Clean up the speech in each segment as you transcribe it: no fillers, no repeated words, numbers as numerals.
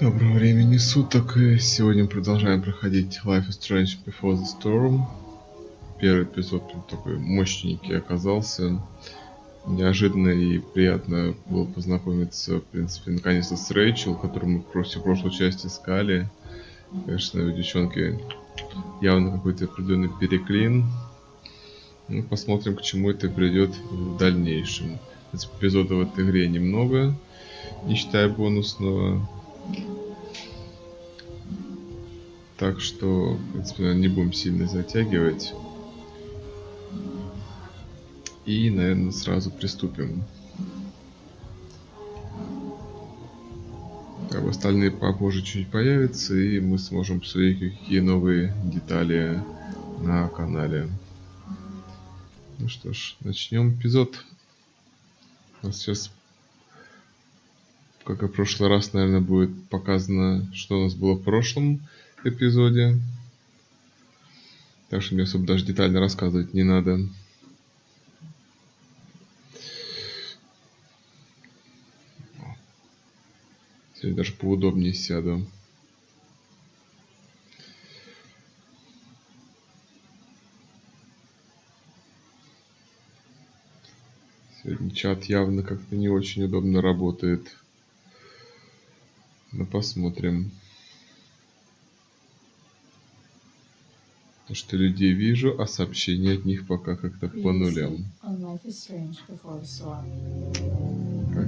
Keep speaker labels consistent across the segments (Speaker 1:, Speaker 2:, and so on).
Speaker 1: Доброго времени суток, и сегодня продолжаем проходить Life is Strange Before the Storm. Первый эпизод прям такой мощненький оказался. Неожиданно и приятно было познакомиться, в принципе, наконец-то с Рэйчел, которую мы всю прошлую часть искали. Конечно, у девчонки явно какой-то определенный переклин. Ну, посмотрим, к чему это придет в дальнейшем. Эпизодов в этой игре немного, не считая бонусного. Так что, в принципе, не будем сильно затягивать. И, наверное, сразу приступим. Как бы остальные попозже чуть появятся, и мы сможем посмотреть, какие новые детали на канале. Ну что ж, начнем эпизод. У нас сейчас, как и в прошлый раз, наверное, будет показано, что у нас было в прошлом эпизоде. Так что мне особо даже детально рассказывать не надо. Сегодня даже поудобнее сяду. Сегодня чат явно как-то не очень удобно работает. Но посмотрим. Потому что людей вижу, а сообщения от них пока как-то по нулям. Как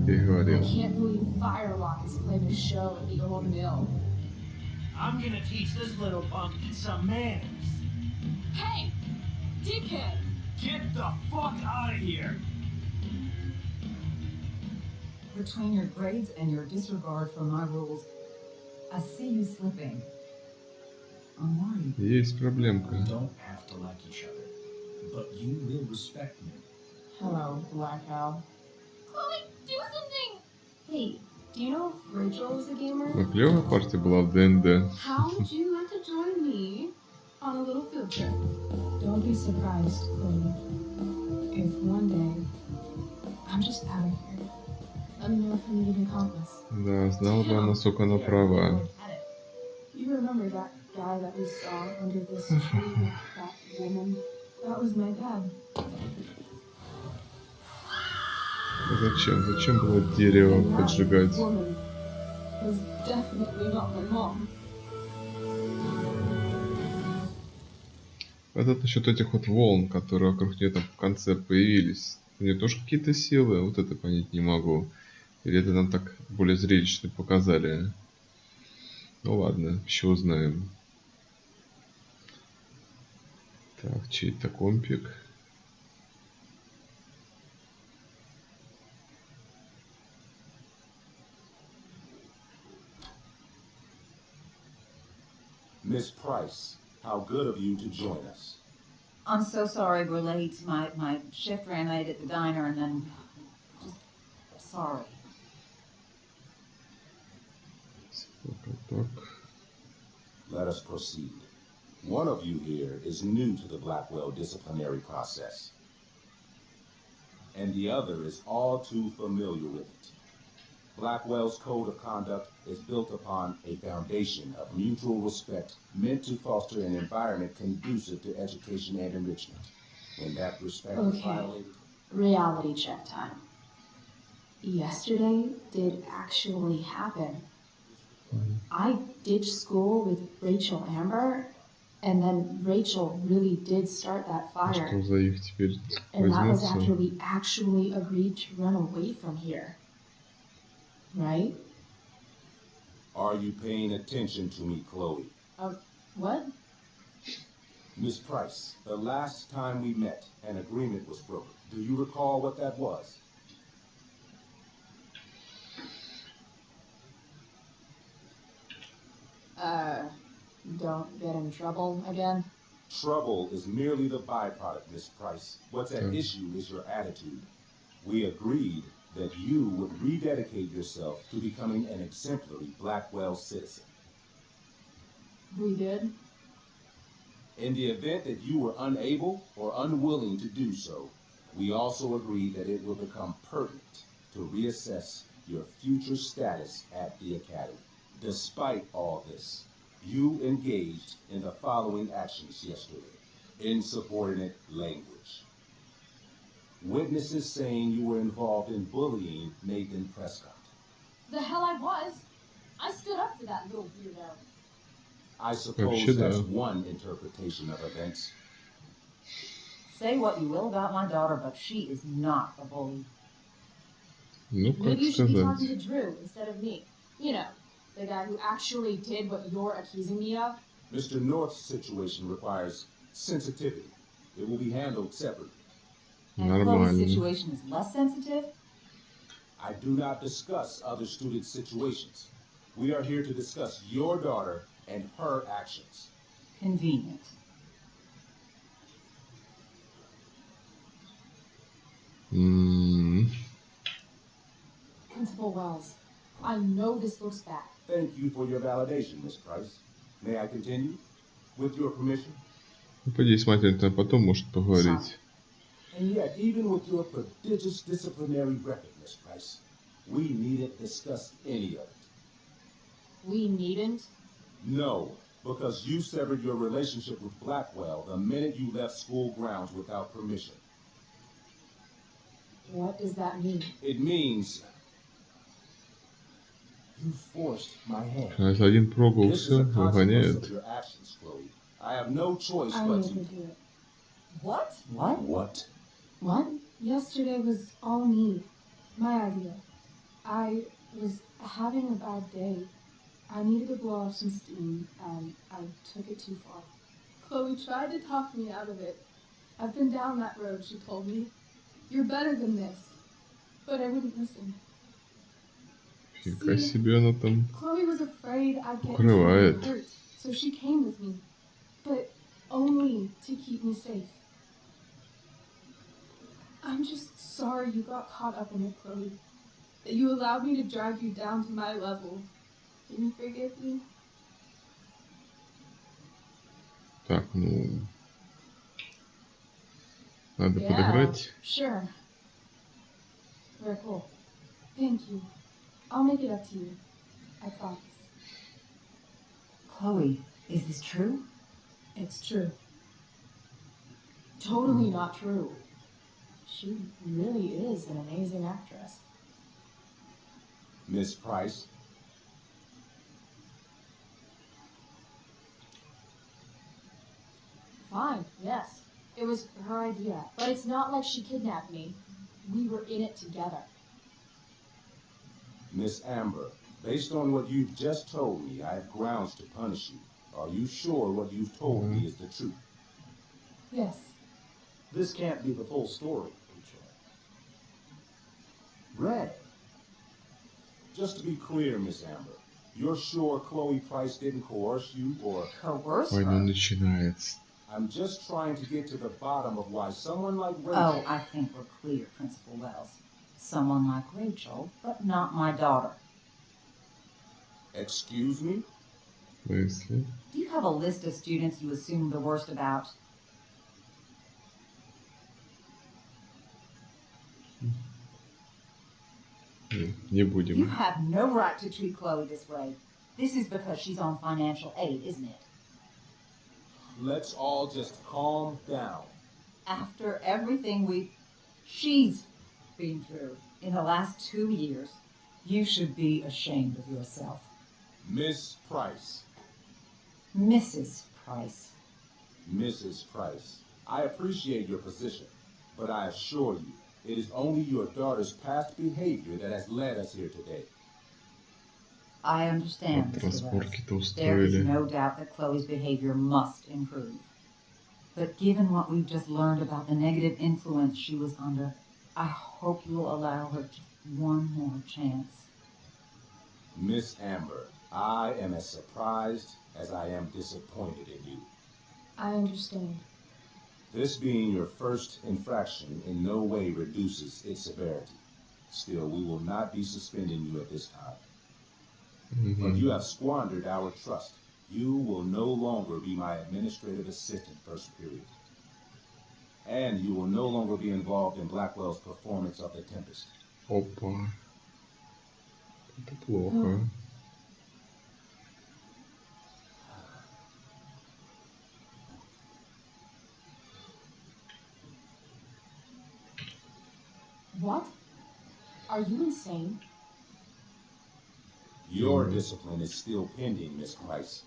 Speaker 1: я и говорил.
Speaker 2: Between your grades and your disregard for my rules, I see you slipping. I'm worried.
Speaker 1: Есть проблемка.
Speaker 3: We don't have to like each other, but you will respect me.
Speaker 2: Hello, Black Owl.
Speaker 4: Chloe, do something! Hey, do you know if Rachel is a gamer?
Speaker 1: Ну, клевая партия была в ДНД.
Speaker 4: How would you like to join me on a little field trip?
Speaker 2: Don't be surprised, Chloe, if one day I'm just out of here.
Speaker 4: Let me know if you need an accomplice.
Speaker 1: Да, знала бы она, насколько она права.
Speaker 4: You remember that guy that we saw under this tree with that woman? That was my dad.
Speaker 1: Зачем? Зачем было дерево поджигать?
Speaker 4: That woman was definitely not my mom.
Speaker 1: Это насчет этих вот волн, которые вокруг нее там в конце появились. У нее тоже какие-то силы, вот это понять не могу. Или это нам так более зрелищно показали? Ну ладно, еще узнаем. Так, чей-то компик.
Speaker 5: Miss Price, how good of you to join us.
Speaker 2: I'm so sorry we're late. My shift ran late at the diner and then just sorry.
Speaker 5: Let us proceed. One of you here is new to the Blackwell disciplinary process, and the other is all too familiar with it. Blackwell's code of conduct is built upon a foundation of mutual respect meant to foster an environment conducive to education and enrichment. When that respect is violated...
Speaker 4: Reality check time. Yesterday did actually happen. I ditched school with Rachel Amber, and then Rachel really did start that fire.
Speaker 1: Что за их теперь
Speaker 4: And that was
Speaker 1: возьмется?
Speaker 4: after we actually agreed to run away from here. Right?
Speaker 5: Are you paying attention to me, Chloe?
Speaker 4: What?
Speaker 5: Miss Price, the last time we met, an agreement was broken. Do you recall what that was?
Speaker 4: Don't get in trouble again?
Speaker 5: Trouble is merely the byproduct, Miss Price. What's at issue is your attitude. We agreed that you would rededicate yourself to becoming an exemplary Blackwell citizen.
Speaker 4: We did?
Speaker 5: In the event that you were unable or unwilling to do so, we also agreed that it will become pertinent to reassess your future status at the Academy. Despite all this, you engaged in the following actions yesterday. Insubordinate language. Witnesses saying you were involved in bullying Nathan Prescott.
Speaker 4: The hell I was. I stood up to that little weirdo.
Speaker 5: I suppose
Speaker 1: Вообще,
Speaker 5: that's
Speaker 1: да.
Speaker 5: one interpretation of events.
Speaker 2: Say what you will about my daughter, but she is not a bully.
Speaker 1: Ну, как
Speaker 4: Maybe you should be talking
Speaker 1: сказать.
Speaker 4: to Drew instead of me. You know, the guy who actually did what you're accusing me of.
Speaker 5: Mr. North's situation requires sensitivity. It will be handled separately.
Speaker 2: And Chloe's
Speaker 1: Нормально.
Speaker 2: situation is less sensitive?
Speaker 5: I do not discuss other students' situations. We are here to discuss your daughter and her actions.
Speaker 2: Convenient.
Speaker 4: Principal Wells, I know this looks bad.
Speaker 5: Thank you for your validation, Miss Price. May I continue? With your permission?
Speaker 1: Ну, пойди смотреть, там потом может поговорить.
Speaker 5: And yet, even with your prodigious disciplinary record, Miss Price, we needn't discuss any of it.
Speaker 4: We needn't.
Speaker 5: No, because you severed your relationship with Blackwell the minute you left school grounds without permission.
Speaker 4: What does that mean?
Speaker 5: It means you forced my hand.
Speaker 1: Раз один
Speaker 5: This
Speaker 1: пробовался,
Speaker 5: is a consequence
Speaker 1: выгоняет.
Speaker 5: of your actions, Chloe. I have no choice
Speaker 4: I
Speaker 5: but
Speaker 4: made her
Speaker 5: to.
Speaker 4: do it.
Speaker 2: What? What?
Speaker 5: What?
Speaker 4: What? Yesterday was all me. My idea. I was having a bad day. I needed to blow off some steam, and I took it too far. Chloe tried to talk me out of it. I've been down that road, she told me. You're better than this. But I wouldn't listen.
Speaker 1: Фига себе она там.
Speaker 4: Chloe was afraid I'd get
Speaker 1: Укрывает.
Speaker 4: hurt, so she came with me. But only to keep me safe. I'm just sorry you got caught up in it, Chloe. That you allowed me to drag you down to my level. Can you forgive me?
Speaker 1: Так, ну... Надо подыграть.
Speaker 4: Sure. Very cool. Thank you. I'll make it up to you. I promise.
Speaker 2: Chloe, is this true?
Speaker 4: It's true. Totally not true. She really is an amazing actress.
Speaker 5: Miss Price?
Speaker 4: Fine, yes. It was her idea. But it's not like she kidnapped me. We were in it together.
Speaker 5: Miss Amber, based on what you've just told me, I have grounds to punish you. Are you sure what you've told me is the truth?
Speaker 4: Yes.
Speaker 3: This can't be the full story, Rachel.
Speaker 5: Ray. Just to be clear, Miss Amber, you're sure Chloe Price didn't coerce you or...
Speaker 2: Coerce
Speaker 1: Ой, ну
Speaker 2: her?
Speaker 1: начинается.
Speaker 5: I'm just trying to get to the bottom of why someone like Rachel...
Speaker 2: Oh, I think we're clear, Principal Wells. Someone like Rachel, but not my daughter.
Speaker 5: Excuse me?
Speaker 1: В смысле?
Speaker 2: Do you have a list of students you assume the worst about?
Speaker 1: Не
Speaker 2: You
Speaker 1: будем.
Speaker 2: have no right to treat Chloe this way. This is because she's on financial aid, isn't it?
Speaker 5: Let's all just calm down.
Speaker 2: After everything she's been through in the last 2 years, you should be ashamed of yourself.
Speaker 5: Miss Price.
Speaker 2: Mrs. Price.
Speaker 5: Mrs. Price, I appreciate your position, but I assure you, it is only your daughter's past behavior that has led us here today.
Speaker 2: I understand,
Speaker 1: Вот
Speaker 2: Mr. Wells.
Speaker 1: разборки-то
Speaker 2: There is
Speaker 1: устроили.
Speaker 2: no doubt that Chloe's behavior must improve. But given what we've just learned about the negative influence she was under, I hope you will allow her just one more chance.
Speaker 5: Miss Amber, I am as surprised as I am disappointed in you.
Speaker 4: I understand.
Speaker 5: This being your first infraction in no way reduces its severity. Still, we will not be suspending you at this time. But you have squandered our trust. You will no longer be my administrative assistant first period. And you will no longer be involved in Blackwell's performance of The Tempest.
Speaker 1: Опа. Это плохо.
Speaker 6: Are you insane?
Speaker 5: Your discipline is still pending, Miss Price.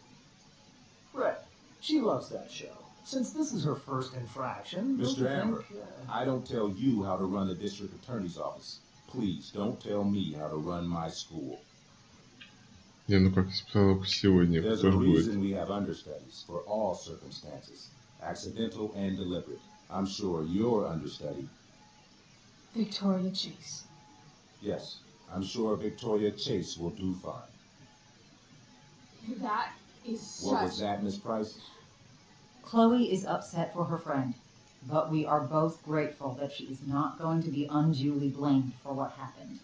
Speaker 3: Right. She loves that show. Since this is her first infraction, don't you
Speaker 5: Mr. Amber,
Speaker 3: think,
Speaker 5: I don't tell you how to run the district attorney's office. Please don't tell me how to run my school.
Speaker 1: Не, ну как исправок сегодня,
Speaker 5: There's
Speaker 1: кто
Speaker 5: a
Speaker 1: ж будет?
Speaker 5: reason we have understudies for all circumstances, accidental and deliberate. I'm sure your understudy.
Speaker 4: Victoria Chase.
Speaker 5: Yes, I'm sure Victoria Chase will do fine.
Speaker 4: That is
Speaker 5: What was that, Miss Price?
Speaker 2: Chloe is upset for her friend, but we are both grateful that she is not going to be unduly blamed for what happened.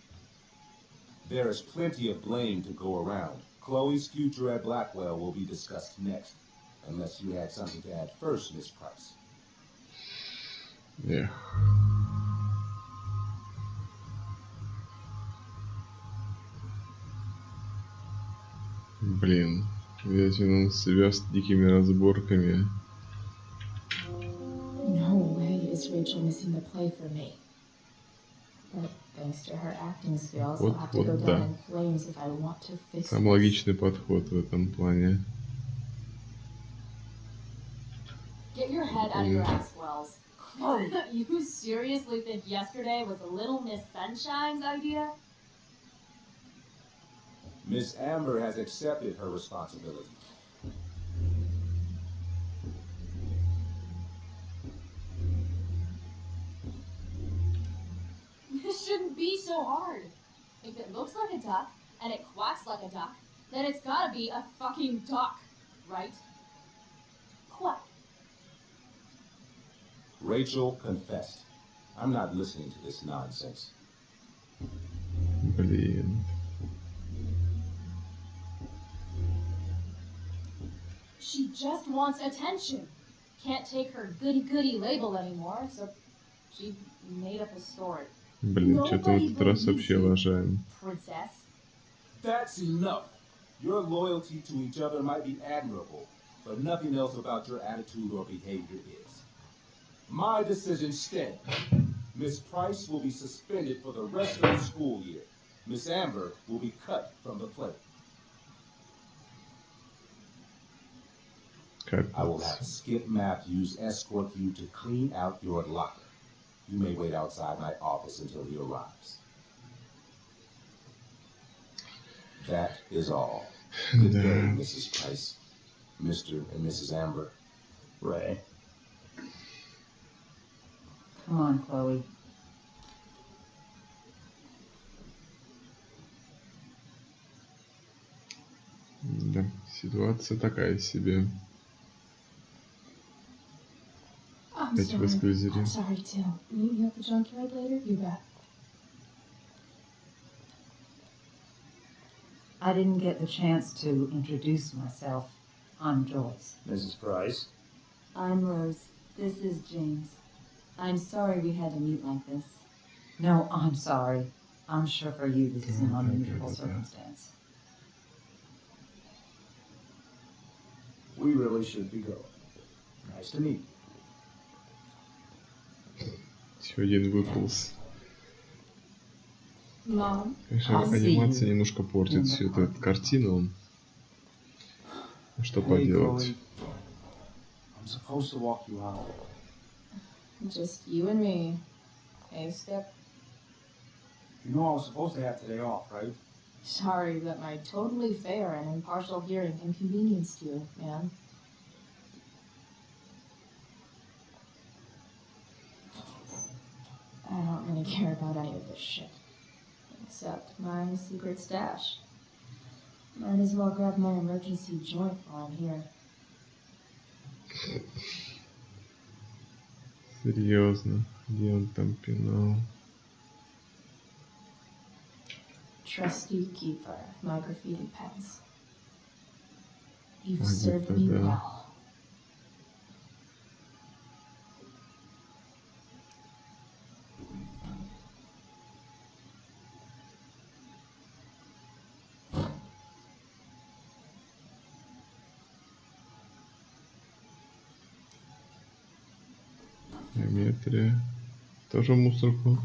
Speaker 5: There is plenty of blame to go around. Chloe's future at Blackwell will be discussed next. Unless you had something to add first, Miss Price.
Speaker 1: Эх. Блин, ведь он себя с дикими разборками.
Speaker 4: No way is Rachel missing the play for me. But thanks to her acting skills, I'll have to go
Speaker 1: Вот,
Speaker 4: down
Speaker 1: да.
Speaker 4: in flames if I want to fix
Speaker 1: Самый
Speaker 4: this.
Speaker 1: логичный подход в этом плане.
Speaker 6: Get your head out of your ass, Wells. You seriously think yesterday was a Little Miss Sunshine's idea?
Speaker 5: Miss Amber has accepted her responsibility.
Speaker 6: This shouldn't be so hard. If it looks like a duck and it quacks like a duck, then it's gotta be a fucking duck, right? Quack.
Speaker 5: Rachel confessed. I'm not listening to this nonsense.
Speaker 1: Блин.
Speaker 6: She just wants attention. Can't take her goody-goody label anymore, so she made up a story.
Speaker 1: Блин, что-то в этот раз вообще лажаем.
Speaker 6: Princess.
Speaker 5: That's enough. Your loyalty to each other might be admirable, but nothing else about your attitude or behavior is. My decision stands. Miss Price will be suspended for the rest of the school year. Miss Amber will be cut from the play. I will have Skip Matthews escort you to clean out your locker. You may wait outside my office until he arrives. That is all. Good day, Mrs. Price, Mr. and Mrs. Amber.
Speaker 3: Ray.
Speaker 2: Come on, Chloe.
Speaker 1: Да, ситуация такая себе.
Speaker 4: I'm
Speaker 1: Опять выскользили.
Speaker 4: I'm sorry, too. Meet me at the junkyard later? You bet.
Speaker 2: I didn't get the chance to introduce myself. I'm Joyce.
Speaker 3: Mrs. Price.
Speaker 7: I'm Rose. This is James. I'm sorry we had to meet like this.
Speaker 2: No, I'm sorry. I'm sure for you this is an unusual circumstance.
Speaker 3: We really should be going. Nice to meet you.
Speaker 1: Еще один выполз.
Speaker 4: Mom,
Speaker 1: Конечно,
Speaker 2: I'll see
Speaker 1: анимация
Speaker 2: you
Speaker 1: немножко портит
Speaker 2: in the
Speaker 1: всю эту
Speaker 2: park.
Speaker 1: картину. Что
Speaker 3: Hey,
Speaker 1: поделать?
Speaker 3: Chloe. I'm supposed to walk you out.
Speaker 4: just you and me. Hey, Skip.
Speaker 3: You know I was supposed to have today off, right?
Speaker 4: Sorry that my totally fair and impartial hearing inconvenienced you, man. I don't really care about any of this shit. Except my secret stash. Might as well grab my emergency joint while I'm here.
Speaker 1: Серьезно, где он там пинал?
Speaker 4: Trusty keeper of my graffiti pens. You've
Speaker 1: Ah,
Speaker 4: served
Speaker 1: где-то
Speaker 4: me
Speaker 1: да.
Speaker 4: well.
Speaker 1: Геометрия. Тоже в мусорку?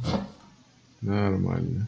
Speaker 1: Нормально.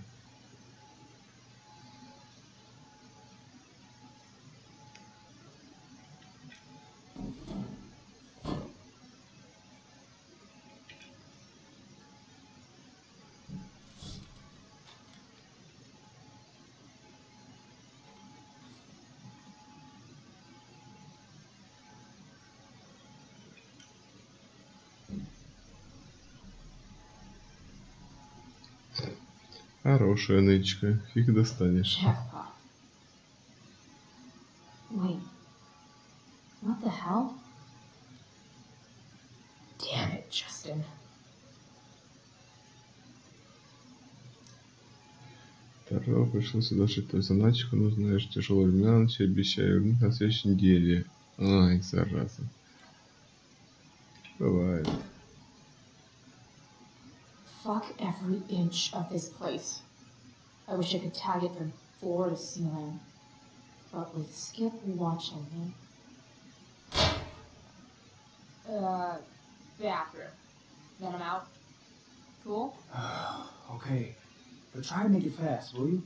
Speaker 1: Хорошая нычка, фиг достанешь.
Speaker 4: Jackpot. Wait. What the hell? Damn it, Justin.
Speaker 1: Второго пришлось соглашать твою заначку, но знаешь, тяжелые времена на тебе обещаю вернуть на следующей неделе. Ай, зараза. Бывает.
Speaker 4: Fuck every inch of this place. I wish I could tag it from floor to ceiling. But with Skip watching me.
Speaker 6: Bathroom. Then I'm out. Cool?
Speaker 3: Okay, but try to make it fast, will you?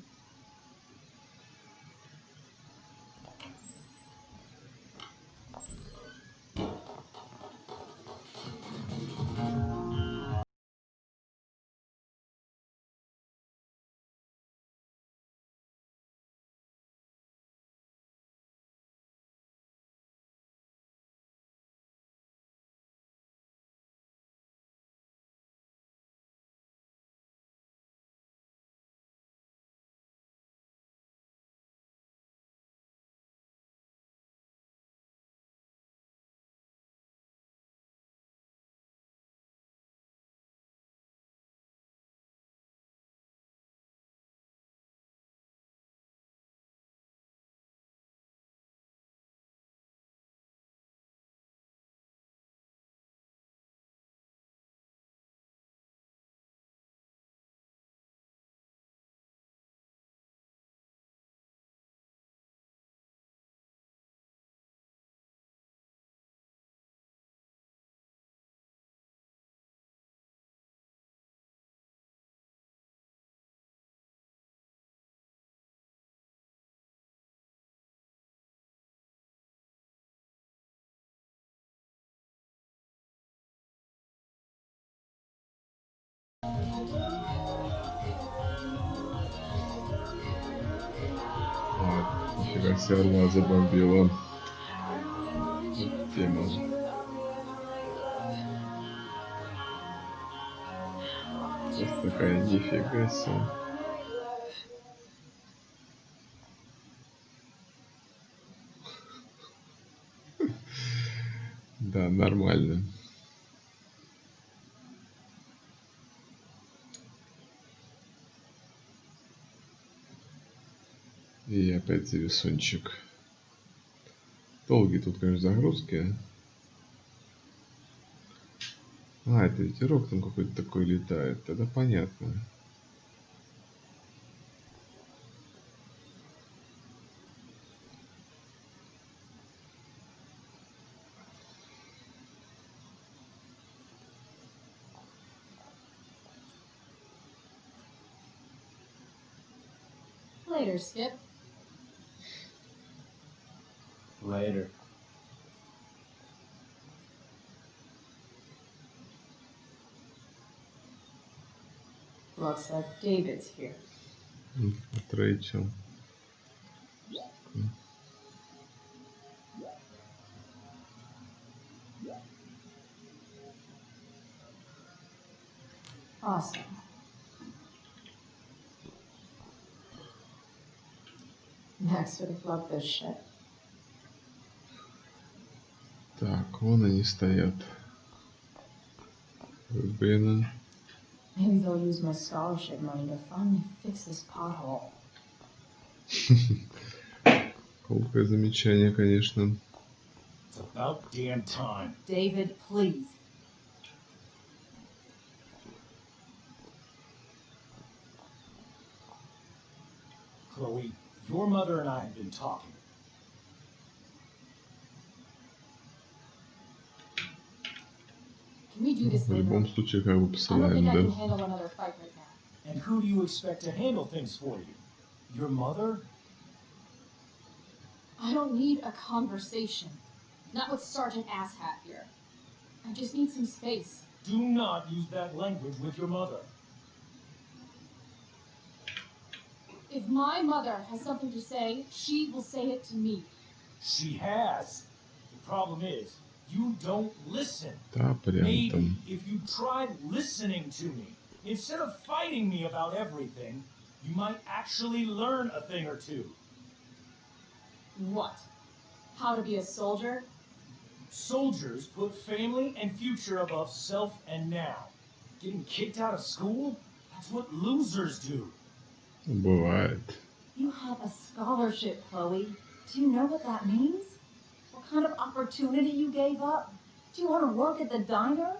Speaker 1: А, нифига себе, она забомбила. Вот тема. Просто такая нифига себе. Да, нормально. И опять зависунчик. Долгие тут, конечно, загрузки. А, это ветерок там какой-то такой летает. Это понятно.
Speaker 6: Later, Skip.
Speaker 3: Later.
Speaker 4: Looks like David's here.
Speaker 1: Вот Рэйчел.
Speaker 4: Awesome. Max would have loved this shit.
Speaker 1: Так, вон они стоят. Рубин.
Speaker 4: Maybe they'll use my scholarship money to finally fix this pothole.
Speaker 1: Колкое замечание, конечно.
Speaker 3: It's about damn time.
Speaker 2: David, please.
Speaker 3: Chloe, your mother and I have been talking.
Speaker 6: Can we do this
Speaker 1: В
Speaker 6: later?
Speaker 1: любом случае, как бы
Speaker 6: I don't think
Speaker 1: посылаем,
Speaker 6: I can
Speaker 1: да?
Speaker 6: handle another fight right now.
Speaker 3: And who do you expect to handle things for you? Your mother?
Speaker 6: I don't need a conversation. Not with Sergeant Asshat here. I just need some space.
Speaker 3: Do not use that language with your mother.
Speaker 6: If my mother has something to say, she will say it to me.
Speaker 3: She has. The problem is, you don't listen.
Speaker 1: Да, прям
Speaker 3: Maybe
Speaker 1: там.
Speaker 3: if you tried listening to me, instead of fighting me about everything, you might actually learn a thing or two.
Speaker 6: What? How to be a soldier?
Speaker 3: Soldiers put family and future above self and now. Getting kicked out of school? That's what losers do.
Speaker 1: Бывает.
Speaker 2: You have a scholarship, Chloe. Do you know what that means? What kind of opportunity you gave up? Do you want to work at the diner?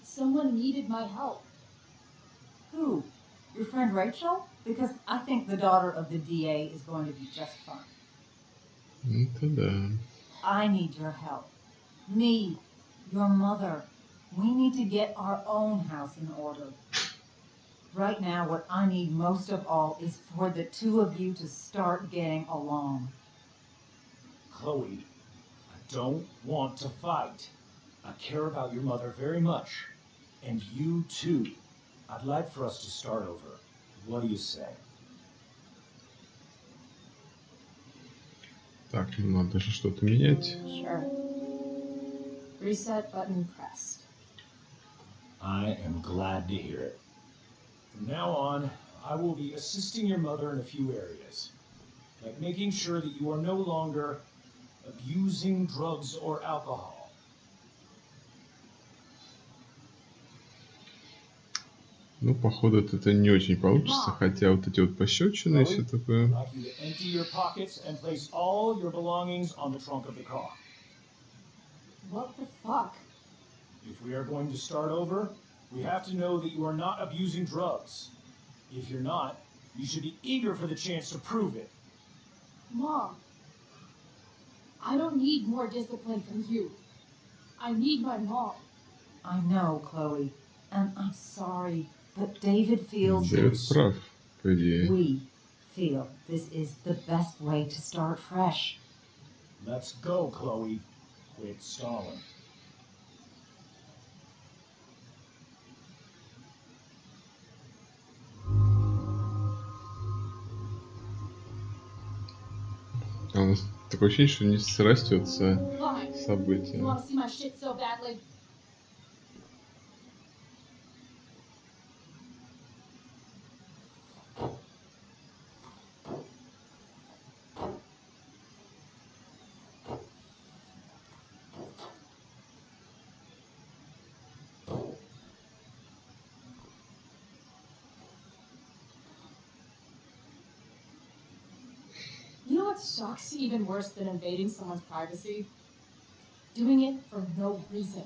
Speaker 6: Someone needed my help.
Speaker 2: Who? Your friend Rachel? Because I think the daughter of the DA is going to be just fine.
Speaker 1: Это да.
Speaker 2: I need your help. Me, your mother. We need to get our own house in order. Right now, what I need most of all is for the two of you to start getting along.
Speaker 3: Chloe, I don't want to fight. I care about your mother very much. And you too. I'd like for us to start over. What do you say?
Speaker 1: Так, ну надо же что-то менять.
Speaker 6: Sure. Reset button pressed.
Speaker 3: I am glad to hear it. From now on, I will be assisting your mother in a few areas, like making sure that you are no longer abusing drugs or alcohol.
Speaker 1: Ну, походу, это не очень получится, хотя вот эти вот пощечины и все
Speaker 3: I'd
Speaker 1: такое.
Speaker 3: like you to empty your pockets and place all your belongings on the trunk of the car.
Speaker 6: What the fuck?
Speaker 3: If we are going to start over, we have to know that you are not abusing drugs. If you're not, you should be eager for the chance to prove it.
Speaker 6: Mom. I don't need more discipline from you. I need my mom.
Speaker 2: I know, Chloe, and I'm sorry, but David feels
Speaker 1: Дэвид прав, по идее.
Speaker 2: we feel this is the best way to start fresh.
Speaker 3: Let's go, Chloe. Quit stalling.
Speaker 1: А у нас такое ощущение, что не срастется
Speaker 6: Fine. You
Speaker 1: события.
Speaker 6: want to see my shit so badly? You know what sucks even worse than invading someone's privacy? Doing it for no reason.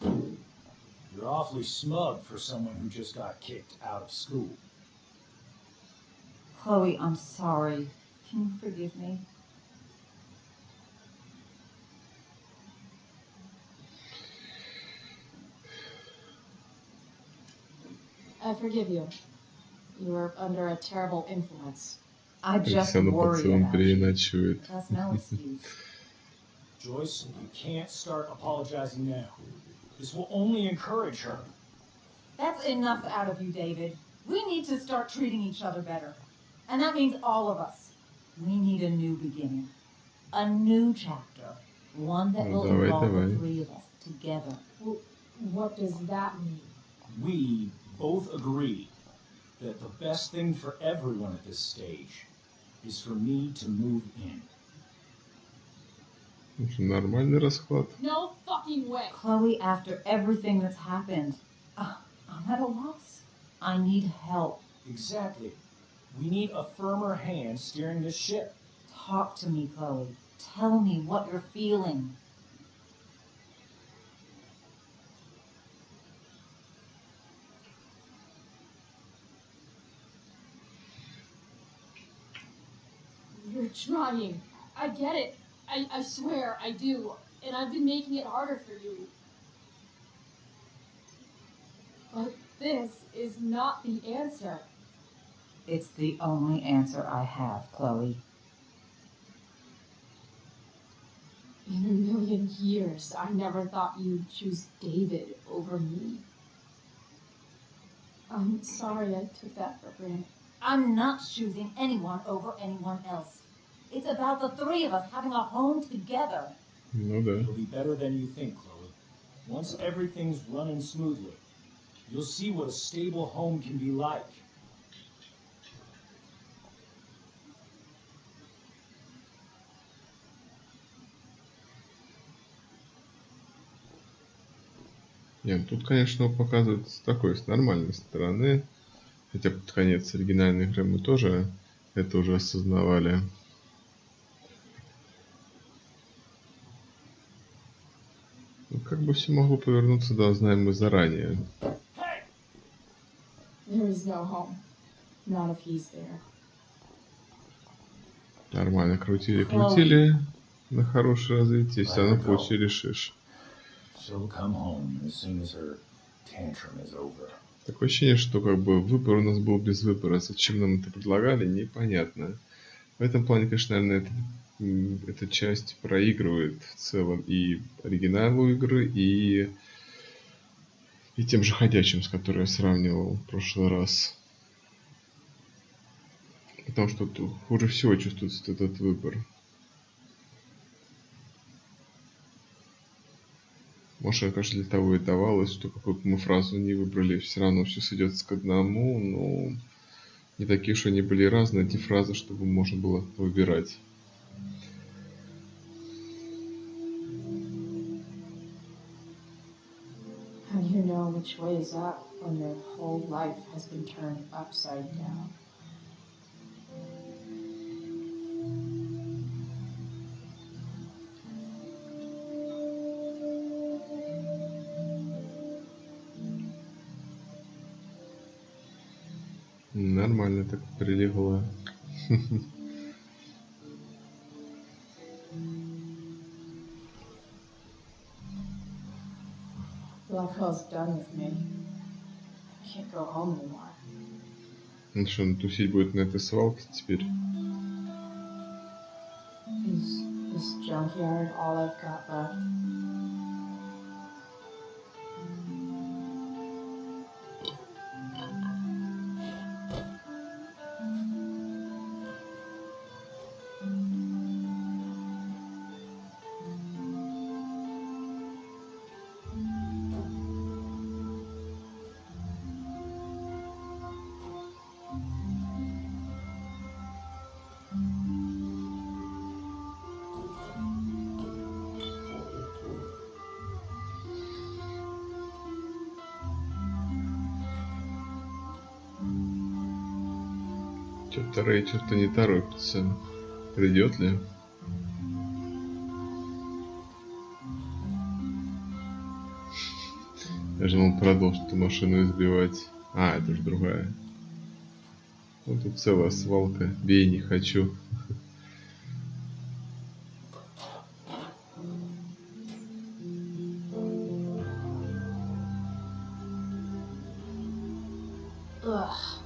Speaker 3: You're awfully smug for someone who just got kicked out of school.
Speaker 2: Chloe, I'm sorry. Can you forgive me?
Speaker 6: I forgive you. You were under a terrible influence.
Speaker 2: I just
Speaker 1: Александр
Speaker 2: worry
Speaker 1: поцелуем
Speaker 2: about you.
Speaker 1: переиначивает.
Speaker 2: That's no excuse.
Speaker 3: Joyce, you can't start apologizing now. This will only encourage her.
Speaker 2: That's enough out of you, David. We need to start treating each other better. And that means all of us. We need a new beginning. A new chapter. One that will
Speaker 1: Давай,
Speaker 2: involve
Speaker 1: давай.
Speaker 2: the three of us together.
Speaker 6: What does that mean?
Speaker 3: We both agree that the best thing for everyone at this stage is for me to move in.
Speaker 1: В общем, нормальный расклад.
Speaker 6: No fucking way.
Speaker 2: Chloe, after everything that's happened, I'm at a loss. I need help.
Speaker 3: Exactly. We need a firmer hand steering this ship.
Speaker 2: Talk to me, Chloe. Tell me what you're feeling.
Speaker 6: You're trying. I get it. I swear I do. And I've been making it harder for you. But this is not the answer.
Speaker 2: It's the only answer I have, Chloe.
Speaker 4: In a million years, I never thought you'd choose David over me. I'm sorry I took that for granted.
Speaker 2: I'm not choosing anyone over anyone else. It's about the three of us having a home together.
Speaker 1: Ну да.
Speaker 3: It'll be better than you think, Chloe. Once everything's running smoothly, you'll see what a stable home can be like.
Speaker 1: Нет, тут, конечно, показывают с такой, с нормальной стороны. Хотя под конец оригинальной игры мы тоже это уже осознавали. Ну, как бы все могло повернуться, да, знаем мы заранее.
Speaker 4: There is no home. Not if he's there.
Speaker 1: Нормально крутили на хорошее развитие, все равно получили решишь.
Speaker 3: She'll come home as soon as her tantrum is over.
Speaker 1: Такое ощущение, что как бы выбор у нас был без выбора. Зачем нам это предлагали, непонятно. В этом плане, конечно, наверное, эта часть проигрывает в целом и оригиналу игры, и тем же ходячим, с которой я сравнивал в прошлый раз. Потому что тут хуже всего чувствуется этот выбор. Может, конечно, для того и давалось, что какую бы мы фразу не выбрали, все равно все сведется к одному, но не такие уж они были разные, эти фразы, чтобы можно было выбирать.
Speaker 4: How do you know which way is up when your whole life has been turned upside down?
Speaker 1: Нормально так прилегло.
Speaker 4: Blackwell's done with me. I can't go home anymore.
Speaker 1: Ну что, он тусить будет на этой свалке теперь?
Speaker 4: Is this junkyard all I've got left?
Speaker 1: Что-то Рэй что-то не торопится. Придет ли? Я же он продолжит эту машину избивать. А, это же другая. Вот тут целая свалка. Бей, не хочу.
Speaker 4: Ugh.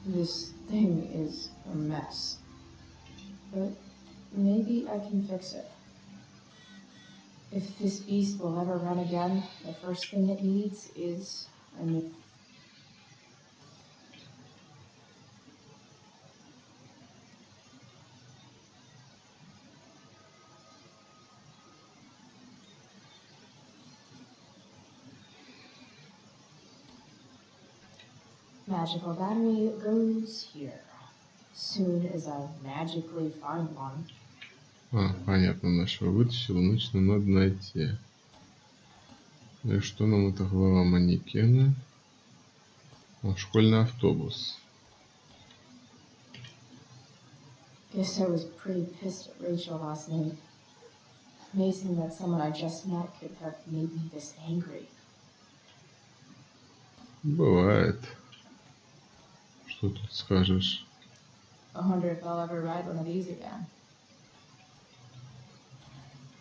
Speaker 4: This thing is a mess. But maybe I can fix it. If this beast will ever run again, the first thing it needs is a new... Magical battery goes here. Soon as I magically find one.
Speaker 1: А, понятно, нашего вытащил, значит, нам надо найти. Ну и что нам эта глава манекена? А, школьный автобус.
Speaker 4: Guess I was pretty pissed at Rachel last night. Amazing that someone I just met could have made me this angry.
Speaker 1: Бывает. Что тут скажешь?
Speaker 2: I wonder if I'll ever ride one of these again.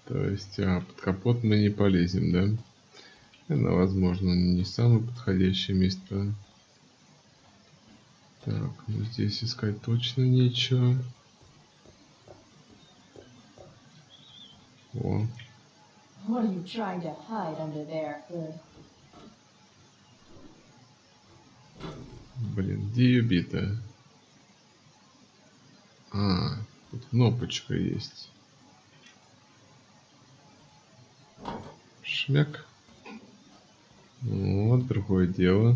Speaker 1: То есть, под капот мы не полезем, да? Это, возможно, не самое подходящее место. Так, ну здесь искать точно нечего. О,
Speaker 2: What are you trying to hide under there, Hood?
Speaker 1: блин, где ее бита? А, тут кнопочка есть. Шмяк. Вот, другое дело.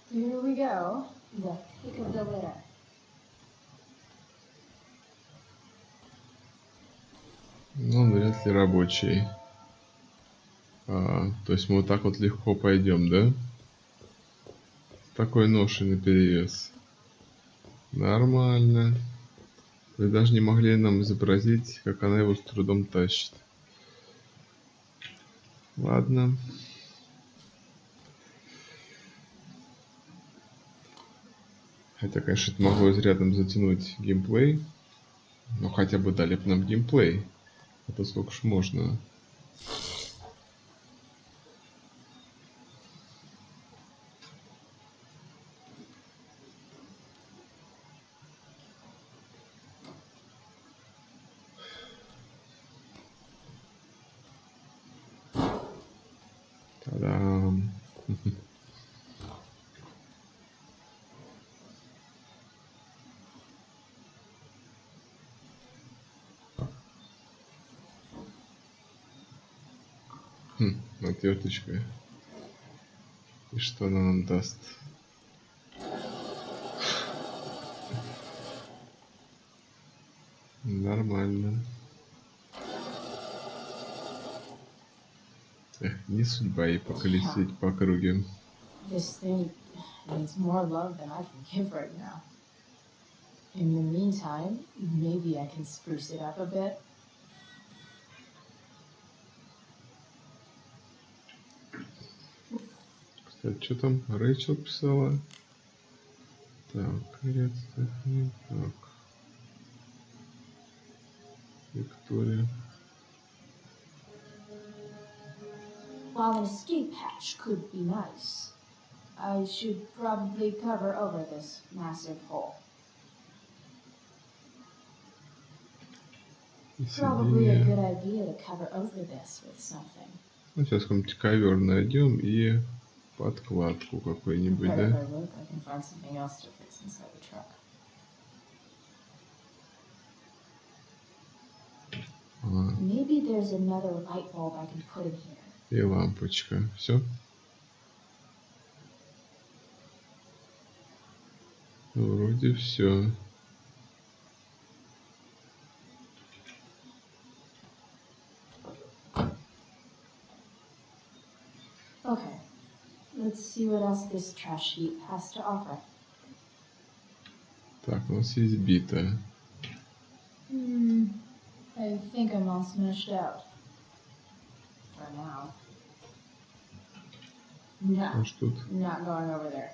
Speaker 2: Here we go. The pick of the litter.
Speaker 1: Ну, он вряд ли рабочий. То есть мы вот так вот легко пойдем, да? Такой ношей наперевес. Нормально. Вы даже не могли нам изобразить, как она его с трудом тащит. Ладно. Хотя, конечно, это могло изрядно затянуть геймплей. Но хотя бы дали бы нам геймплей. А то сколько ж можно. Та-дам. Отверточка. И что она нам даст? Нормально. Не судьба ей поколесить по округе.
Speaker 2: This thing needs more love than I can give right now. In the meantime, maybe I can spruce it up a bit.
Speaker 1: Кстати, что там Рэйчел писала? Так, так. Виктория.
Speaker 2: While an escape hatch could be nice, I should probably cover over this massive hole. Probably a good idea to cover over this with something.
Speaker 1: Ну, сейчас какой-нибудь ковер найдем и подкладку какой-нибудь, да?
Speaker 2: If I look, I can find something else to fix inside the truck. Maybe there's another light bulb I can put in here.
Speaker 1: И лампочка. Все? Вроде все.
Speaker 2: Okay, let's see what else this trash heap has to offer.
Speaker 1: Так, у нас есть бита.
Speaker 2: I think I'm all smashed out. For now. No,
Speaker 1: Может тут?
Speaker 2: not going over there.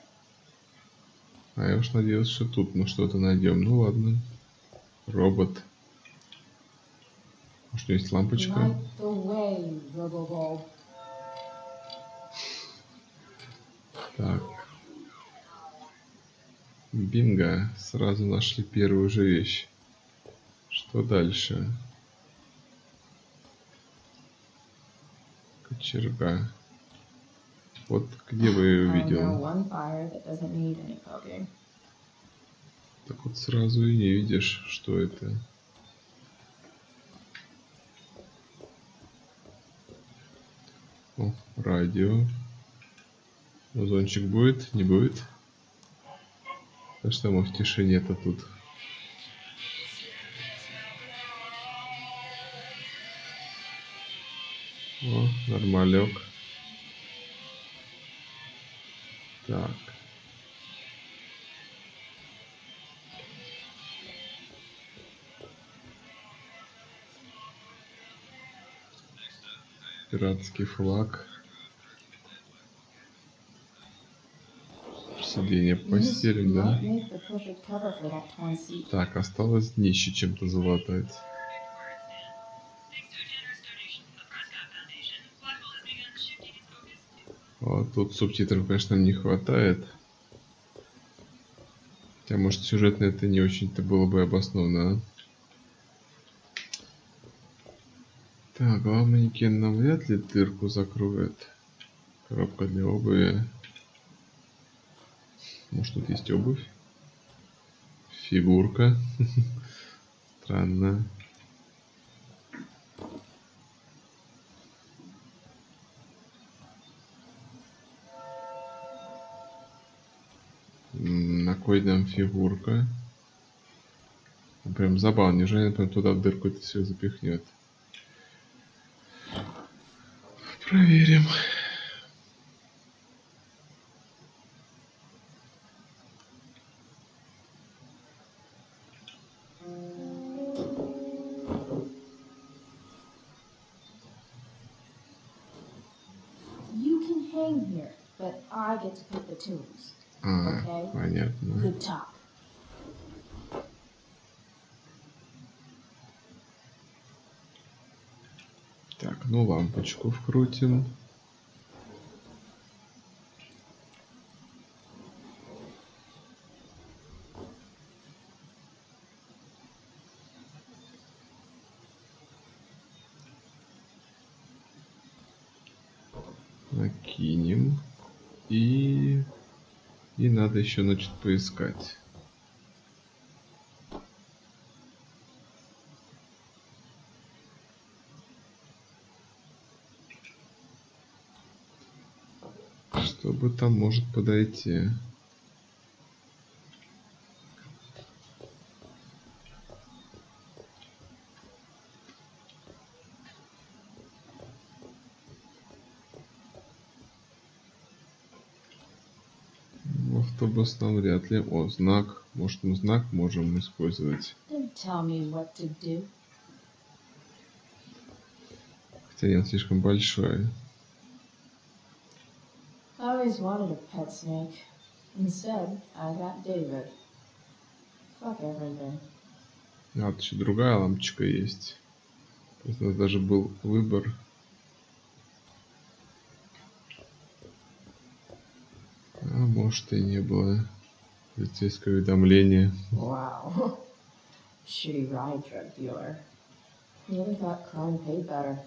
Speaker 1: А я уж надеялся, что тут мы что-то найдем. Ну ладно. Робот. Может, есть лампочка?
Speaker 2: Light the way, Robo-Bulb.
Speaker 1: Так. Бинго. Сразу нашли первую же вещь. Что дальше? Кочерга. Вот где вы ее
Speaker 2: I know
Speaker 1: видел?
Speaker 2: one fire that doesn't need any poking.
Speaker 1: Так вот сразу и не видишь, что это. О, радио. Музончик будет? Не будет? Да что мы в тишине-то тут? О, нормалек. Так. Пиратский флаг. Сиденье постелим, да?
Speaker 7: Might make the perfect cover for that torn seat.
Speaker 1: Так, осталось днище чем-то залатать. Вот тут субтитров, конечно, не хватает. Хотя, может, сюжетно это не очень-то было бы обосновано. Так, главный манекен нам вряд ли дырку закроет. Коробка для обуви. Может, тут есть обувь? Фигурка. Странно. На кой нам фигурка? Прям забавно. Неужели он прям туда в дырку это все запихнет? Проверим.
Speaker 4: You can hang here, but I get to pick the tunes. Okay.
Speaker 1: Понятно.
Speaker 4: Good talk.
Speaker 1: Так, ну лампочку вкрутим. Накинем. И надо еще, значит, поискать. Чтобы там может подойти. В автобусном вряд ли. О, знак. Может, мы знак можем использовать.
Speaker 7: Don't tell me what to do.
Speaker 1: Хотя нет, слишком большой.
Speaker 7: I always wanted a pet snake. Instead, I got David. Fuck everything.
Speaker 1: А, вот еще другая лампочка есть. То есть у нас даже был выбор. А может и не было. Полицейское уведомление.
Speaker 7: Wow. Shitty ride drug dealer. Really thought crime paid better.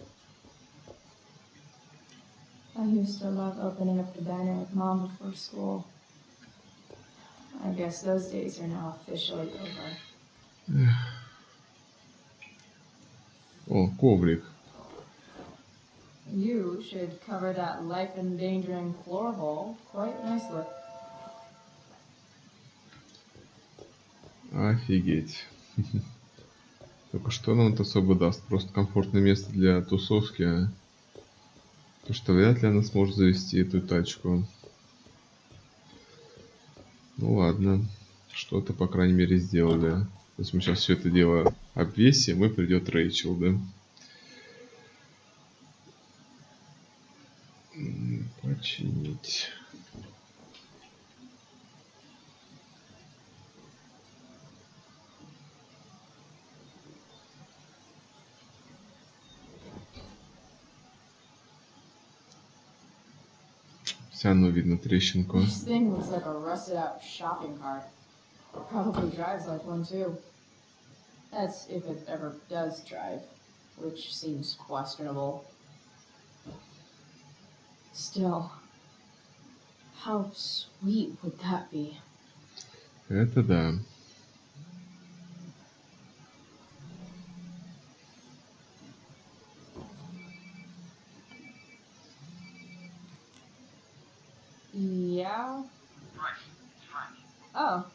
Speaker 7: I used to love opening up the diner with Mom before school. I guess those days are now officially over.
Speaker 1: О, коврик.
Speaker 7: You should cover that life-endangering floor hole quite nicely.
Speaker 1: Офигеть. Только что нам это особо даст? Просто комфортное место для тусовки, а? То, что вряд ли она сможет завести эту тачку. Ну ладно. Что-то, по крайней мере, сделали. То есть мы сейчас все это дело обвесим, и придет Рэйчел, да? Починить. Все равно видно трещинку.
Speaker 7: This thing looks like a rusted-out shopping cart. Probably drives like one too. That's if it ever does drive, which seems questionable. Still, how sweet would that be?
Speaker 1: Это да.
Speaker 7: Yeah?
Speaker 8: Right, it's Frank.
Speaker 7: Oh.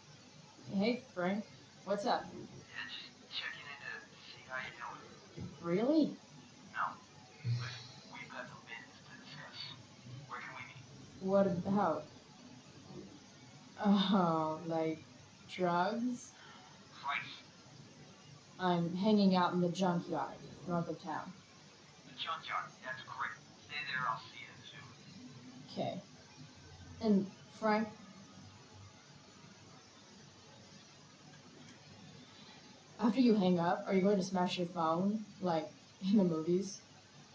Speaker 7: Hey, Frank. What's up?
Speaker 8: Yeah, just checking in to see how you're doing.
Speaker 7: Really?
Speaker 8: No. Listen, we've got some business to discuss. Where can we meet?
Speaker 7: What about? Oh, like drugs?
Speaker 8: Price.
Speaker 7: I'm hanging out in the junkyard, north of town.
Speaker 8: The junkyard. That's great. there. I'll see you soon.
Speaker 7: Okay. And Frank, after you hang up, are you going to smash your phone, like in the movies?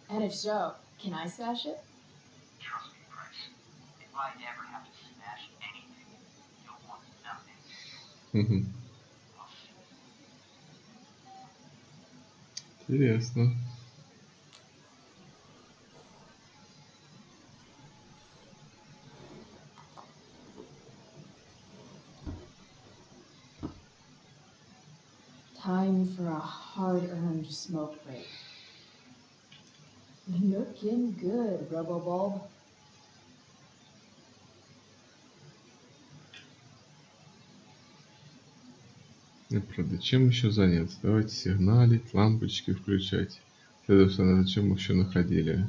Speaker 7: And if so, can I smash it?
Speaker 8: Trust me, Price. If I ever have to smash anything, you'll want nothing to do with it. I'll see you.
Speaker 1: Интересно.
Speaker 7: Time for a hard-earned smoke break. Looking good, Rubblebulb.
Speaker 1: И правда, чем еще заняться? Давайте сигналить, лампочки включать. Следовательно, зачем мы еще находили?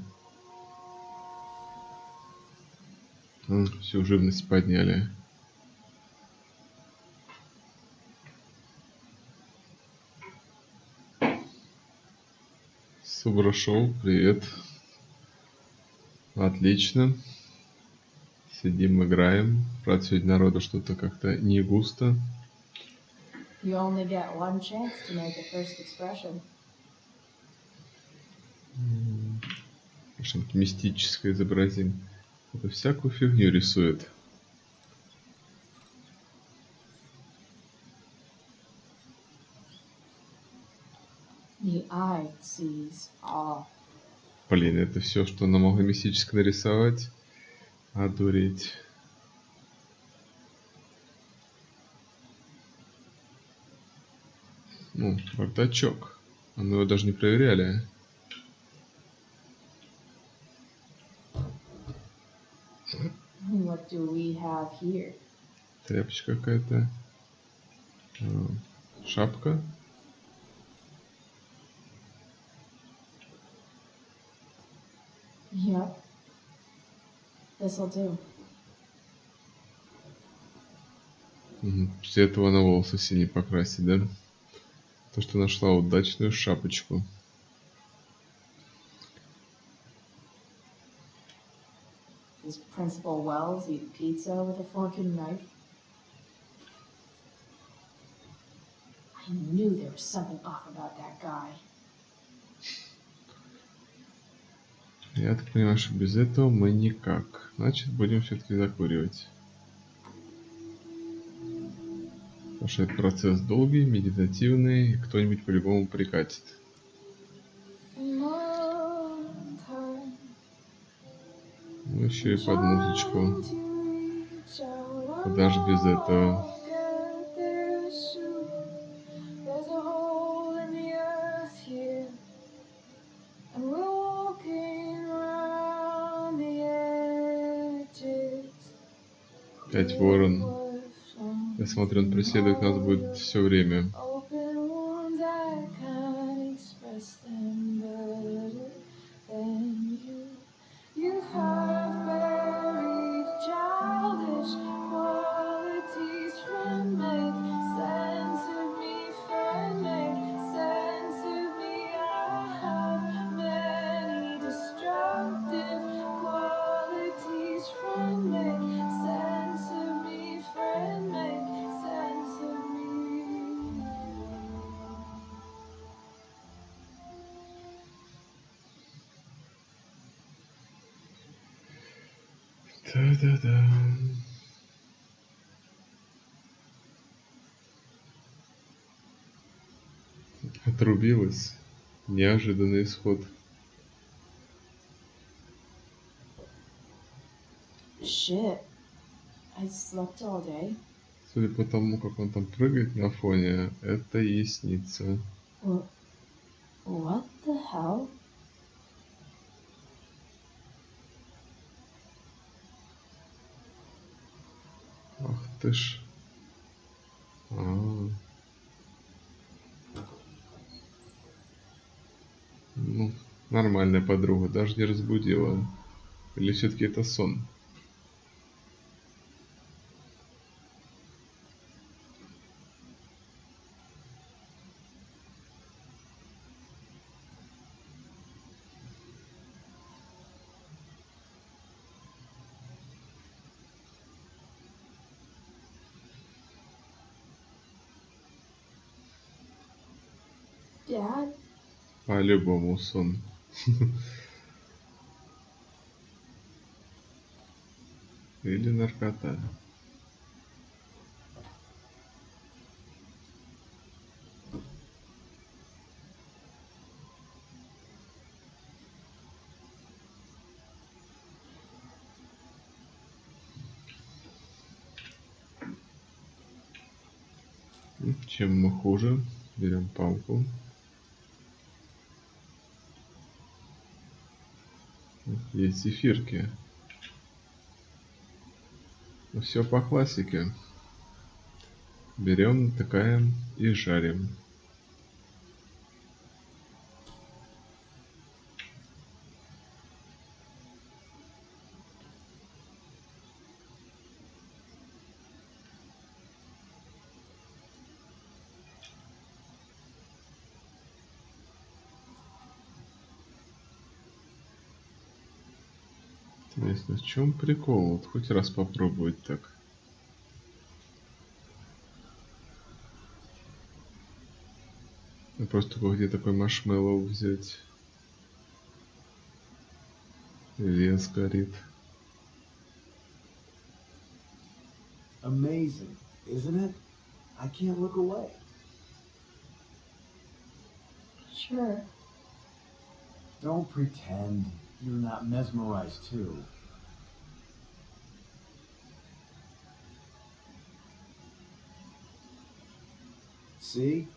Speaker 1: Всю живность подняли. Суброшоу, привет. Отлично. Сидим, играем. Правда, сегодня народу что-то как-то не густо.
Speaker 7: You only get one chance to make a first expression.
Speaker 1: Что-нибудь мистическое изобразим. Это всякую фигню рисует.
Speaker 7: The eye sees all.
Speaker 1: Блин, это все, что она могла мистически нарисовать. Одуреть. Ну, бардачок. А мы его даже не проверяли.
Speaker 7: What do we have here?
Speaker 1: Тряпочка какая-то. Шапка.
Speaker 7: Yep. This'll do.
Speaker 1: После этого на волосы синий покрасить, да? То, что нашла удачную шапочку.
Speaker 7: Does Principal Wells eat pizza with a fork and knife? I knew there was something off about that guy.
Speaker 1: Я так понимаю, что без этого мы никак. Значит, будем все-таки закуривать. Потому что это процесс долгий, медитативный, и кто-нибудь по-любому прикатит. Ну, еще и под музычку. Куда же без этого? Опять ворон. Я смотрю, он преследовать нас будет все время. Да-да-да. Отрубилась. Неожиданный исход.
Speaker 7: Shit. I slept all day.
Speaker 1: Судя по тому, как он там прыгает на фоне, это и снится.
Speaker 7: What the hell?
Speaker 1: Ах ты ж. Ну, нормальная подруга, даже не разбудила. Или все-таки это сон?
Speaker 4: Dad?
Speaker 1: По-любому сон. Или наркота. Чем мы хуже, берем палку. Есть зефирки. Ну, все по классике. Берем, натыкаем и жарим. Интересно, в чем прикол? Вот хоть раз попробовать так. Ну, просто где такой маршмеллоу взять. Вес горит.
Speaker 3: Amazing, isn't it? I can't look away.
Speaker 4: Sure.
Speaker 3: Don't pretend you're not mesmerized too. See?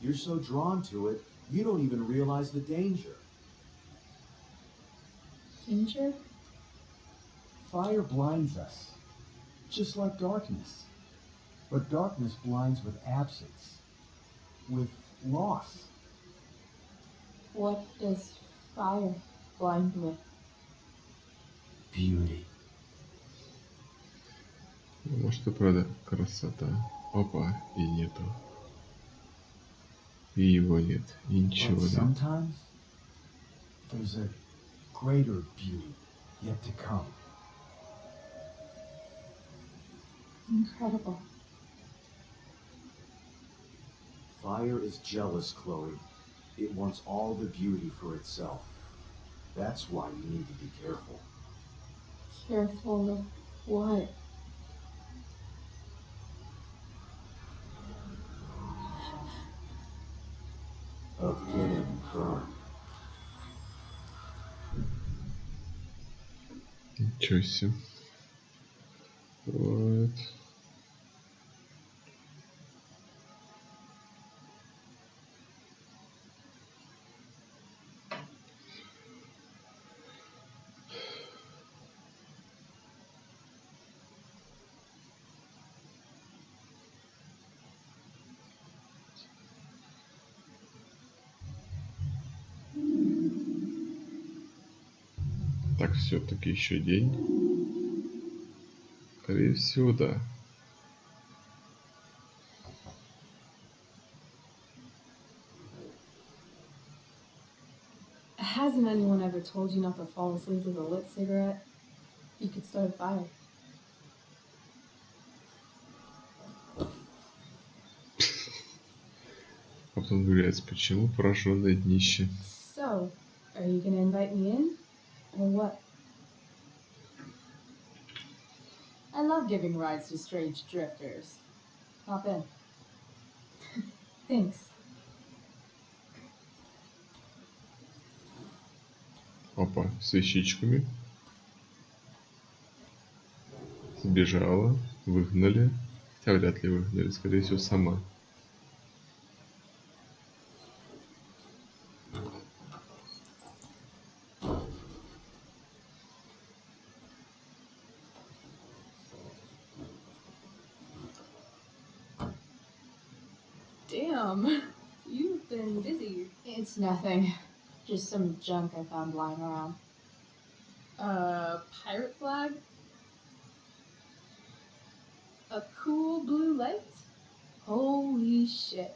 Speaker 3: You're so drawn to it, you don't even realize the danger.
Speaker 4: Danger?
Speaker 3: Fire blinds us, just like darkness. But darkness blinds with absence, with loss.
Speaker 4: What does fire blind with?
Speaker 3: Beauty.
Speaker 1: Может и правда красота. Опа, и нету. И его нет, и ничего
Speaker 3: But
Speaker 1: нет.
Speaker 3: sometimes there's a greater beauty yet to come.
Speaker 4: Incredible.
Speaker 3: Fire is jealous, Chloe. It wants all the beauty for itself. That's why you need to be careful.
Speaker 4: Careful of what?
Speaker 3: Of getting burned.
Speaker 1: Ничего себе. Вот. Так, все-таки еще день. Скорее всего, да.
Speaker 4: Hasn't anyone ever told you not to fall asleep with a lit cigarette? You could start a fire.
Speaker 1: А потом говорят, почему пораженное днище?
Speaker 4: So, are you gonna invite me in? Or what?
Speaker 7: I love giving rides to strange drifters. Hop in.
Speaker 4: Thanks.
Speaker 1: Опа, с вещичками. Сбежала, выгнали. Хотя вряд ли выгнали, скорее всего, сама.
Speaker 4: Damn, you've been busy.
Speaker 7: It's nothing. Just some junk I found lying around.
Speaker 4: Pirate flag? A cool blue light? Holy shit.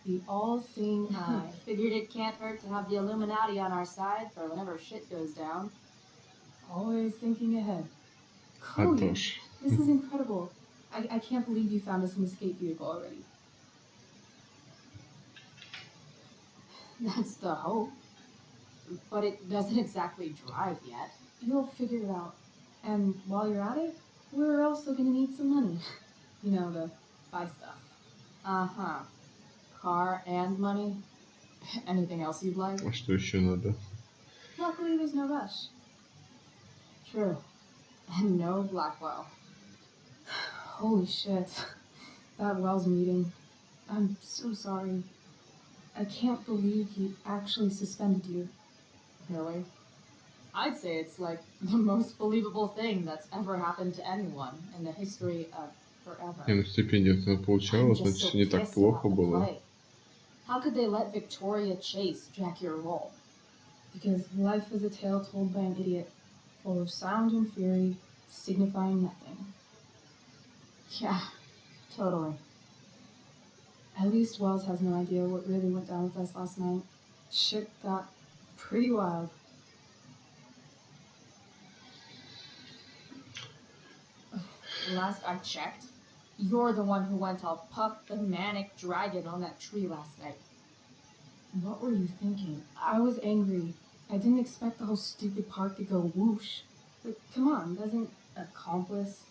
Speaker 4: The all-seeing eye.
Speaker 7: Figured it can't hurt to have the Illuminati on our side for whenever shit goes down.
Speaker 4: Always thinking ahead.
Speaker 1: А
Speaker 4: Chloe,
Speaker 1: тоже.
Speaker 4: this is incredible. I can't believe you found us an escape vehicle already.
Speaker 7: That's the hope. But it doesn't exactly drive yet.
Speaker 4: You'll figure it out. And while you're at it, we're also gonna need some money. You know, to buy stuff.
Speaker 7: Uh-huh. Car and money? Anything else you'd like?
Speaker 1: А что еще надо?
Speaker 4: Luckily, there's no rush.
Speaker 7: True. And no Blackwell.
Speaker 4: Holy shit. That Wells meeting. I'm so sorry. I can't believe he actually suspended you.
Speaker 7: Really? I'd say it's like the most believable thing that's ever happened to anyone in the history of forever.
Speaker 1: Не, ну стипендию-то она получала,
Speaker 7: I'm just
Speaker 1: значит,
Speaker 7: so
Speaker 1: не так
Speaker 7: pissed
Speaker 1: плохо
Speaker 7: about the
Speaker 1: было.
Speaker 7: play. How could they let Victoria Chase jack your role?
Speaker 4: Because life is a tale told by an idiot, full of sound and fury, signifying nothing.
Speaker 7: Yeah, totally.
Speaker 4: At least Wells has no idea what really went down with us last night. Shit got pretty wild.
Speaker 7: Last I checked, you're the one who went all Puff the Manic Dragon on that tree last night.
Speaker 4: What were you thinking? I was angry. I didn't expect the whole stupid park to go whoosh. But come on, doesn't accomplice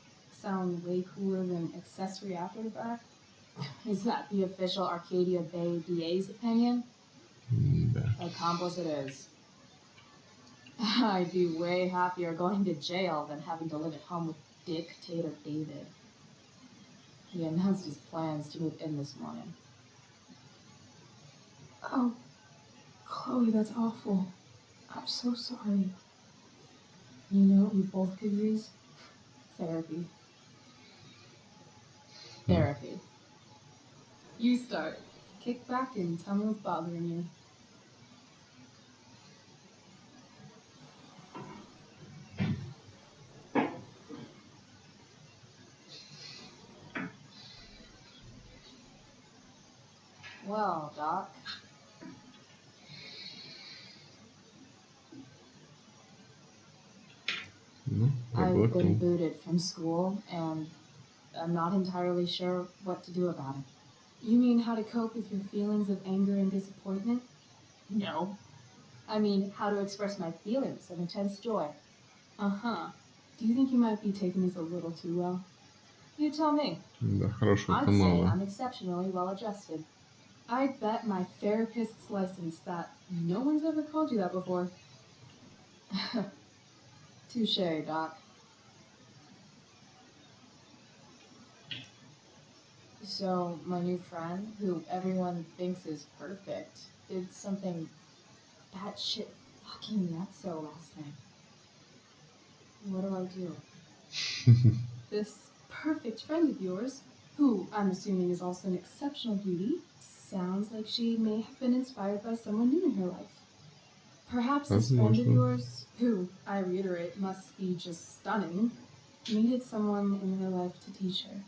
Speaker 4: sound way cooler than accessory after the fact?
Speaker 7: Is that the official Arcadia Bay DA's opinion?
Speaker 1: Да.
Speaker 7: Accomplice it is. I'd be way happier going to jail than having to live at home with Dictator David. He announced his plans to move in this morning.
Speaker 4: Oh, Chloe, that's awful. I'm so sorry. You know what we both could use? Therapy.
Speaker 7: Therapy. You start.
Speaker 4: Kick back and tell me what's bothering you.
Speaker 7: Well, Doc.
Speaker 1: Ну,
Speaker 7: I've been
Speaker 1: работал.
Speaker 7: booted from school, and I'm not entirely sure what to do about it.
Speaker 4: You mean how to cope with your feelings of anger and disappointment?
Speaker 7: No. I mean, how to express my feelings of intense joy.
Speaker 4: Uh-huh. Do you think you might be taking this a little too well?
Speaker 7: You tell me.
Speaker 1: Да, хорошего-то
Speaker 7: I'd say
Speaker 1: мало.
Speaker 7: I'm exceptionally well adjusted.
Speaker 4: I'd bet my therapist's license that no one's ever called you that before.
Speaker 7: Touche, Doc. So, my new friend, who everyone thinks is perfect, did something batshit fucking nutso last night. What do I do?
Speaker 4: This perfect friend of yours, who I'm assuming is also an exceptional beauty, sounds like she may have been inspired by someone new in her life. Perhaps this friend of
Speaker 1: Возможно.
Speaker 4: yours, who, I reiterate, must be just stunning, needed someone in her life to teach her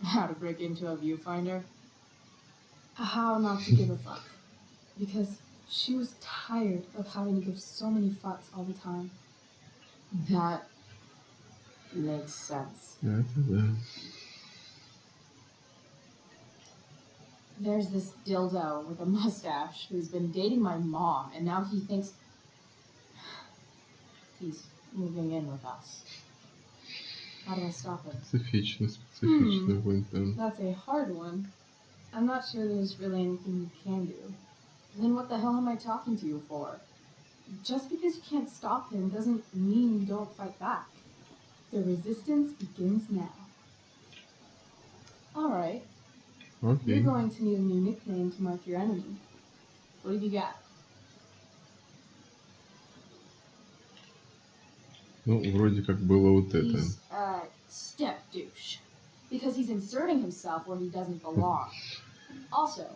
Speaker 7: How to break into a viewfinder?
Speaker 4: how not to give a fuck. Because she was tired of having to give so many fucks all the time.
Speaker 7: That makes sense.
Speaker 1: Это да.
Speaker 7: There's this dildo with a mustache who's been dating my mom, and now he thinks he's moving in with us. How do I stop him?
Speaker 1: Специфично будет там.
Speaker 4: That's a hard one. I'm not sure there's really anything you can do.
Speaker 7: Then what the hell am I talking to you for?
Speaker 4: Just because you can't stop him doesn't mean you don't fight back. The resistance begins now.
Speaker 7: Alright,
Speaker 4: You're
Speaker 1: Окей.
Speaker 4: going to need a new nickname to mark your enemy.
Speaker 7: what have you got?
Speaker 1: Ну, вроде как было вот это.
Speaker 7: He's a step douche. Because he's inserting himself where he doesn't belong. Also,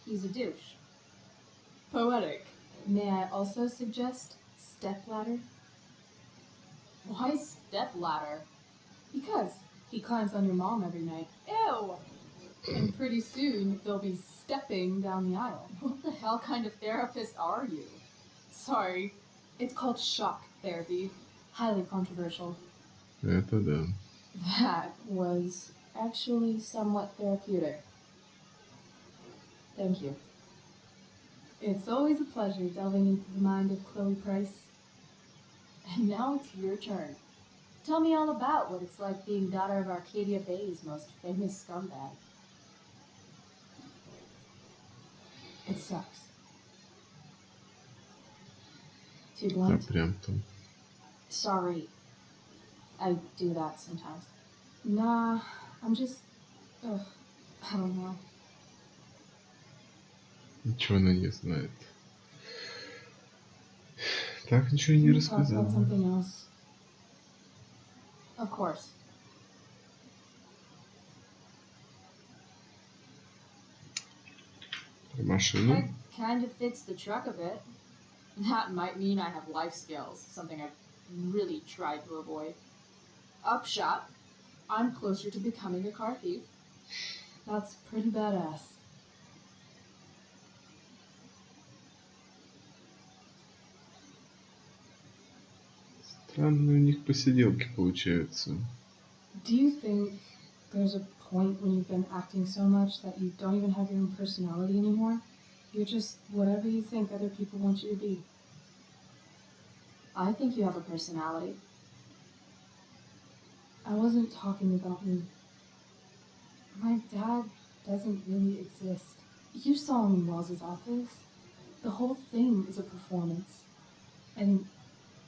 Speaker 7: he's a douche. Poetic.
Speaker 4: May I also suggest stepladder?
Speaker 7: Why stepladder?
Speaker 4: Because he climbs on your mom every night.
Speaker 7: Ew!
Speaker 4: And pretty soon they'll be stepping down the aisle.
Speaker 7: What the hell kind of therapist are you?
Speaker 4: Sorry. It's called shock therapy. Highly controversial.
Speaker 1: Это да.
Speaker 7: That was actually somewhat therapeutic. Thank you.
Speaker 4: It's always a pleasure delving into the mind of Chloe Price.
Speaker 7: And now it's your turn. Tell me all about what it's like being daughter of Arcadia Bay's most famous scumbag.
Speaker 4: It sucks. Too
Speaker 1: Да,
Speaker 4: blunt?
Speaker 1: прям там.
Speaker 7: Sorry. I do that sometimes.
Speaker 4: Nah, I'm just... Ugh, I don't know.
Speaker 1: Ничего она не знает. Так ничего и не
Speaker 4: Can we talk about
Speaker 1: рассказала.
Speaker 4: something else?
Speaker 7: Of course.
Speaker 1: Про машину.
Speaker 7: That kind of fits the truck a bit. That might mean I have life skills, something I've really tried to avoid. Upshot, I'm closer to becoming a car thief.
Speaker 4: That's pretty badass.
Speaker 1: Странные у них посиделки получаются.
Speaker 4: Do you think there's a point when you've been acting so much that you don't even have your own personality anymore? You're just whatever you think other people want you to be.
Speaker 7: I think you have a personality.
Speaker 4: I wasn't talking about me. My dad doesn't really exist. You saw him in Wells's office. The whole thing is a performance. And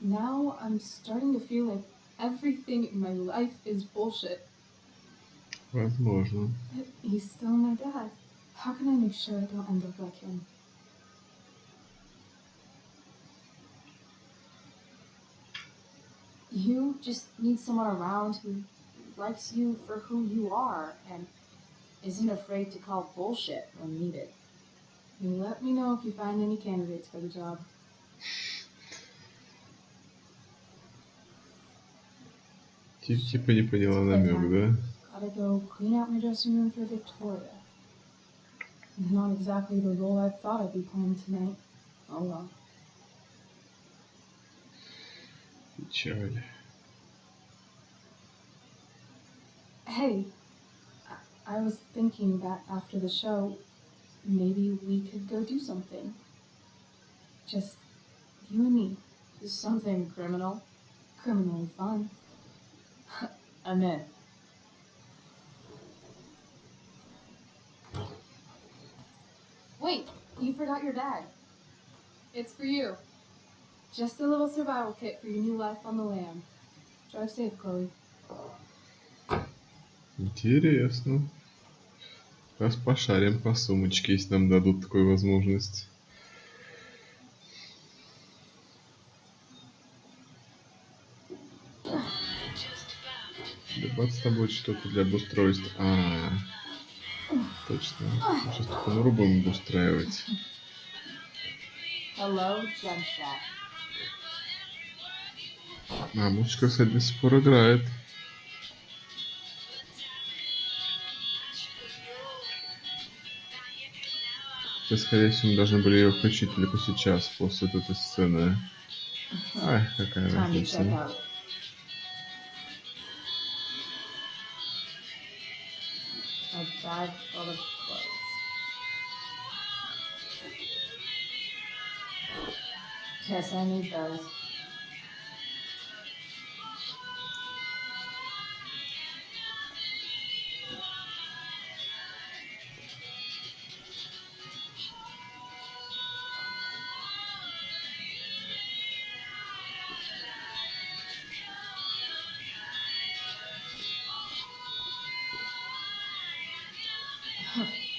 Speaker 4: now I'm starting to feel like everything in my life is bullshit.
Speaker 1: Возможно.
Speaker 4: But he's still my dad. How can I make sure I don't end up like him?
Speaker 7: You just need someone around who likes you for who you are and isn't afraid to call bullshit when needed.
Speaker 4: You let me know if you find any candidates for the job.
Speaker 1: Типа не поняла намек, да?
Speaker 4: Gotta go clean out my dressing room for Victoria. Not exactly the role I thought I'd be playing tonight. Oh well.
Speaker 1: Печаль.
Speaker 4: Hey, I was thinking that after the show, maybe we could go do something. Just you and me.
Speaker 7: Something criminal.
Speaker 4: Criminally fun.
Speaker 7: I'm in. Wait, you forgot your bag.
Speaker 4: It's for you. Just a little survival kit for your new life on the lam. Drive safe, Chloe.
Speaker 1: Интересно. Раз пошарим по сумочке, если нам дадут такую возможность. Добавиться будет что-то для обустройства. Точно. Сейчас только конуру будем обустраивать.
Speaker 7: Hello, Gemshack.
Speaker 1: Музычка, кстати, до сих пор играет. Хотя, скорее всего, мы должны были ее включить только сейчас, после вот этой сцены. Какая
Speaker 7: Time to check
Speaker 1: разница.
Speaker 7: out. A bag full of clothes. Guess I need those.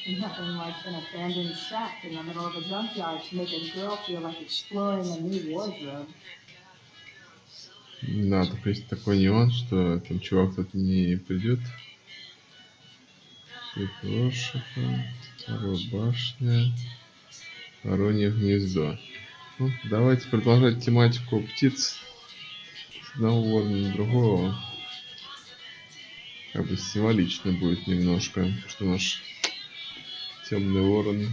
Speaker 7: Nothing like an abandoned shack in the middle of a junkyard to make a girl feel like exploring a new wardrobe.
Speaker 1: Да, только есть такой нюанс, что там чувак тут не придет. Лошака, вторая башня, воронье гнездо. Ну, давайте продолжать тематику птиц с одного ворона на другого. Как бы символично будет немножко, что наш темный ворон,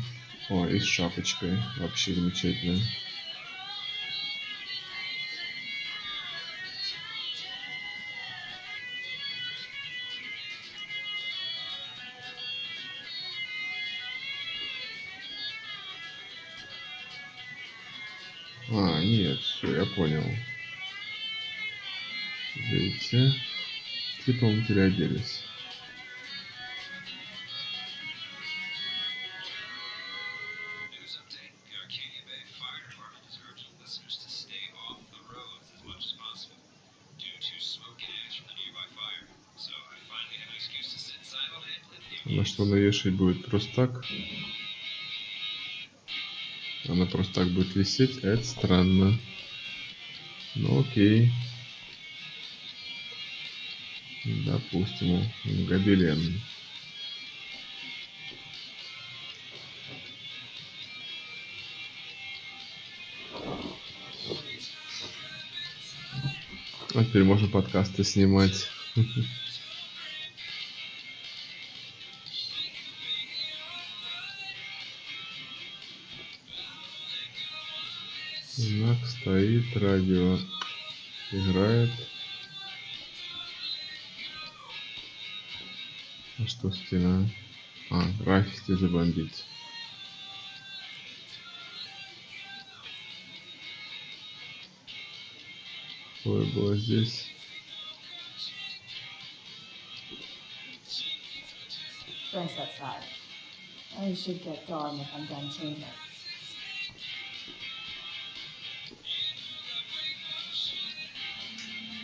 Speaker 1: и с шапочкой, вообще замечательно. А, нет, все, я понял. Видите? Типа мы переоделись.
Speaker 9: News update. The Arcadia Bay Fire Department has urged listeners to stay off the roads as much as possible due to smoke and ash from the nearby fire. So I finally have an excuse to sit inside all day and play video
Speaker 1: На
Speaker 9: games.
Speaker 1: что она вешать будет просто так? Она просто так будет висеть? Это странно. Ну окей. Допустим, гобелен. А теперь можно подкасты снимать. Знак стоит, радио играет. А что стена? А, граффити забомбить. Ой, было здесь.
Speaker 7: Frank's outside. I should get going if I'm done changing.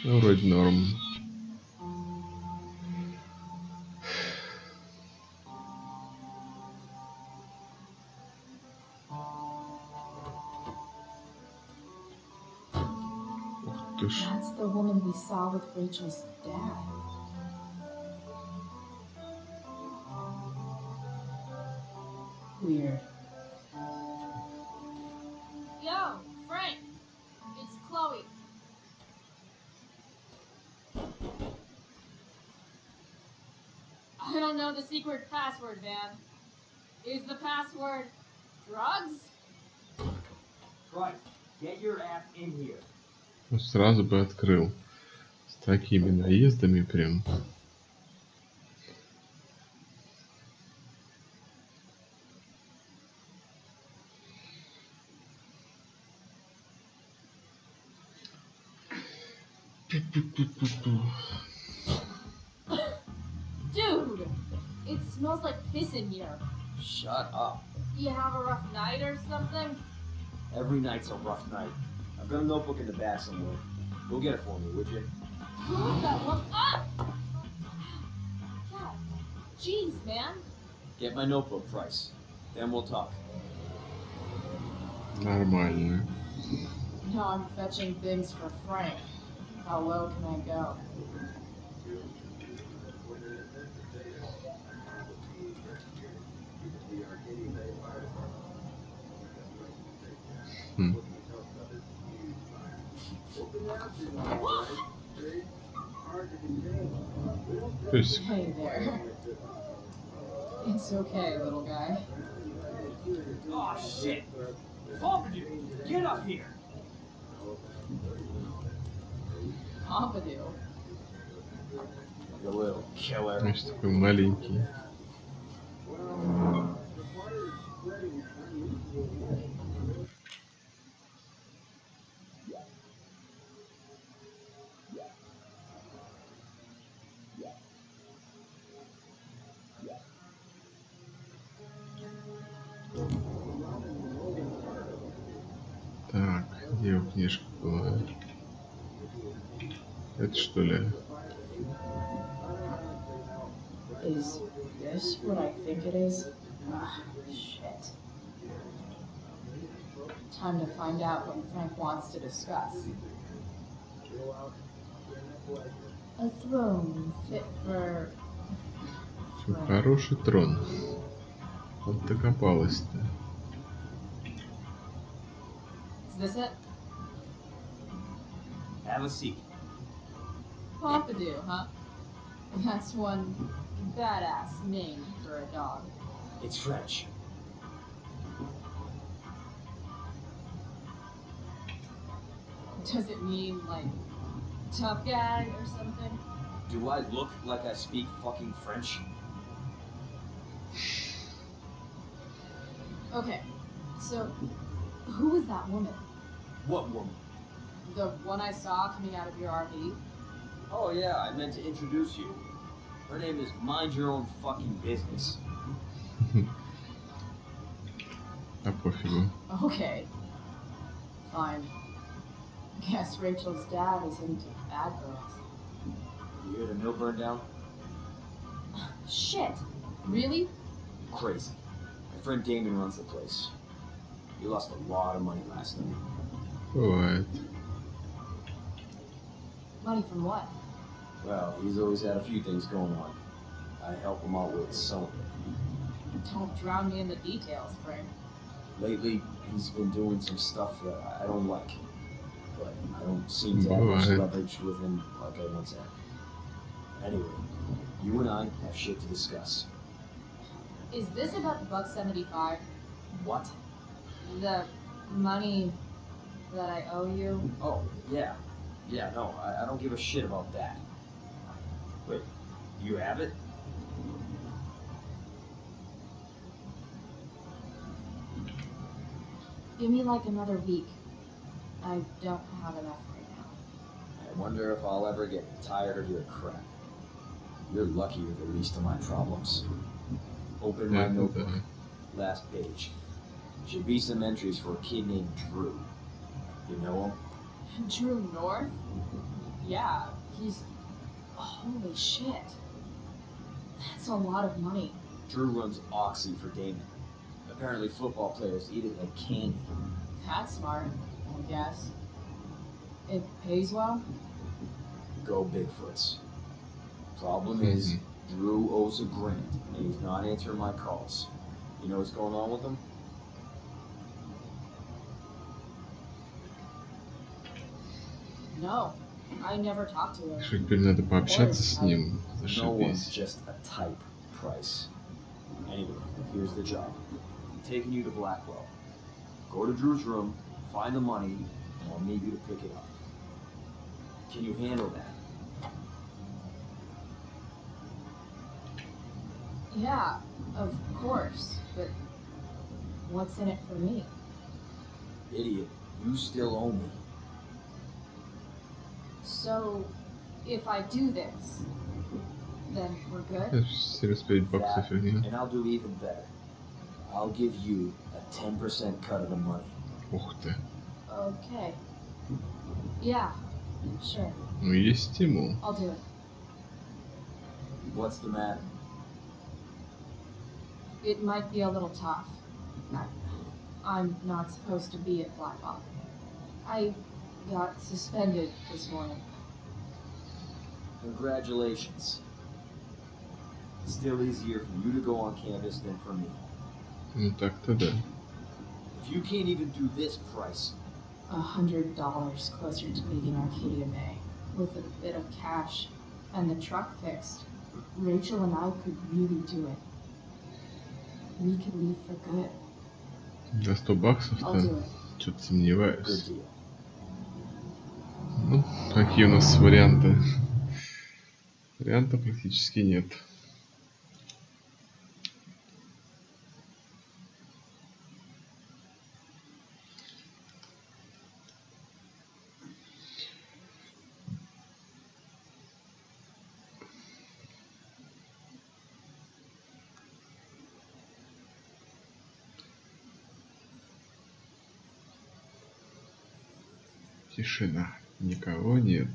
Speaker 1: Ну, вроде норм. Ух ты ж.
Speaker 7: That's the woman we saw with Rachel's dad. Weird.
Speaker 6: Yo, Frank! It's Chloe. I don't know the secret password, man. Is the password drugs?
Speaker 8: Right. Get your ass in here.
Speaker 1: Ну, сразу бы открыл. С такими наездами прям.
Speaker 6: Dude! It smells like piss in here.
Speaker 10: Shut up.
Speaker 6: You have a rough night or something?
Speaker 10: Every night's a rough night. I've got a notebook in the back somewhere. Go get it for me, would you?
Speaker 6: Who was that one? Ah! God. Jeez, man.
Speaker 10: Get my notebook, Price. Then we'll talk.
Speaker 1: Нормально.
Speaker 7: Now I'm fetching things for Frank. How low can I go?
Speaker 1: То есть,
Speaker 7: Hey there. It's okay, little guy.
Speaker 8: Oh shit! Pompidou, get up here!
Speaker 7: Pompidou.
Speaker 10: You little killer.
Speaker 1: значит, такой маленький. Так, где его книжка была? Это что ли?
Speaker 7: Is this what I think it is? Ah, shit. Time to find out what Frank wants to discuss. A throne fit for...
Speaker 1: Хороший трон. Вот докопалась-то.
Speaker 7: Is this it?
Speaker 10: Have a seat.
Speaker 7: Pompidou, huh? That's one badass name for a dog.
Speaker 10: It's French.
Speaker 7: Does it mean, like, tough guy or something?
Speaker 10: Do I look like I speak fucking French?
Speaker 7: Okay, so who was that woman?
Speaker 10: What woman?
Speaker 7: The one I saw coming out of your RV?
Speaker 10: Oh yeah, I meant to introduce you. Her name is Mind Your Own Fucking Business.
Speaker 1: А пофигу.
Speaker 7: Okay. Fine. Guess Rachel's dad is into bad girls.
Speaker 10: You hear the mill burn down?
Speaker 7: Shit. Really?
Speaker 10: Crazy. My friend Damon runs the place. He lost a lot of money last night.
Speaker 1: Бывает.
Speaker 7: Money from what?
Speaker 10: Well, he's always had a few things going on. I help him out with some of it.
Speaker 7: Don't drown me in the details, Frank.
Speaker 10: Lately, he's been doing some stuff that I don't like. But I don't seem to have much
Speaker 1: Бывает.
Speaker 10: leverage with him like I once had. Anyway, you and I have shit to discuss.
Speaker 7: Is this about the $175?
Speaker 10: What?
Speaker 7: The money that I owe you?
Speaker 10: Oh, yeah. Yeah, no, I don't give a shit about that. Wait, you have it?
Speaker 7: Give me like another week. I don't have enough right now.
Speaker 10: I wonder if I'll ever get tired of your crap. You're lucky you're the least of my problems. Open my
Speaker 1: Это
Speaker 10: notebook.
Speaker 1: да.
Speaker 10: Last page. Should be some entries for a kid named Drew. You know him?
Speaker 7: Drew North? Yeah, he's... Holy shit. That's a lot of money.
Speaker 10: Drew runs Oxy for Damon. Apparently football players eat it like candy.
Speaker 7: That's smart, I guess. It pays well?
Speaker 10: Go Bigfoots. Problem is, Drew owes a grant, and he's not answering my calls. You know what's going on with him?
Speaker 7: No, I never talked to him.
Speaker 1: Что теперь надо пообщаться с ним.
Speaker 10: No one's
Speaker 1: Зашибись.
Speaker 10: just a type price. Anyway, here's the job. I'm taking you to Blackwell. Go to Drew's room, find the money, and I'll need you to pick it up. Can you handle that?
Speaker 7: Yeah, of course, but what's in it for me?
Speaker 10: Idiot, you still owe me.
Speaker 7: So, if I do this, then we're good?
Speaker 1: Это 75 баксов
Speaker 10: That,
Speaker 1: фигня.
Speaker 10: and I'll do even better. I'll give you a 10% cut of the money.
Speaker 1: Ух ты.
Speaker 7: Okay. Yeah, sure,
Speaker 1: Ну есть стимул.
Speaker 7: I'll do it.
Speaker 10: What's the matter?
Speaker 7: It might be a little tough. I'm not supposed to be at Blackwell. I got suspended this morning.
Speaker 10: Congratulations. Still easier for you to go on campus than for me.
Speaker 1: Ну так-то да.
Speaker 10: If you can't even do this price,
Speaker 7: $100 closer to leaving Arcadia Bay. With a bit of cash and the truck fixed, Rachel and I could really do it. We could leave for good.
Speaker 1: За 100 баксов-то
Speaker 7: I'll do it.
Speaker 1: что-то
Speaker 10: good
Speaker 1: сомневаюсь.
Speaker 10: deal.
Speaker 1: Ну, какие у нас варианты? Вариантов практически нет. Тишина. Никого нет.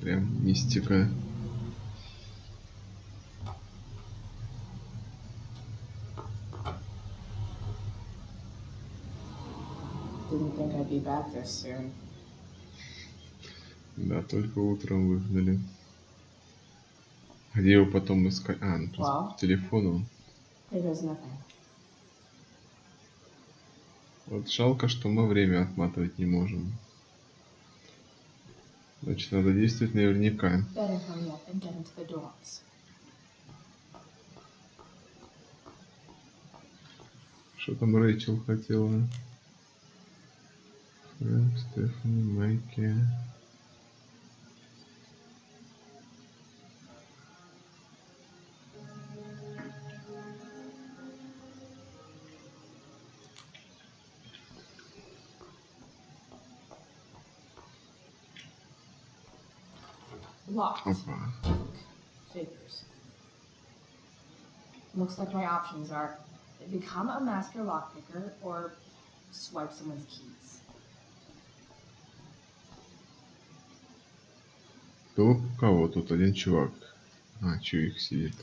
Speaker 1: Прям мистика.
Speaker 7: Didn't think I'd be back this soon.
Speaker 1: Да, только утром выгнали. Где его потом искать? А, ну
Speaker 7: Вау.
Speaker 1: по телефону.
Speaker 7: Here goes nothing.
Speaker 1: Вот жалко, что мы время отматывать не можем. Значит, надо действовать наверняка.
Speaker 7: Better hurry up and get into the dorms.
Speaker 1: Что там Рэйчел хотела? Фрэнк, Стефани, Майки.
Speaker 7: Locked.
Speaker 1: Опа.
Speaker 7: Figures. Looks like my options are become a master lockpicker or swipe someone's keys.
Speaker 1: Кто у кого? Тут один чувак. А, чувак сидит.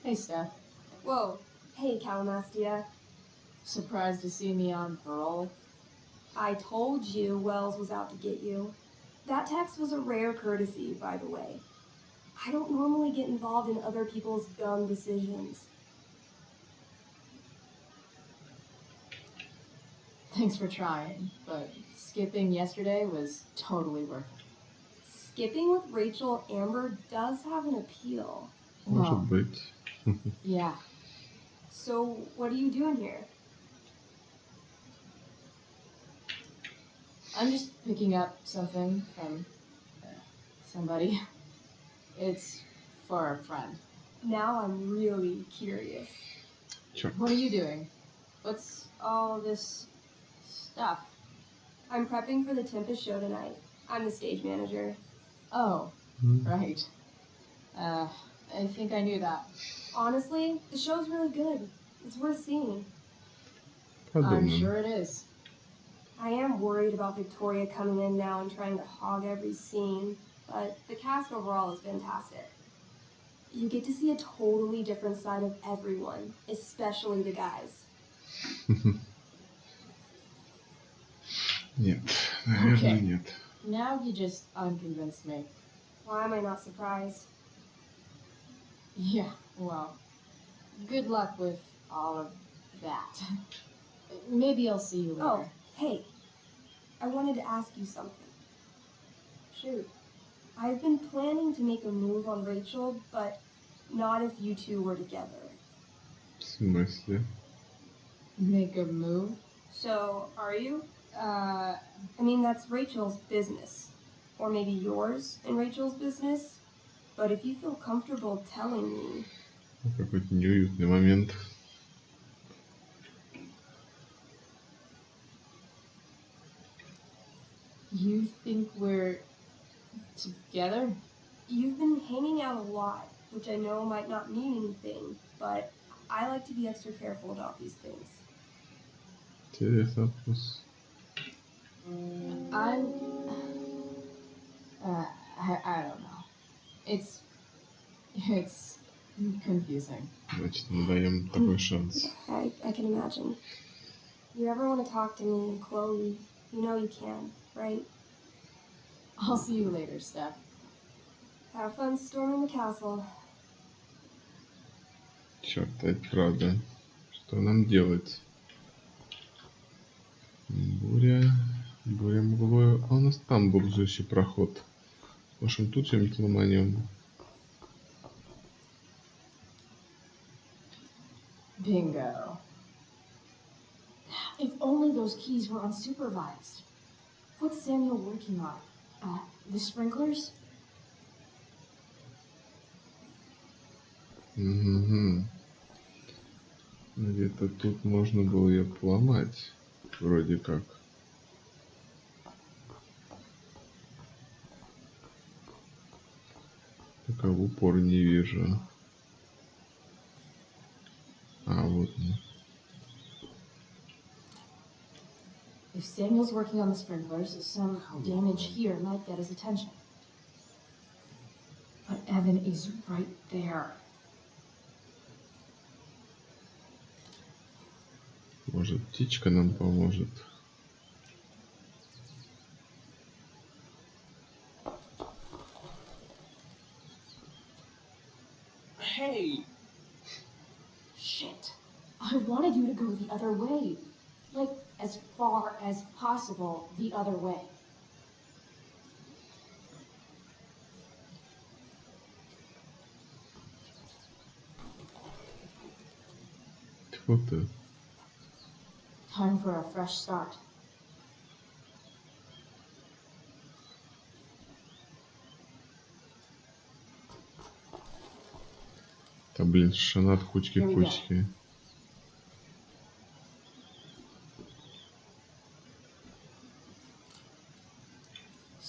Speaker 7: Hey, Steph.
Speaker 11: Whoa. Hey, Calamastia.
Speaker 7: Surprised to see me on parole?
Speaker 11: I told you Wells was out to get you. That text was a rare courtesy, by the way. I don't normally get involved in other people's dumb decisions.
Speaker 7: Thanks for trying, but skipping yesterday was totally worth it.
Speaker 11: Skipping with Rachel Amber does have an appeal.
Speaker 1: Может
Speaker 7: Well,
Speaker 1: быть.
Speaker 7: yeah.
Speaker 11: So, what are you doing here?
Speaker 7: I'm just picking up something from somebody. It's for a friend.
Speaker 11: Now I'm really curious.
Speaker 1: Черт.
Speaker 7: What are you doing? What's all this stuff?
Speaker 11: I'm prepping for the Tempest show tonight. I'm the stage manager.
Speaker 7: Oh,
Speaker 1: М,
Speaker 7: right. I think I knew that.
Speaker 11: Honestly, the show's really good. It's worth seeing.
Speaker 7: I'm
Speaker 1: Подумаем.
Speaker 7: sure it is.
Speaker 11: I am worried about Victoria coming in now and trying to hog every scene, but the cast overall is fantastic. You get to see a totally different side of everyone, especially the guys.
Speaker 1: Нет, наверное,
Speaker 7: Окей.
Speaker 1: нет.
Speaker 7: Now you just unconvinced me.
Speaker 11: Why am I not surprised?
Speaker 7: Yeah, well, good luck with all of that. Maybe I'll see you later.
Speaker 11: Oh, hey. I wanted to ask you something.
Speaker 7: Shoot.
Speaker 11: I've been planning to make a move on Rachel, but not if you two were together.
Speaker 1: В смысле?
Speaker 7: Make a move?
Speaker 11: So, are you?
Speaker 7: Uh,
Speaker 11: I mean, that's Rachel's business. Or maybe yours and Rachel's business. But if you feel comfortable telling me,
Speaker 1: Какой-то неуютный момент.
Speaker 7: you think we're together?
Speaker 11: you've been hanging out a lot, which I know might not mean anything, but I like to be extra careful about these things.
Speaker 1: Интересный вопрос.
Speaker 7: I'm. I don't know. It's confusing.
Speaker 1: Значит, мы даем такой шанс.
Speaker 11: I can imagine. You ever want to talk to me, Chloe, you know you can, right?
Speaker 7: I'll see you later, Steph.
Speaker 11: Have fun storming the castle.
Speaker 1: Черт, это правда. Что нам делать? Буря. Буря мглою. А у нас там был же еще проход. Можем тут чем-нибудь ломанем.
Speaker 7: Bingo. If only those keys were unsupervised. What's Samuel working on? The sprinklers?
Speaker 1: Угу. Где-то тут можно было ее поломать. Вроде как. Пока в упор не вижу. А, вот он.
Speaker 7: If Samuel's working on the sprinklers, some damage here might get his attention. But Evan is right there.
Speaker 1: Может, птичка нам поможет.
Speaker 10: Hey!
Speaker 7: Shit. I wanted you to go the other way. Like, as far as possible the other way.
Speaker 1: Тьфу ты.
Speaker 7: Time for a fresh start.
Speaker 1: Там, блин, шанат
Speaker 7: Here we go.
Speaker 1: кучки-кучки.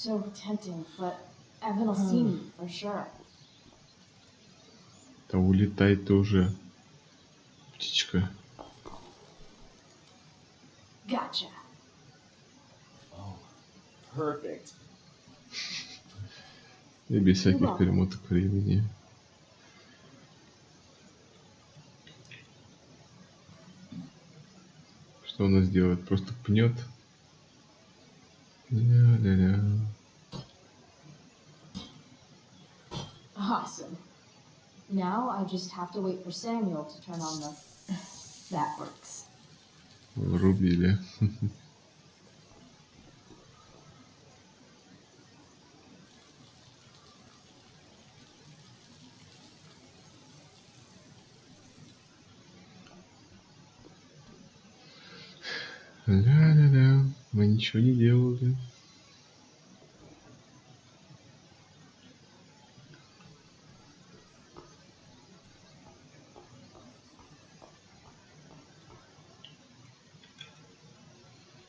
Speaker 7: so tempting, but Evan will see me for sure.
Speaker 1: Да улетай ты уже, птичка.
Speaker 7: Gotcha.
Speaker 10: Oh, perfect.
Speaker 1: И без всяких
Speaker 7: Welcome.
Speaker 1: перемоток времени. Что у нас делает? Просто пнет. Ля-ля-ля.
Speaker 7: Awesome. Now I just have to wait for Samuel to turn on the... That works.
Speaker 1: Врубили. Ля-ля-ля. Мы ничего не делали.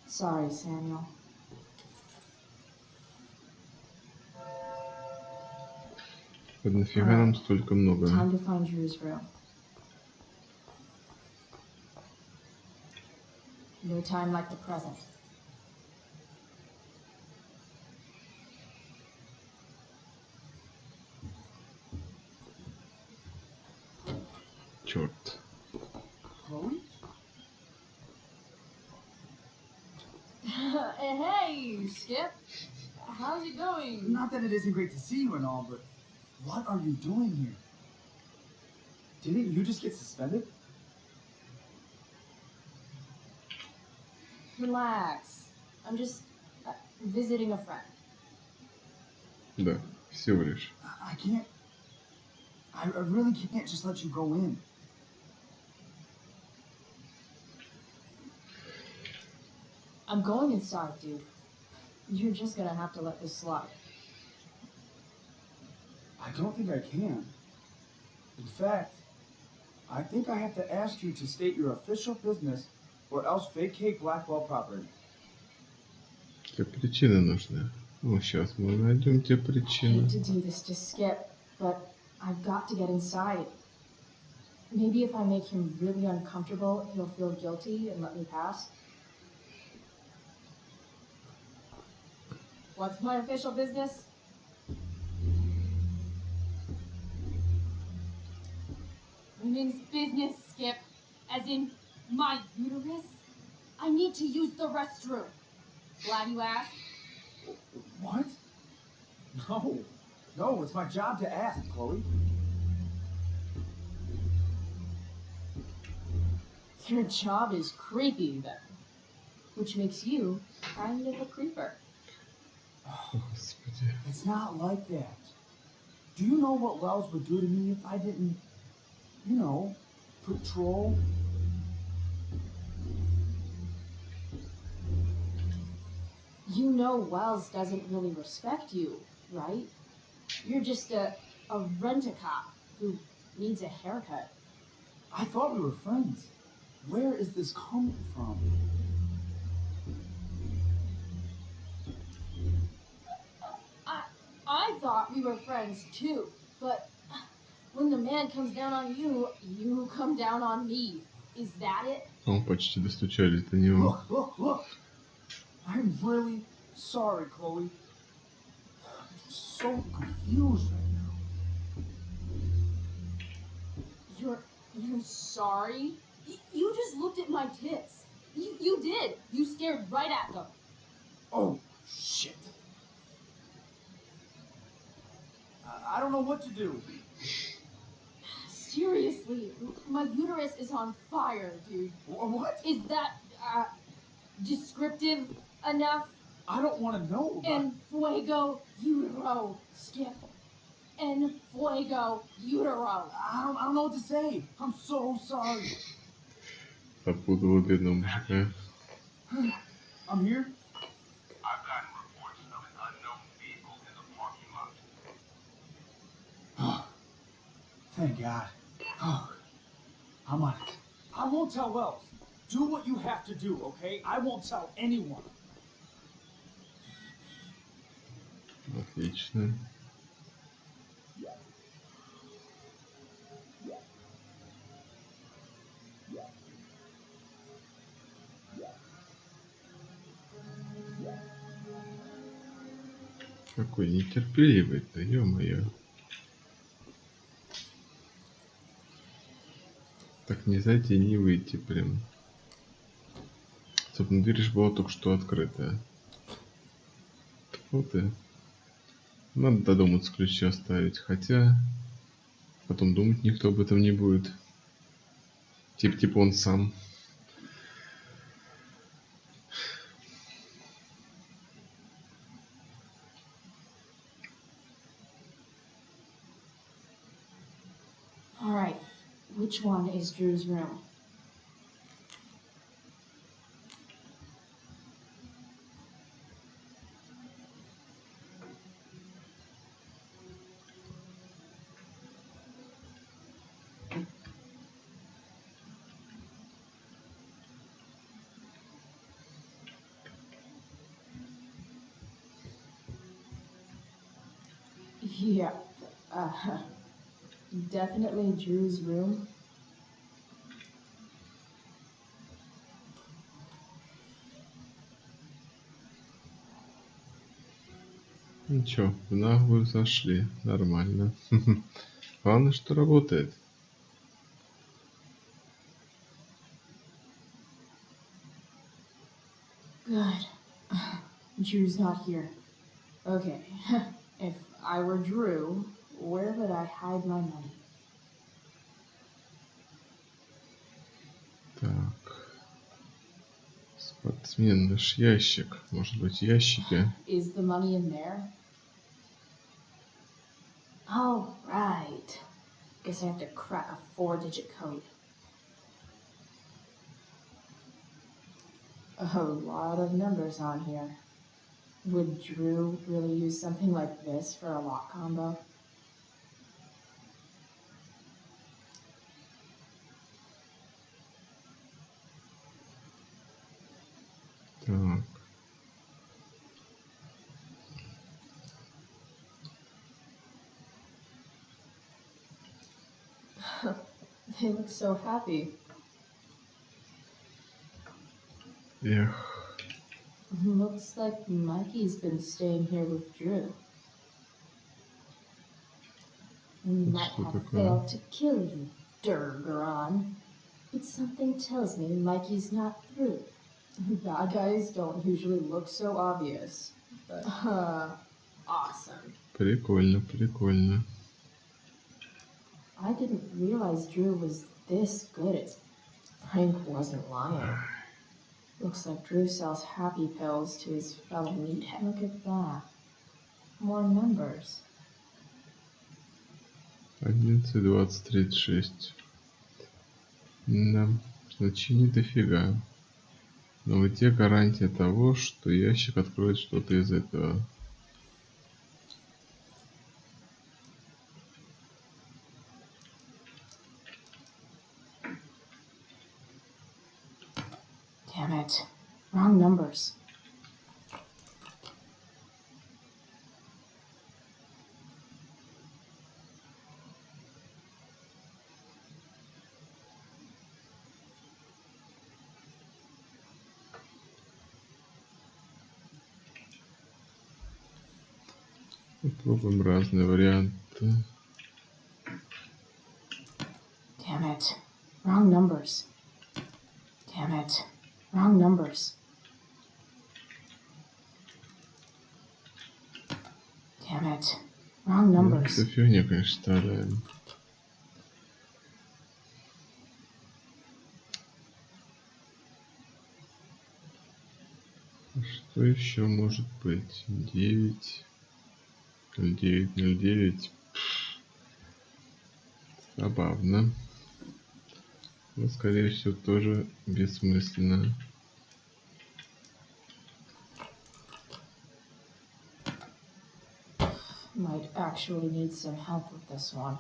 Speaker 7: Sorry, Samuel.
Speaker 1: Вот нафига нам столько много?
Speaker 7: Time to find Drew's room. No time like the present.
Speaker 1: Черт.
Speaker 10: Chloe?
Speaker 6: Hey, Skip. How's it going?
Speaker 12: Not that it isn't great to see you and all, but what are you doing here?
Speaker 10: Didn't you just get suspended?
Speaker 7: Relax. I'm just visiting a friend.
Speaker 1: Да, всего лишь.
Speaker 12: I can't. I really can't just let you go in.
Speaker 7: I'm going inside, dude. You're just gonna have to let this slide.
Speaker 12: I don't think I can. In fact, I think I have to ask you to state your official business or else vacate Blackwell property.
Speaker 1: Тебе причины нужны. Ну, сейчас мы найдем тебе
Speaker 7: I
Speaker 1: причину.
Speaker 7: hate to do this to Skip, but I've got to get inside. Maybe if I make him really uncomfortable, he'll feel guilty and let me pass. What's my official business?
Speaker 6: Women's business, Skip. As in, my uterus? I need to use the restroom. Glad you asked.
Speaker 12: What? No. No, it's my job to ask, Chloe.
Speaker 7: Your job is creepy, then. Which makes you kind of a creeper.
Speaker 1: Господи.
Speaker 12: It's not like that. Do you know what Wells would do to me if I didn't, you know, patrol?
Speaker 7: You know Wells doesn't really respect you, right? You're just a rent-a-cop who needs a haircut.
Speaker 12: I thought we were friends. Where is this coming from?
Speaker 6: I thought we were friends too, but when the man comes down on you, you come down on me. Is that it?
Speaker 1: О, почти достучались до него.
Speaker 12: Look. I'm really sorry, Chloe. I'm just so confused right now.
Speaker 6: You're sorry? You just looked at my tits. You did. You stared right at them.
Speaker 12: Oh, shit. I don't know what to do.
Speaker 6: Seriously, my uterus is on fire, dude.
Speaker 12: What?
Speaker 6: Is that descriptive enough?
Speaker 12: I don't want to know.
Speaker 6: En fuego utero, Skip. En fuego utero.
Speaker 12: I don't know what to say. I'm so sorry.
Speaker 1: Запутал бедного мужика.
Speaker 12: I'm here.
Speaker 8: I've gotten reports of an unknown vehicle in the parking lot.
Speaker 12: Oh, thank God. Oh, I'm on it.
Speaker 10: I won't tell Wells. Do what you have to do, okay? I won't tell anyone.
Speaker 1: Отлично. Какой нетерпеливый-то, ё-моё. Так не зайти, не выйти прям. Собственно, дверь же была только что открытая. Вот и. Надо додуматься ключи оставить, хотя потом думать никто об этом не будет. Типа он сам.
Speaker 7: Alright, which one is Drew's room? Yeah, definitely Drew's room.
Speaker 1: Ничего, в наглую зашли. Нормально. Главное, что работает.
Speaker 7: Good. Drew's not here. Okay, if I were Drew, where would I hide my money?
Speaker 1: Так. Спортсмен, наш ящик. Может быть, ящики?
Speaker 7: Is the money in there? Oh, right. Guess I have to crack a 4-digit code. A lot of numbers on here. Would Drew really use something like this for a lock combo?
Speaker 1: Так.
Speaker 7: They look so happy.
Speaker 1: Эх.
Speaker 7: Looks like Mikey's been staying here with Drew. We might
Speaker 1: Что
Speaker 7: have
Speaker 1: такое?
Speaker 7: failed to kill you, Durgaron. But something tells me Mikey's not through. Bad guys don't usually look so obvious. But, awesome.
Speaker 1: Прикольно, прикольно.
Speaker 7: I didn't realize Drew was this good at... Frank wasn't lying. Looks like Drew sells happy pills to his fellow meathead. Look at that. More numbers.
Speaker 1: 11, 20, 36. Да, значений дофига. Но где гарантия того, что ящик откроет что-то из этого?
Speaker 7: Damn it. Wrong numbers.
Speaker 1: Попробуем разные варианты.
Speaker 7: Damn it. Wrong numbers. Damn it. Wrong numbers. Damn it. Wrong
Speaker 1: Ну,
Speaker 7: numbers.
Speaker 1: это фигня, конечно, старая. Что еще может быть? 9, 09, 09. Забавно. Но, скорее всего, тоже бессмысленно.
Speaker 7: Might actually need some help with this one.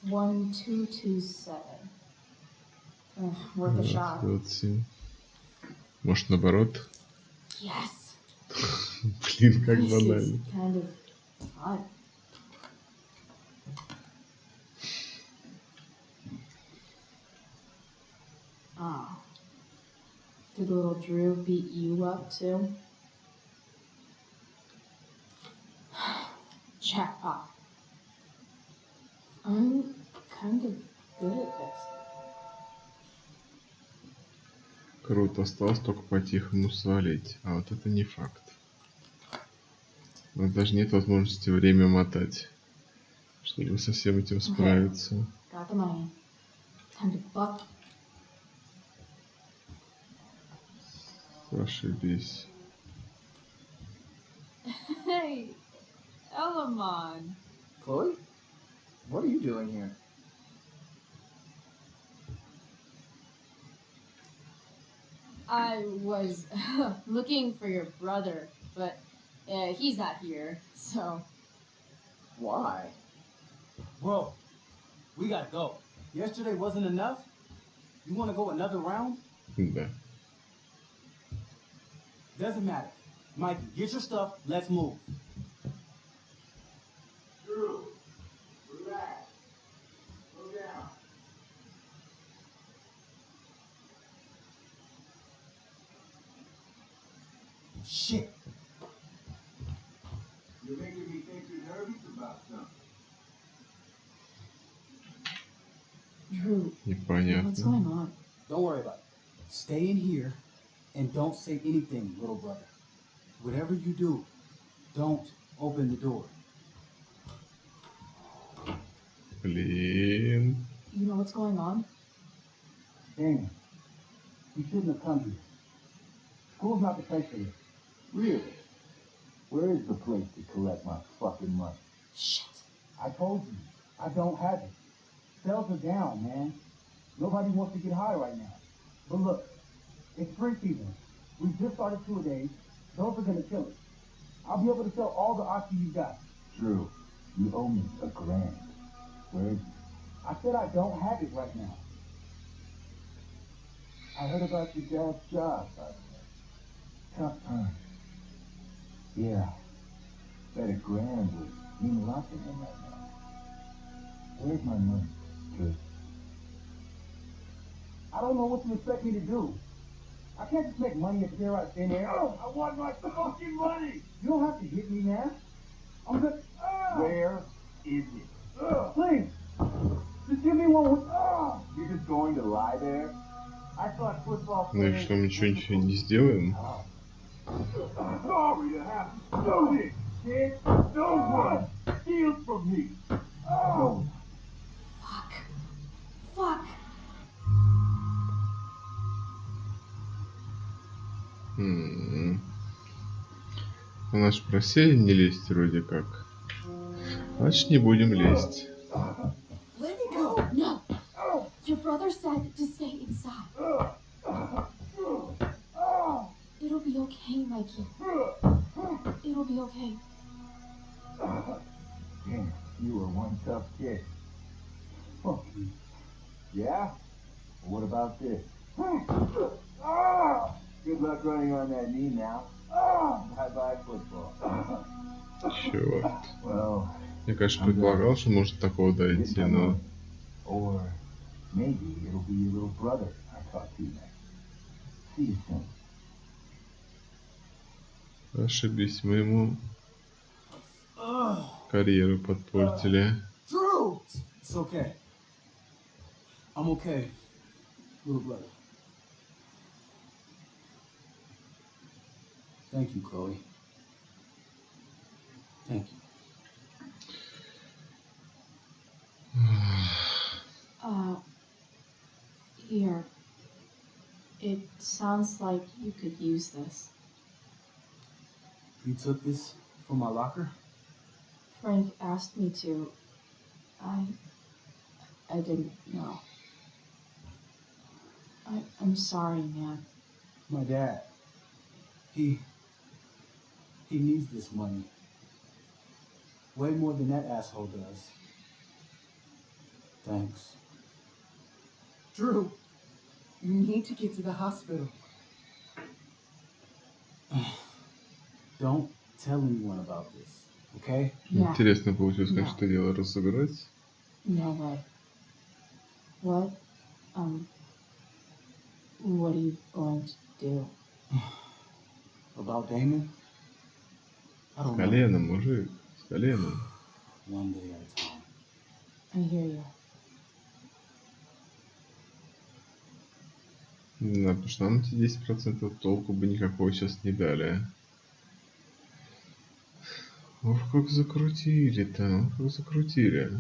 Speaker 7: 1227. Worth a shot.
Speaker 1: 27. Может, наоборот?
Speaker 7: Yes.
Speaker 1: Блин, как
Speaker 7: This
Speaker 1: банально.
Speaker 7: is kind of fun. Oh. Did little Drew beat you up too? Jackpot. I'm kind of good at this.
Speaker 1: Круто, осталось только по-тихому свалить. А вот это не факт. У нас даже нет возможности время мотать, чтобы со всем этим справиться.
Speaker 7: Got the money. Time to buck.
Speaker 1: Зашибись.
Speaker 2: Hey, Elamon.
Speaker 12: Chloe? What are you doing here?
Speaker 7: I was looking for your brother, but he's not here, so...
Speaker 12: Why?
Speaker 13: Bro, we gotta go.
Speaker 12: Yesterday wasn't enough? You want to go another round?
Speaker 1: Да.
Speaker 13: Doesn't matter. Mikey, get your stuff, let's move.
Speaker 12: Drew, relax. Slow down.
Speaker 13: Shit.
Speaker 12: You're making me think you're nervous about something.
Speaker 7: Drew, what's
Speaker 1: Непонятно.
Speaker 7: going on?
Speaker 13: Don't worry about it. Stay in here and don't say anything, little brother. Whatever you do, don't open the door.
Speaker 1: Блин.
Speaker 7: You know what's going on?
Speaker 12: Damn. You shouldn't have come here. School's not the place for this. Really? Where is the place to collect my fucking money?
Speaker 7: Shit.
Speaker 12: I told you, I don't have it. Sales are down, man. Nobody wants to get high right now. But look, it's spring season. We just started 2 days. Those are gonna kill us. I'll be able to sell all the oxy you got. True. You owe me $1,000. Where is it? I said I don't have it right now. I heard about your dad's job, by the way. Tough time. Yeah. Bet $1,000 would mean a lot to him right now. Where's my money? Good. I don't know what you expect me to do. I can't just make money appear out of thin air. Oh, I want my fucking money! You don't have to hit me, man. I'm good. Where is it? Please! Just give me one with... You're just going to lie there? I thought football
Speaker 1: Ну и что, мы ничего не сделаем?
Speaker 12: Sorry to have to do this, kid. No one steals from me. No.
Speaker 7: Fuck. Fuck.
Speaker 1: У нас просили не лезть вроде как. Значит, не будем лезть.
Speaker 7: Let me go. No. Your brother said to stay inside. It'll be okay, Mikey. It'll be okay.
Speaker 12: Damn, you were one tough kid. Fuck you. Yeah? Well, what about this? Good luck running on that knee now. Bye-bye football.
Speaker 1: Черт.
Speaker 12: Well,
Speaker 1: Я, конечно, предполагал, что может такого дойти, но...
Speaker 12: or maybe it'll be your little brother I talk to next. See you soon.
Speaker 1: Ошибись, мы ему карьеру подпортили.
Speaker 13: Drew! It's okay. I'm okay, little brother. Thank you, Chloe. Thank you.
Speaker 7: Here. It sounds like you could use this.
Speaker 13: You took this from my locker?
Speaker 7: Frank asked me to. I didn't know. I'm sorry, man.
Speaker 13: My dad. He needs this money. Way more than that asshole does. Thanks.
Speaker 12: Drew, you need to get to the hospital.
Speaker 13: Don't tell anyone about this, okay?
Speaker 7: Yeah.
Speaker 1: Интересно получилось,
Speaker 7: No.
Speaker 1: конечно, дело разыграть.
Speaker 7: No way. What? What are you going to do?
Speaker 13: About Damon? I
Speaker 1: С
Speaker 13: don't know.
Speaker 1: коленом, мужик, с коленом.
Speaker 13: One day at a time.
Speaker 7: I hear you.
Speaker 1: Да, потому что нам эти 10% толку бы никакого сейчас не дали. Ох, как закрутили-то, ох, как закрутили.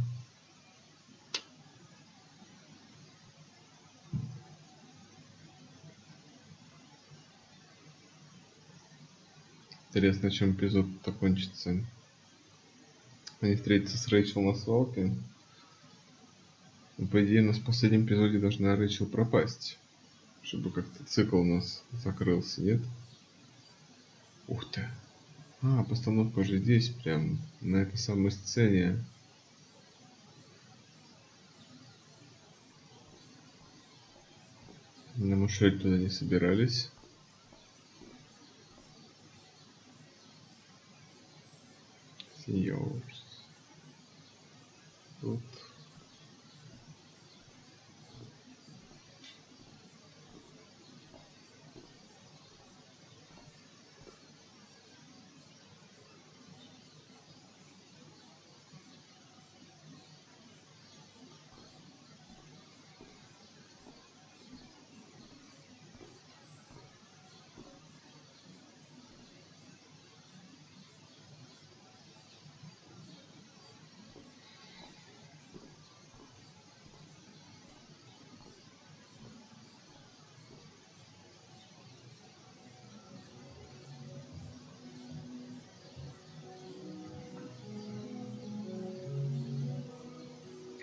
Speaker 1: Интересно, чем эпизод-то кончится. Они встретятся с Рэйчел на свалке. Но, по идее, у нас в последнем эпизоде должна Рэйчел пропасть. Чтобы как-то цикл у нас закрылся, нет? Ух ты. А, постановка уже здесь, прям на этой самой сцене. На Мушель туда не собирались. Сеньорс. Тут.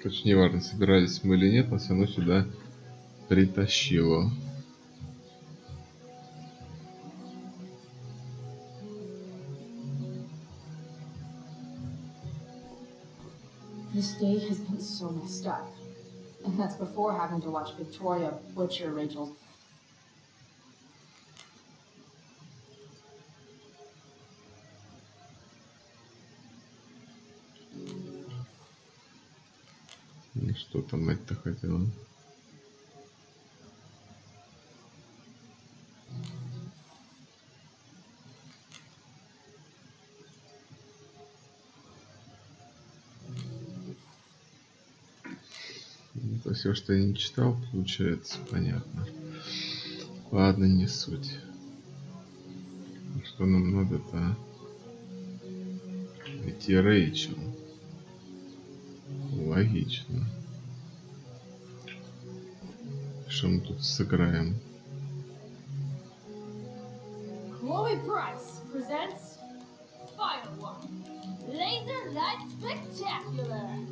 Speaker 1: Короче, неважно, собирались мы или нет, нас все равно сюда притащило.
Speaker 7: This day has been so messed up. And that's before having to watch Victoria butcher Rachel's.
Speaker 1: Ну что там мать-то хотела? Это все, что я не читал, получается, понятно. Ладно, не суть. Что нам надо-то? Найти Рэйчел. Логично. Что мы тут сыграем?
Speaker 6: Chloe Price presents Firework. Laser Light Spectacular.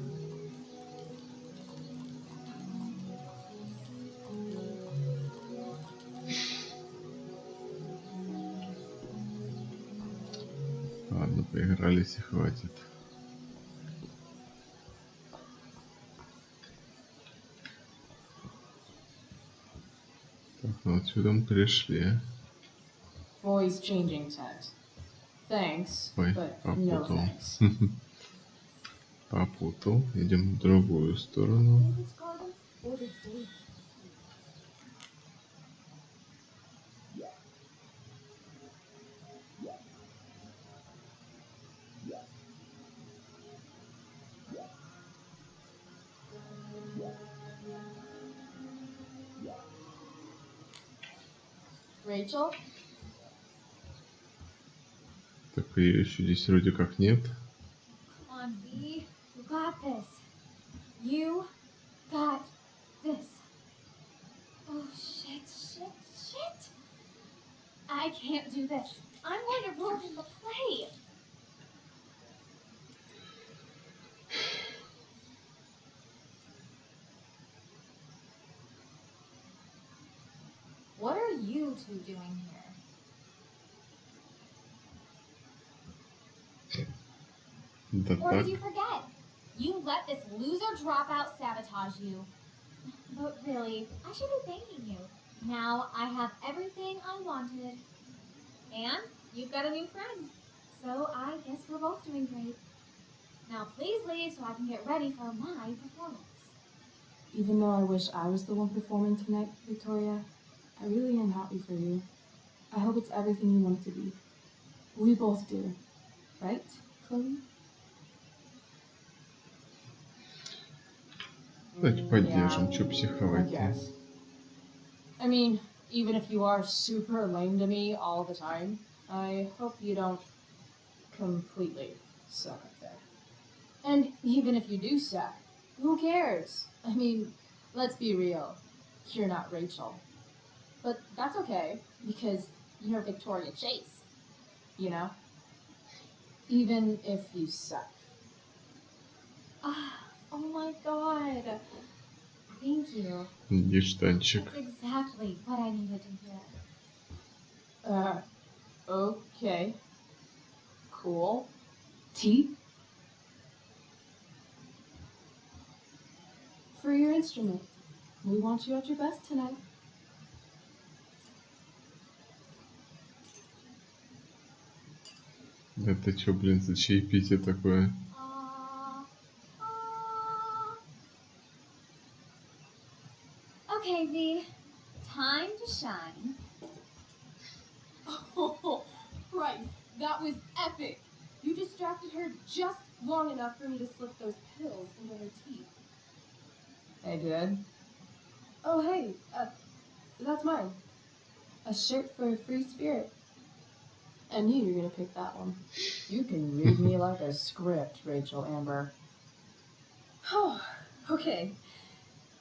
Speaker 1: Ладно, поигрались и хватит. Так, ну отсюда мы пришли.
Speaker 7: Boys changing tent. Thanks,
Speaker 1: Ой,
Speaker 7: but no
Speaker 1: попутал.
Speaker 7: thanks.
Speaker 1: Попутал. Идем в другую сторону.
Speaker 11: David's garden or the David?
Speaker 6: Rachel?
Speaker 1: Так ее еще здесь вроде как нет.
Speaker 11: Come on, V. You got this. You got this. Oh, shit. I can't do this. I'm going to ruin the play. What are you two doing here?
Speaker 1: Да
Speaker 11: Or
Speaker 1: так.
Speaker 11: did you forget?
Speaker 6: You let this loser dropout sabotage you. But really, I should be thanking you. Now I have everything I wanted. And you've got a new friend. So I guess we're both doing great. Now please leave so I can get ready for my performance.
Speaker 4: Even though I wish I was the one performing tonight, Victoria, I really am happy for you. I hope it's everything you want it to be. We both do. Right, Chloe?
Speaker 1: Давайте поддержим, чё
Speaker 14: I
Speaker 1: психовать-то.
Speaker 14: guess. I mean, even if you are super lame to me all the time, I hope you don't completely suck up there. And even if you do suck, who cares? I mean, let's be real. You're not Rachel. But that's okay, because you're Victoria Chase. You know? Even if you suck.
Speaker 6: Oh my god. Thank you.
Speaker 1: Ништанчик.
Speaker 6: That's exactly what I needed to hear.
Speaker 14: Okay. Cool.
Speaker 4: Tea? For your instrument. We want you at your best tonight.
Speaker 1: Это чё, блин, за чаепитие такое?
Speaker 6: Okay, V. Time to shine.
Speaker 11: Oh, Christ, that was epic. You distracted her just long enough for me to slip those pills into her teeth.
Speaker 14: I did.
Speaker 4: Oh, hey, that's mine. A shirt for a free spirit. I knew you were gonna pick that one.
Speaker 14: You can read me like a script, Rachel Amber.
Speaker 4: Oh, okay.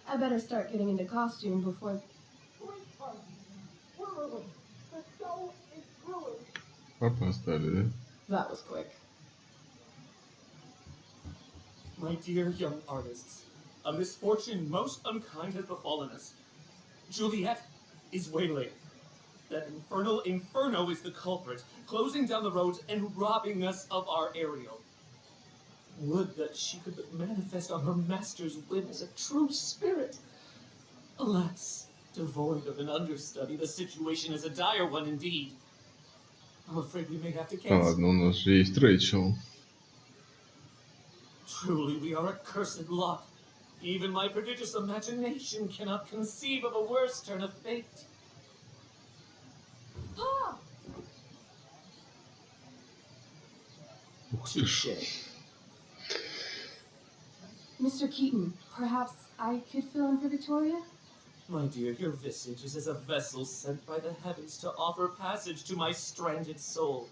Speaker 4: I better start getting into costume before...
Speaker 1: Опоздали, да?
Speaker 4: That was quick.
Speaker 15: My dear young artists, a misfortune most unkind has befallen us. Juliet is waylaid. That infernal inferno is the culprit, closing down the roads and robbing us of our aerial. Would that she could but manifest on her master's whim as a true spirit. Alas, devoid of an understudy, the situation is a dire one indeed. I'm afraid we may have to
Speaker 1: А
Speaker 15: cancel.
Speaker 1: ладно, у нас же есть Рэйчел.
Speaker 15: Truly, we are a cursed lot. Even my prodigious imagination cannot conceive of a worse turn of fate.
Speaker 6: Ah!
Speaker 1: Ух ты ж.
Speaker 15: Touché.
Speaker 4: Mr. Keaton, perhaps I could fill in for Victoria?
Speaker 15: My dear, your visage is as a vessel sent by the heavens to offer passage to my stranded soul.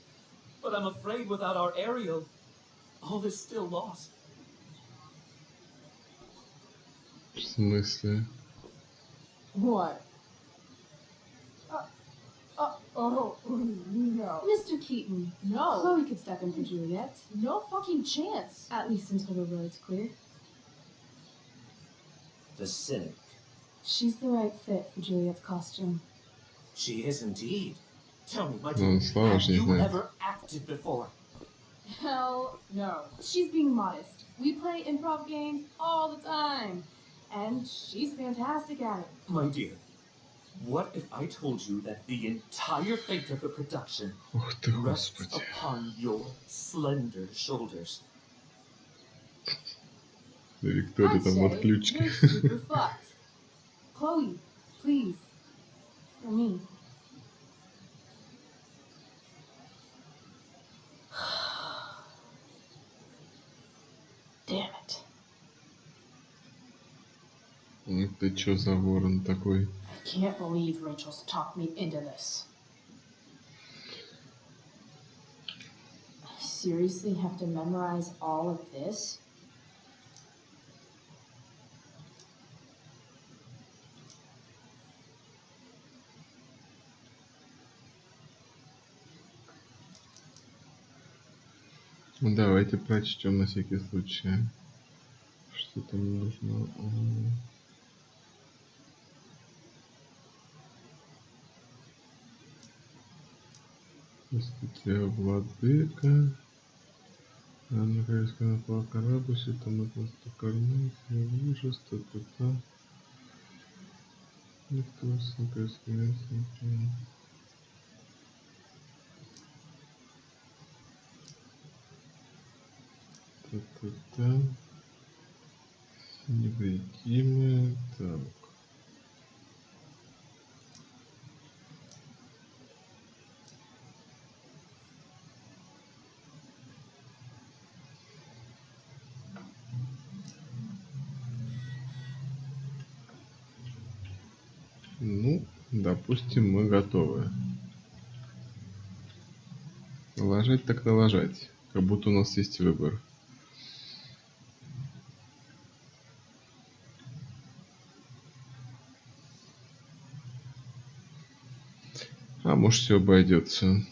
Speaker 15: But I'm afraid without our Ariel, all is still lost.
Speaker 1: В смысле?
Speaker 14: What? Oh, no.
Speaker 4: Mr. Keaton,
Speaker 14: No.
Speaker 4: Chloe could step in for Juliet.
Speaker 14: No fucking chance.
Speaker 4: At least until the road's clear.
Speaker 10: The cynic.
Speaker 4: She's the right fit for Juliet's costume.
Speaker 15: She is indeed. Tell me, my
Speaker 1: Ну,
Speaker 15: dear,
Speaker 1: он слава
Speaker 15: have
Speaker 1: ж не
Speaker 15: you
Speaker 1: знает.
Speaker 15: ever acted before?
Speaker 14: Hell no.
Speaker 4: She's being modest. We play improv games all the time. And she's fantastic at it.
Speaker 15: My dear, what if I told you that the entire fate of the production
Speaker 1: Ух ты,
Speaker 15: rests
Speaker 1: господи.
Speaker 15: upon your slender shoulders?
Speaker 1: Да Виктория
Speaker 14: I'd
Speaker 1: там
Speaker 14: say
Speaker 1: отключки.
Speaker 14: you're super fucked.
Speaker 4: Chloe, please. For me. Damn it.
Speaker 1: Это чё за ворон такой?
Speaker 14: I can't believe Rachel's talked me into this. I seriously have to memorize all of this?
Speaker 1: Ну, давайте прочтем на всякий случай. Что там нужно? Здравствуйте, владыка. Наконец, напал корабль, все там от нас кормить, ужас, та-та-та. Никто не происходит. Та-та-та. Невредимые. Так. Ну, допустим, мы готовы. Налажать так налажать. Как будто у нас есть выбор. А может, все обойдется.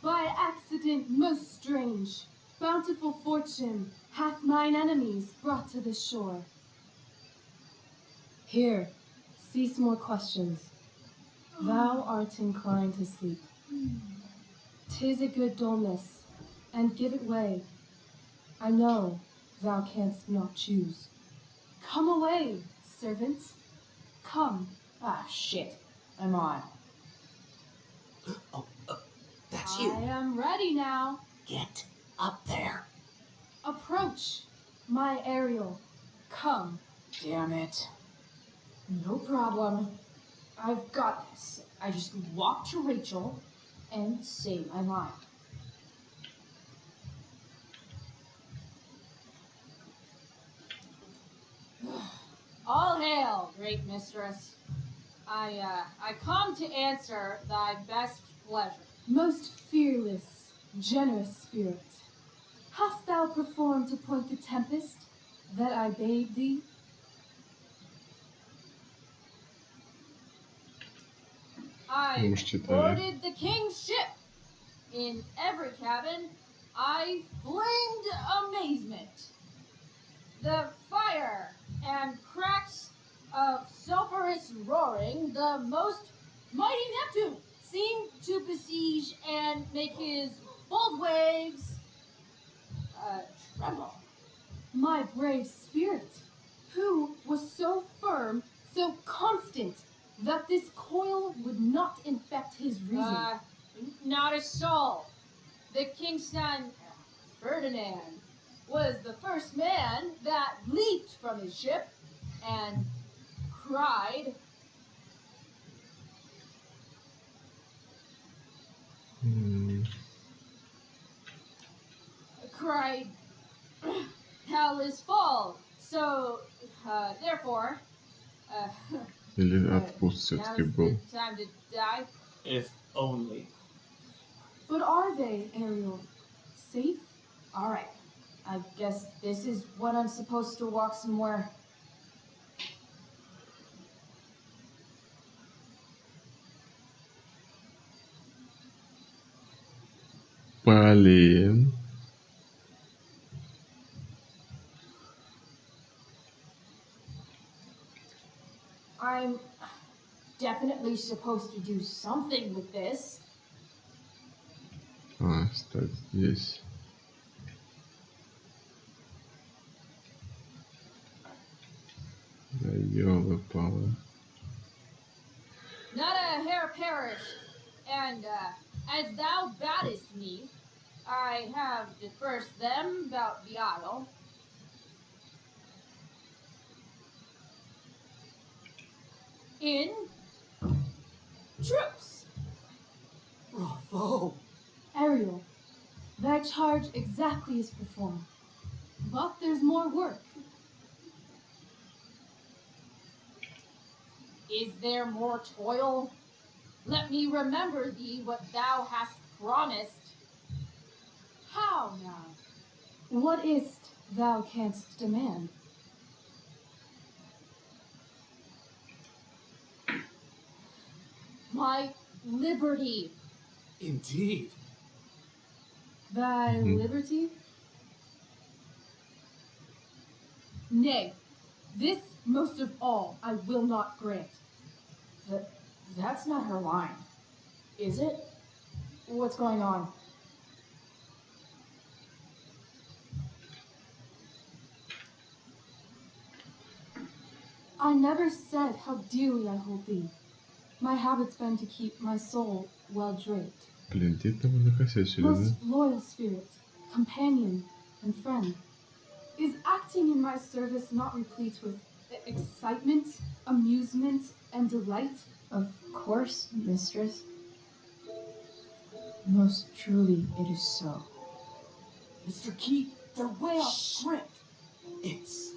Speaker 4: By accident most strange, bountiful fortune hath mine enemies brought to this shore. Here, cease more questions. Thou art inclined to sleep. 'Tis a good dullness, and give it way. I know thou canst not choose. Come away, servant. Come.
Speaker 14: Ah, shit. I'm on.
Speaker 15: That's you.
Speaker 4: I am ready now.
Speaker 15: Get up there.
Speaker 4: Approach, my Ariel. Come.
Speaker 14: Damn it. No problem. I've got this. I just walk to Rachel and say my line. All hail, great mistress. I come to answer thy best pleasure.
Speaker 4: Most fearless, generous spirit, hast thou performed to point the tempest that I bade thee?
Speaker 14: I
Speaker 1: Можете читать.
Speaker 14: boarded the king's ship. In every cabin, I flamed amazement. The fire and cracks of sulphurous roaring, the most mighty Neptune seemed to besiege and make his bold waves tremble.
Speaker 4: My brave spirit, who was so firm, so constant, that this coil would not infect his reason.
Speaker 14: Not a soul. The king's son, Ferdinand, was the first man that leaped from his ship and cried, hell is full. So, therefore,
Speaker 1: Или отпуск все-таки был.
Speaker 14: time to die.
Speaker 15: If only.
Speaker 4: But are they, Ariel, safe?
Speaker 14: All right. I guess this is what I'm supposed to walk somewhere.
Speaker 1: Блин.
Speaker 14: I'm definitely supposed to do something with this.
Speaker 1: А, стать здесь. Да ёлы-палы.
Speaker 14: Not a hair perished, and as thou badest me, I have dispersed them about the isle. In troops.
Speaker 15: Bravo.
Speaker 4: Ariel, thy charge exactly is performed. But there's more work.
Speaker 14: Is there more toil? Let me remember thee what thou hast promised. How now?
Speaker 4: What is't thou canst demand?
Speaker 14: My liberty.
Speaker 15: Indeed.
Speaker 4: Thy liberty? Nay, this most of all I will not grant.
Speaker 14: That's not her line. Is it? What's going on?
Speaker 4: I never said how dearly I hold thee. My habit's been to keep my soul well draped.
Speaker 1: Блин, где-то мы накосячили, да?
Speaker 4: Most loyal spirit, companion, and friend. Is acting in my service not replete with excitement, amusement, and delight?
Speaker 7: Of course, mistress. Most truly it is so.
Speaker 15: Mr. Key, they're way off script. It's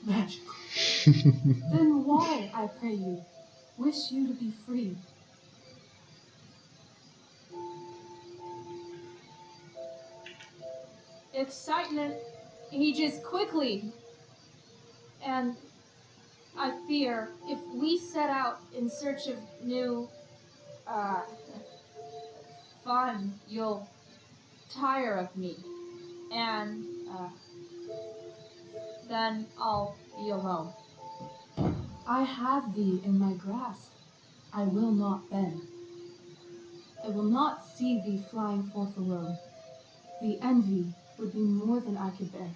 Speaker 15: magical.
Speaker 4: Then why, I pray you, wish you to be free?
Speaker 14: Excitement ages quickly. And I fear if we set out in search of new, fun, you'll tire of me. And, then I'll be alone.
Speaker 4: I have thee in my grasp. I will not bend. I will not see thee flying forth alone. The envy would be more than I could bear.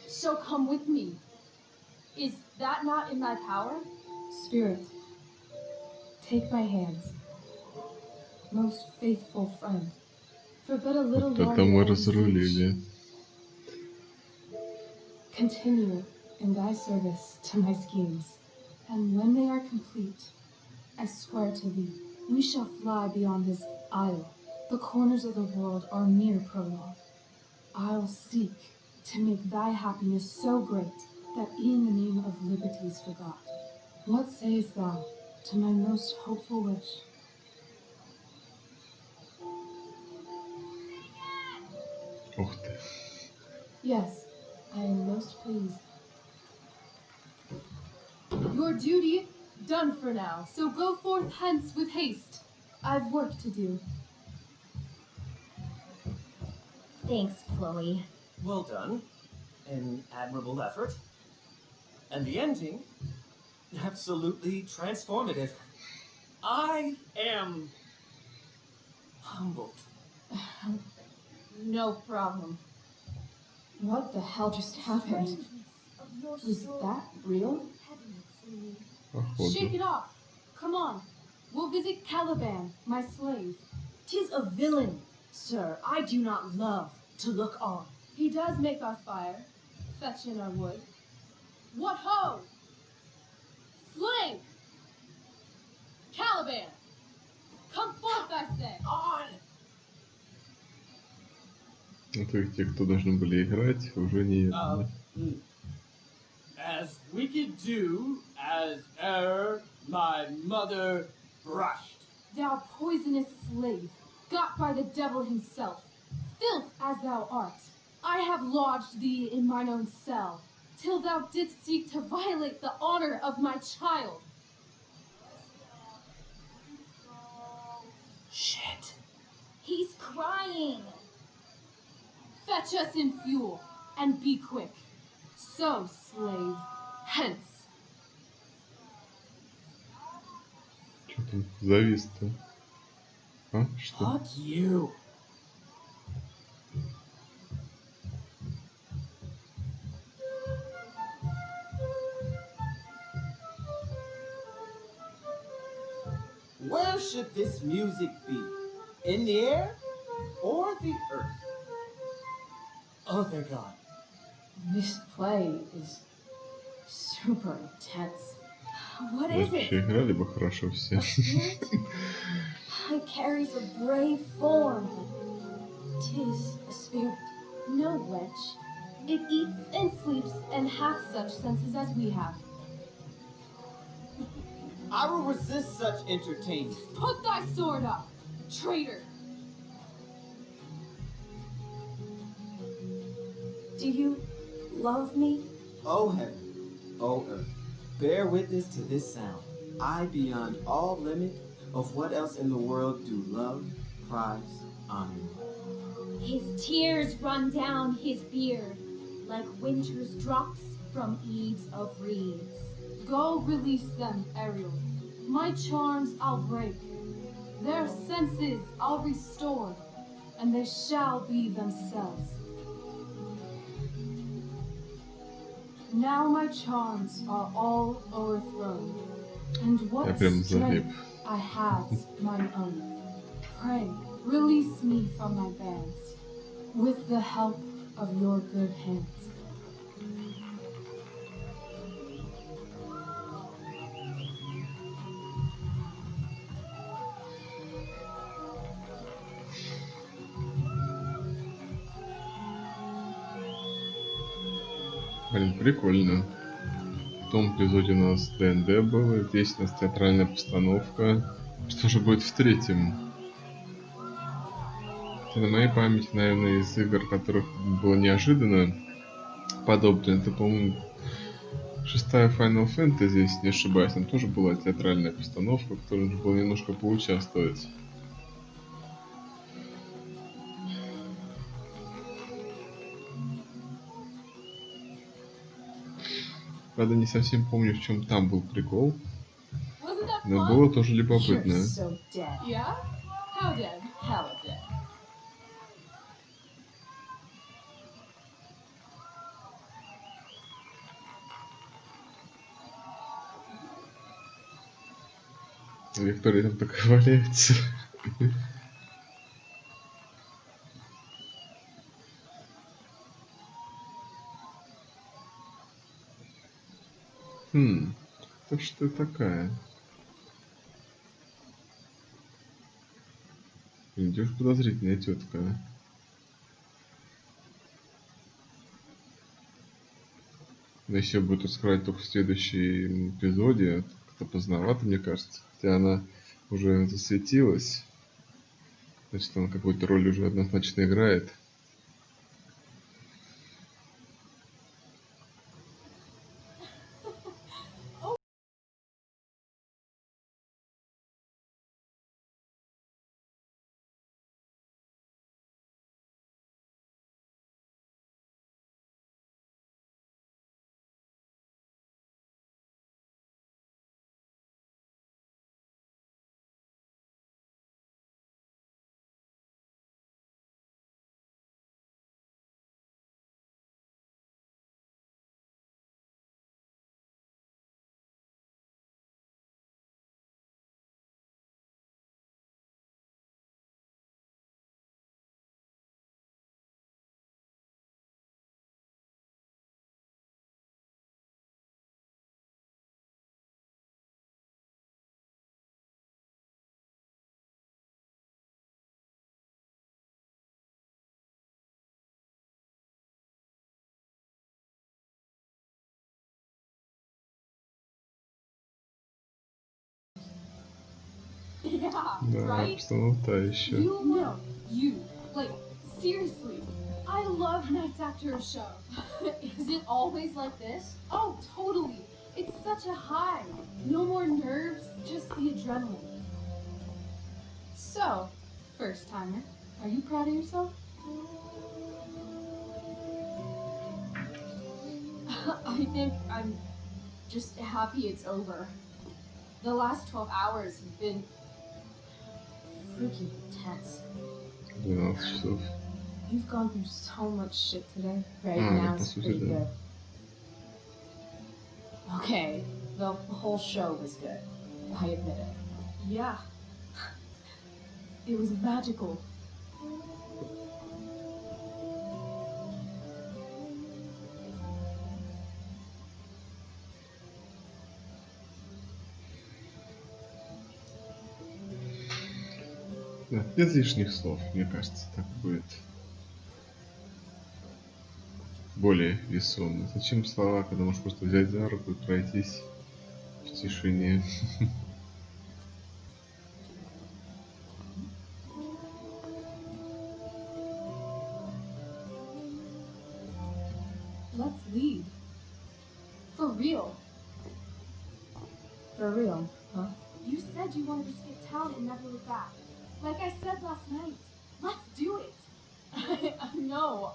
Speaker 14: So come with me. Is that not in thy power?
Speaker 4: Spirit, take my hands. Most faithful friend, for but a little
Speaker 1: Вот это
Speaker 4: longer
Speaker 1: мы
Speaker 4: I beseech.
Speaker 1: разрулили.
Speaker 4: Continue in thy service to my schemes, and when they are complete, I swear to thee, we shall fly beyond this isle. The corners of the world are mere prologue. I'll seek to make thy happiness so great that e'en the name of liberty's forgot. What sayest thou to my most hopeful wish?
Speaker 1: Ух ты.
Speaker 4: Yes, I am most pleased.
Speaker 14: Your duty done for now.
Speaker 4: So go forth hence with haste. I've work to do.
Speaker 6: Thanks, Chloe.
Speaker 15: Well done. An admirable effort. And the ending, absolutely transformative. I am humbled.
Speaker 14: No problem.
Speaker 4: What the hell just happened? Was that real?
Speaker 14: Shake it off. Come on. We'll visit Caliban, my slave.
Speaker 2: 'Tis a villain, sir, I do not love to look on.
Speaker 14: He does make our fire, fetch in our wood. What ho! Slave! Caliban! Come forth, I say!
Speaker 15: On!
Speaker 1: Это те, кто должны были играть, уже не... да?
Speaker 15: As we could do as my mother brushed.
Speaker 4: Thou poisonous slave, got by the devil himself, filth as thou art, I have lodged thee in mine own cell, till thou didst seek to violate the honor of my child.
Speaker 15: Shit.
Speaker 6: He's crying.
Speaker 4: Fetch us in fuel, and be quick. So, slave, hence.
Speaker 1: Что там завис-то? А? Что?
Speaker 15: Fuck you.
Speaker 16: Where should this music be? In the air or the earth?
Speaker 15: Oh, thank God.
Speaker 7: This play is super intense.
Speaker 11: What is
Speaker 1: Вообще
Speaker 11: it?
Speaker 1: играли бы хорошо все.
Speaker 11: Spirit? It carries a brave form. 'Tis a spirit.
Speaker 4: No, wench. It eats and sleeps and hath such senses as we have.
Speaker 16: I will resist such entertainment.
Speaker 4: Put thy sword up, traitor!
Speaker 11: Do you love me?
Speaker 16: O heaven, O earth, bear witness to this sound. I, beyond all limit of what else in the world do love, prize, honor.
Speaker 6: His tears run down his beard.
Speaker 4: like winter's drops from eaves of reeds. Go release them, Ariel. My charms I'll break. Their senses I'll restore, and they shall be themselves. Now my charms are all overthrown, and
Speaker 1: Я
Speaker 4: what
Speaker 1: прям залип.
Speaker 4: strength I have mine own. Pray, release me from my bands, with the help of your good hands.
Speaker 1: Блин, прикольно. В том эпизоде у нас ДНД было, здесь у нас театральная постановка. Что же будет в третьем? Хотя на моей памяти, наверное, из игр, которых было неожиданно подобное, это, по-моему, 6-я Final Fantasy, если не ошибаюсь, там тоже была театральная постановка, в которой нужно было немножко поучаствовать. Правда, не совсем помню, в чем там был прикол, но было тоже любопытно.
Speaker 14: Yeah? How dead? Hell dead.
Speaker 1: Виктория там так валяется. Это что такая? Идешь подозрительная тетка. Но еще будет раскрывать только в следующем эпизоде. Как-то поздновато, мне кажется. Хотя она уже засветилась. Значит, она какую-то роль уже однозначно играет.
Speaker 14: Yeah,
Speaker 1: Да,
Speaker 14: right?
Speaker 1: обстановка еще.
Speaker 4: You know, you. Like, seriously. I love nights after a show.
Speaker 14: Is it always like this?
Speaker 4: Oh, totally. It's such a high. No more nerves, just the adrenaline. So, first timer, are you proud of yourself?
Speaker 14: I think I'm just happy it's over. The last 12 hours have been freaking intense.
Speaker 1: 12 часов.
Speaker 4: You've gone through so much shit today.
Speaker 14: Right
Speaker 1: ну,
Speaker 14: now
Speaker 1: по
Speaker 14: it's
Speaker 1: сути,
Speaker 14: pretty
Speaker 1: да.
Speaker 14: good. Okay, the whole show was good. I admit it.
Speaker 4: Yeah. It was magical.
Speaker 1: Да, без лишних слов, мне кажется, так будет более весомо. Зачем слова, когда можешь просто взять за руку и пройтись в тишине?
Speaker 4: Let's leave. For real.
Speaker 14: For real, huh?
Speaker 4: You said you wanted to skip town and never look back. Like I said last night. Let's do it.
Speaker 14: I know.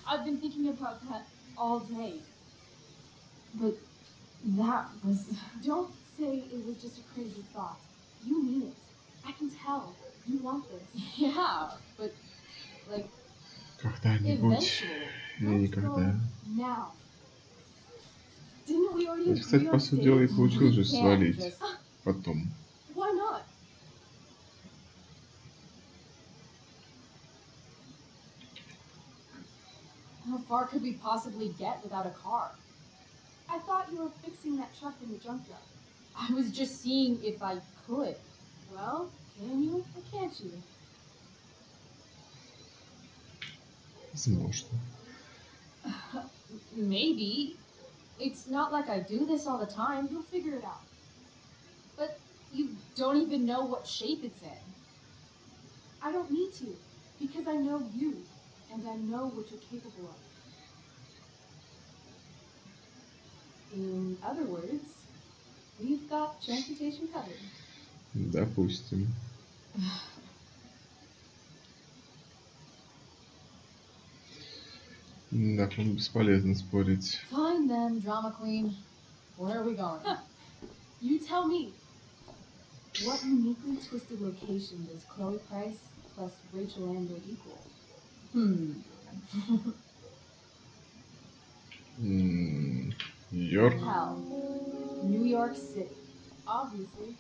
Speaker 14: I've been thinking about that
Speaker 4: all day. But that was... Don't say it was just a crazy thought. You mean it. I can tell. You want this.
Speaker 14: Yeah, but, like,
Speaker 1: Когда-нибудь
Speaker 14: eventually.
Speaker 1: или
Speaker 4: Let's
Speaker 1: никогда.
Speaker 4: go now. Didn't we already
Speaker 1: Это, кстати,
Speaker 4: agree
Speaker 1: по
Speaker 4: on
Speaker 1: сути дела и
Speaker 4: stage?
Speaker 1: получилось же
Speaker 14: We can't
Speaker 1: свалить
Speaker 14: just-
Speaker 1: потом.
Speaker 4: Why not?
Speaker 14: How far could we possibly get without a car?
Speaker 4: I thought you were fixing that truck in the junkyard.
Speaker 14: I was just seeing if I could.
Speaker 4: Well, can you or can't you?
Speaker 1: Возможно.
Speaker 14: Maybe. It's not like I do this all the time.
Speaker 4: You'll figure it out.
Speaker 14: But you don't even know what shape it's in.
Speaker 4: I don't need to, because I know you, and I know what you're capable of. In other words, we've got transportation covered.
Speaker 1: Допустим. Да, по-моему, бесполезно спорить.
Speaker 14: Fine then, drama queen. Where are we going?
Speaker 4: You tell me. What uniquely twisted location does Chloe Price plus Rachel Amber equal?
Speaker 1: Нью-Йорк.
Speaker 4: Hell, New York City, obviously.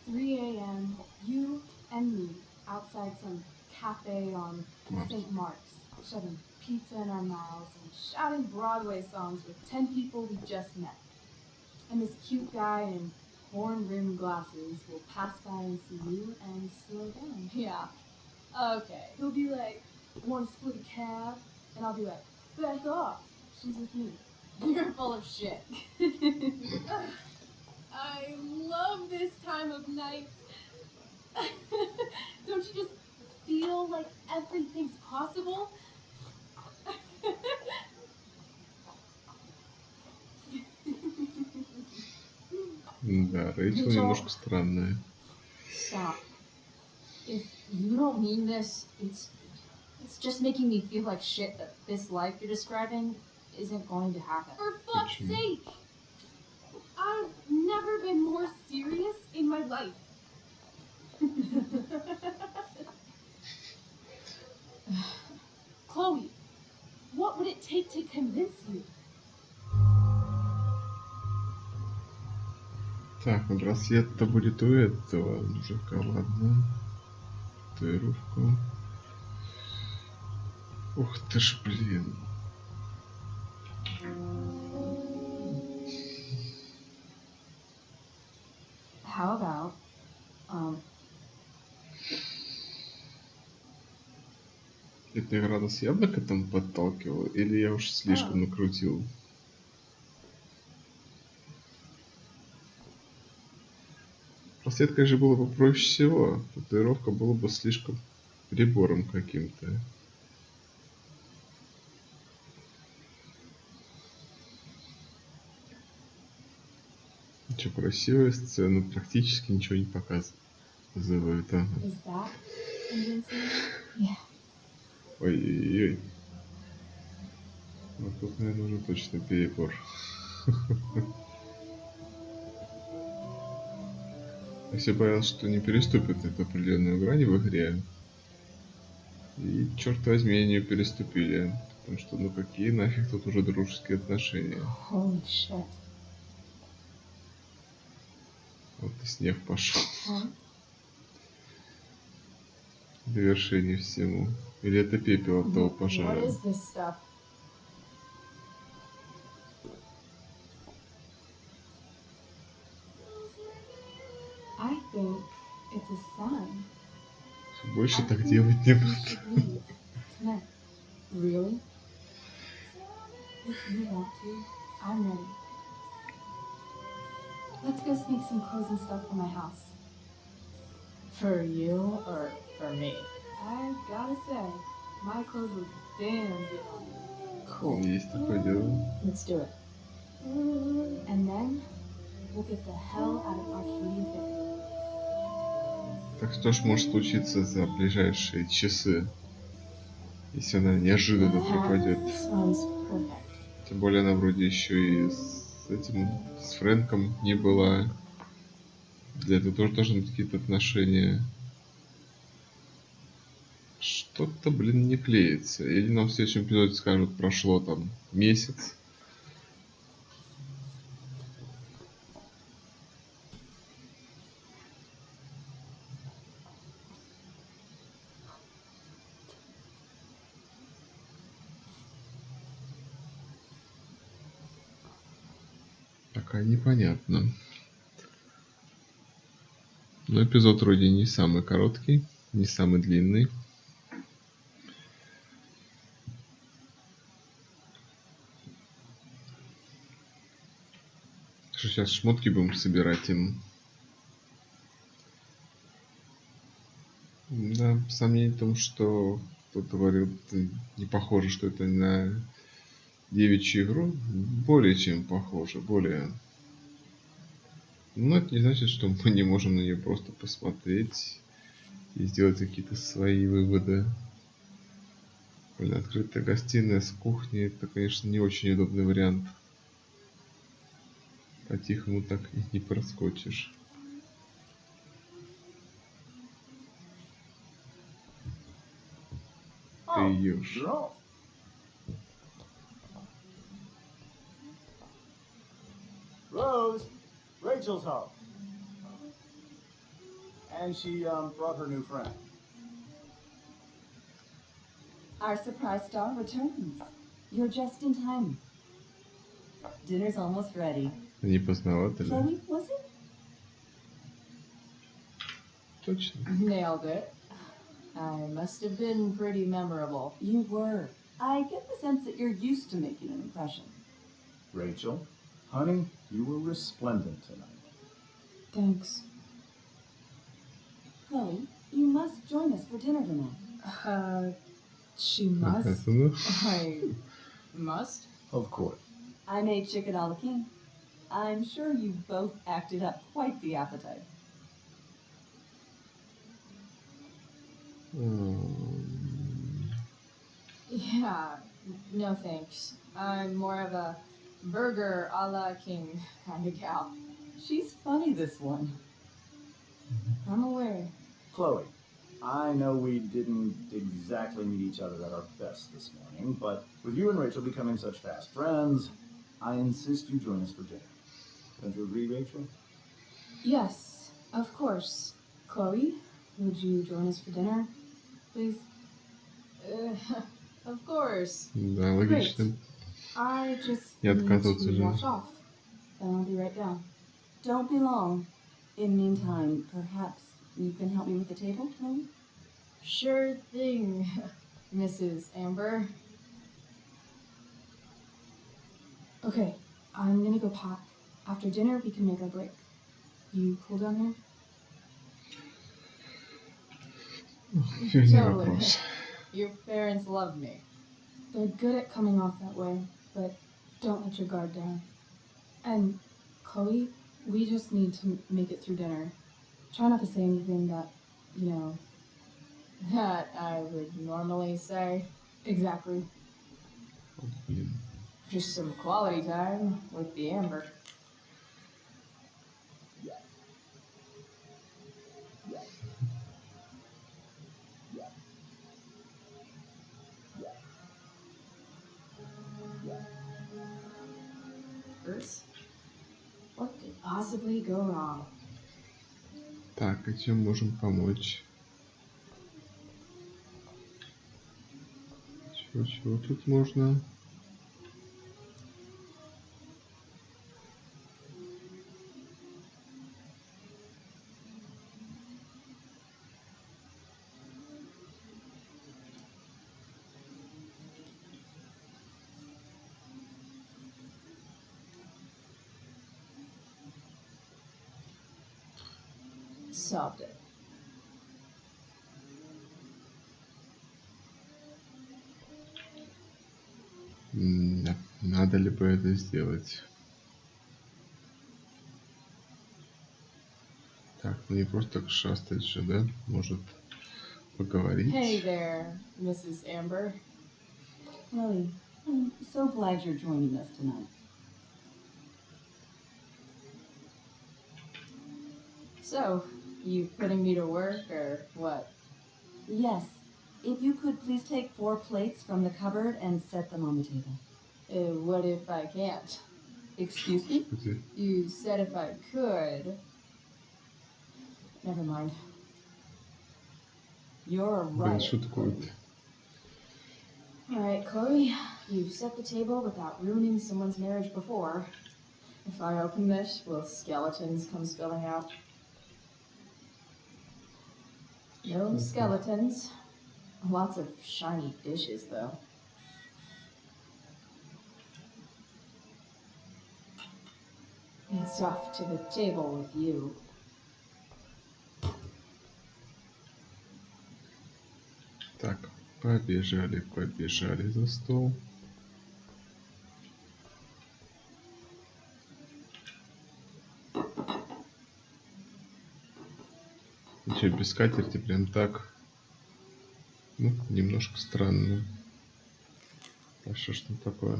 Speaker 4: 3 a.m., you and me outside some cafe on St. Mark's, shoving pizza in our mouths and shouting Broadway songs with 10 people we just met. And this cute guy in horn-rimmed glasses will pass by and see you and slow down.
Speaker 14: Yeah. Okay.
Speaker 4: He'll be like, want to split a cab? And I'll be like, back off, she's with me.
Speaker 14: You're full of shit.
Speaker 4: I love this time of night. Don't you just feel like everything's possible?
Speaker 1: Да, Рэйчел немножко странная.
Speaker 14: Stop. If you don't mean this, it's just making me feel like shit that this life you're describing isn't going to happen.
Speaker 4: For fuck's sake! I've never been more serious in my life. Chloe, what would it take to convince you?
Speaker 1: Так, ну браслет-то будет у этого мужика, ладно. Татуировку. Ух ты ж, блин.
Speaker 14: How about,
Speaker 1: Это игра нас явно к этому подталкивала, или я уж слишком накрутил? Браслет, конечно, было бы проще всего. Татуировка была бы слишком прибором каким-то. Ничего, красивая сцена, практически ничего не показывает. Ага.
Speaker 4: Is that convincing?
Speaker 14: Yeah.
Speaker 1: Ой-ой-ой. Вот тут, наверное, уже точно перебор. Я все боялся, что не переступит эту определенную грань в игре. И, черт возьми, они ее переступили. Потому что, ну какие нафиг тут уже дружеские отношения.
Speaker 14: Holy shit.
Speaker 1: Вот и снег пошел.
Speaker 14: Huh?
Speaker 1: Довершение всему. Или это пепел от того пожара?
Speaker 14: What is this stuff?
Speaker 4: I think it's a sign.
Speaker 1: Больше так делать не
Speaker 4: We
Speaker 1: надо.
Speaker 4: should leave tonight.
Speaker 14: Really?
Speaker 4: If you want to, I'm ready. Let's go sneak some clothes and stuff from my house.
Speaker 14: For you or for me?
Speaker 4: I gotta say, my clothes look damn good on you.
Speaker 14: Cool.
Speaker 1: Есть такое дело.
Speaker 14: Let's do it.
Speaker 4: And then, we'll get the hell out of Arcadia Bay.
Speaker 1: Так что ж может случиться за ближайшие часы? Если она неожиданно пропадет.
Speaker 7: Sounds perfect.
Speaker 1: Тем более она вроде еще и с Фрэнком не была. Для этого тоже должны быть какие-то отношения. Что-то, блин, не клеится. Или нам в следующем эпизоде скажут, прошло там месяц. Пока непонятно. Но эпизод вроде не самый короткий, не самый длинный. Что сейчас шмотки будем собирать им. Да, сомнений в том, что кто-то говорил, не похоже, что это на девичью игру. Более чем похоже, более. Но это не значит, что мы не можем на нее просто посмотреть и сделать какие-то свои выводы. Блин, открытая гостиная с кухней, это, конечно, не очень удобный вариант. По-тихому так и не проскочишь. Ты ешь.
Speaker 10: Rose, Rachel's home. And she brought her new friend.
Speaker 2: Our surprise star returns. You're just in time. Dinner's almost ready.
Speaker 1: Не поздновато ли?
Speaker 2: Chloe, was it?
Speaker 1: Точно.
Speaker 14: Nailed it. I must have been pretty memorable.
Speaker 2: You were. I get the sense that you're used to making an impression.
Speaker 10: Rachel, honey, you were resplendent tonight.
Speaker 4: Thanks.
Speaker 2: Chloe, you must join us for dinner tonight.
Speaker 4: She must?
Speaker 14: I must?
Speaker 10: Of course.
Speaker 2: I made chicken a la king. I'm sure you both acted up quite the appetite.
Speaker 14: Yeah, no thanks. I'm more of a burger a la king kind of gal.
Speaker 2: She's funny, this one.
Speaker 4: I'm aware.
Speaker 10: Chloe, I know we didn't exactly meet each other at our best this morning, but with you and Rachel becoming such fast friends, I insist you join us for dinner. Don't you agree, Rachel?
Speaker 4: Yes, of course. Chloe, would you join us for dinner, please?
Speaker 14: Of course.
Speaker 1: Да, логично.
Speaker 4: I just
Speaker 1: Не
Speaker 4: need
Speaker 1: отказываться
Speaker 4: to
Speaker 1: же.
Speaker 4: wash off. Then I'll be right down.
Speaker 2: Don't be long. In the meantime, perhaps you can help me with the table, Chloe?
Speaker 14: Sure thing, Mrs. Amber.
Speaker 4: Okay, I'm gonna go pack. After dinner, we can make our break. You cool down here?
Speaker 1: Не
Speaker 14: Totally.
Speaker 1: вопрос.
Speaker 14: Your parents love me.
Speaker 4: They're good at coming off that way, but don't let your guard down. And Chloe, we just need to make it through dinner. Try not to say anything that, you know.
Speaker 14: That I would normally say.
Speaker 4: Exactly.
Speaker 1: Блин.
Speaker 14: Just some quality time with the Amber.
Speaker 4: What could possibly go wrong?
Speaker 1: Так, и чем можем помочь? Чего тут можно?
Speaker 14: Solved it.
Speaker 1: Да, надо ли бы это сделать? Так, ну не просто так шастать же, да? Может, поговорить.
Speaker 7: Hey there, Mrs. Amber.
Speaker 17: Chloe, I'm so glad you're joining us tonight.
Speaker 7: So, you putting me to work or what?
Speaker 17: Yes. If you could please take 4 plates from the cupboard and set them on the table.
Speaker 7: What if I can't?
Speaker 17: Excuse me?
Speaker 7: You said if I could. Never mind.
Speaker 17: You're
Speaker 1: Блин,
Speaker 17: right.
Speaker 1: шуткует.
Speaker 7: Alright, Chloe, you've set the table without ruining someone's marriage before. If I open this, will skeletons come spilling out? No skeletons. Lots of shiny dishes, though. It's off to the table with you.
Speaker 1: Так, побежали за стол. Че, без скатерти прям так. Ну, немножко странно. А что ж там такое?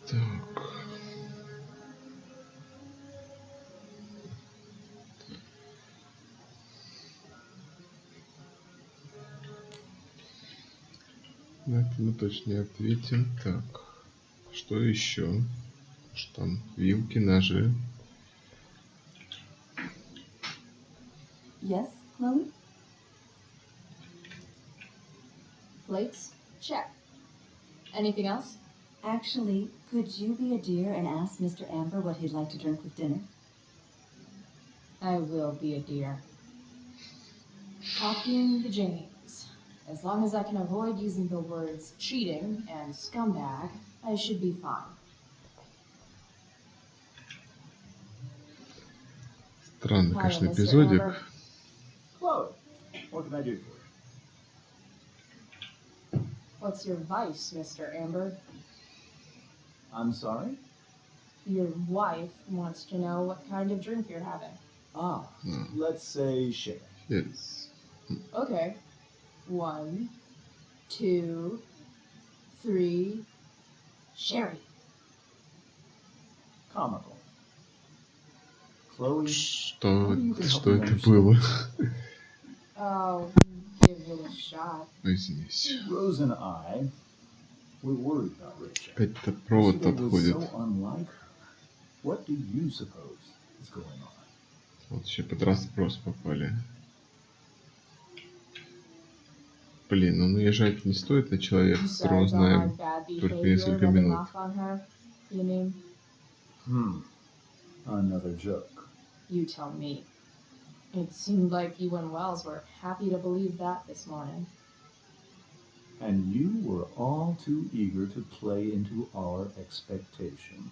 Speaker 1: Так. На это мы точно не ответим. Так. Что еще? Что там? Вилки, ножи.
Speaker 17: Yes, Chloe?
Speaker 7: Plates? Check. Anything else?
Speaker 17: Actually, could you be a dear and ask Mr. Amber what he'd like to drink with dinner?
Speaker 7: I will be a dear. Talking to James. As long as I can avoid using the words cheating and scumbag, I should be fine.
Speaker 1: Странный,
Speaker 7: Hi,
Speaker 1: конечно,
Speaker 7: Mr.
Speaker 1: эпизодик.
Speaker 7: Amber.
Speaker 10: Chloe, what can I do for you?
Speaker 7: What's your vice, Mr. Amber?
Speaker 10: I'm sorry?
Speaker 7: Your wife wants to know what kind of drink you're having.
Speaker 10: Ah, let's say sherry.
Speaker 1: Yes.
Speaker 7: Okay. 1, 2, 3. Sherry.
Speaker 10: Comical. Chloe,
Speaker 1: Что
Speaker 10: maybe you can help
Speaker 1: это
Speaker 10: me understand.
Speaker 1: было?
Speaker 7: Oh, give it a shot.
Speaker 1: Извините.
Speaker 10: Rose and I, we're worried about Rachel.
Speaker 1: Опять-то провод
Speaker 10: Yesterday was
Speaker 1: отходит.
Speaker 10: so unlike her. What do you suppose is going on?
Speaker 1: Вот еще под расспрос попали. Блин, ну наезжать не стоит на человека, которого
Speaker 7: Besides all my
Speaker 1: знаем
Speaker 7: bad
Speaker 1: только
Speaker 7: behavior
Speaker 1: несколько
Speaker 7: rubbing
Speaker 1: минут.
Speaker 7: off on her, you mean?
Speaker 10: Another joke.
Speaker 7: You tell me. It seemed like you and Wells were happy to believe that this morning.
Speaker 10: And you were all too eager to play into our expectations.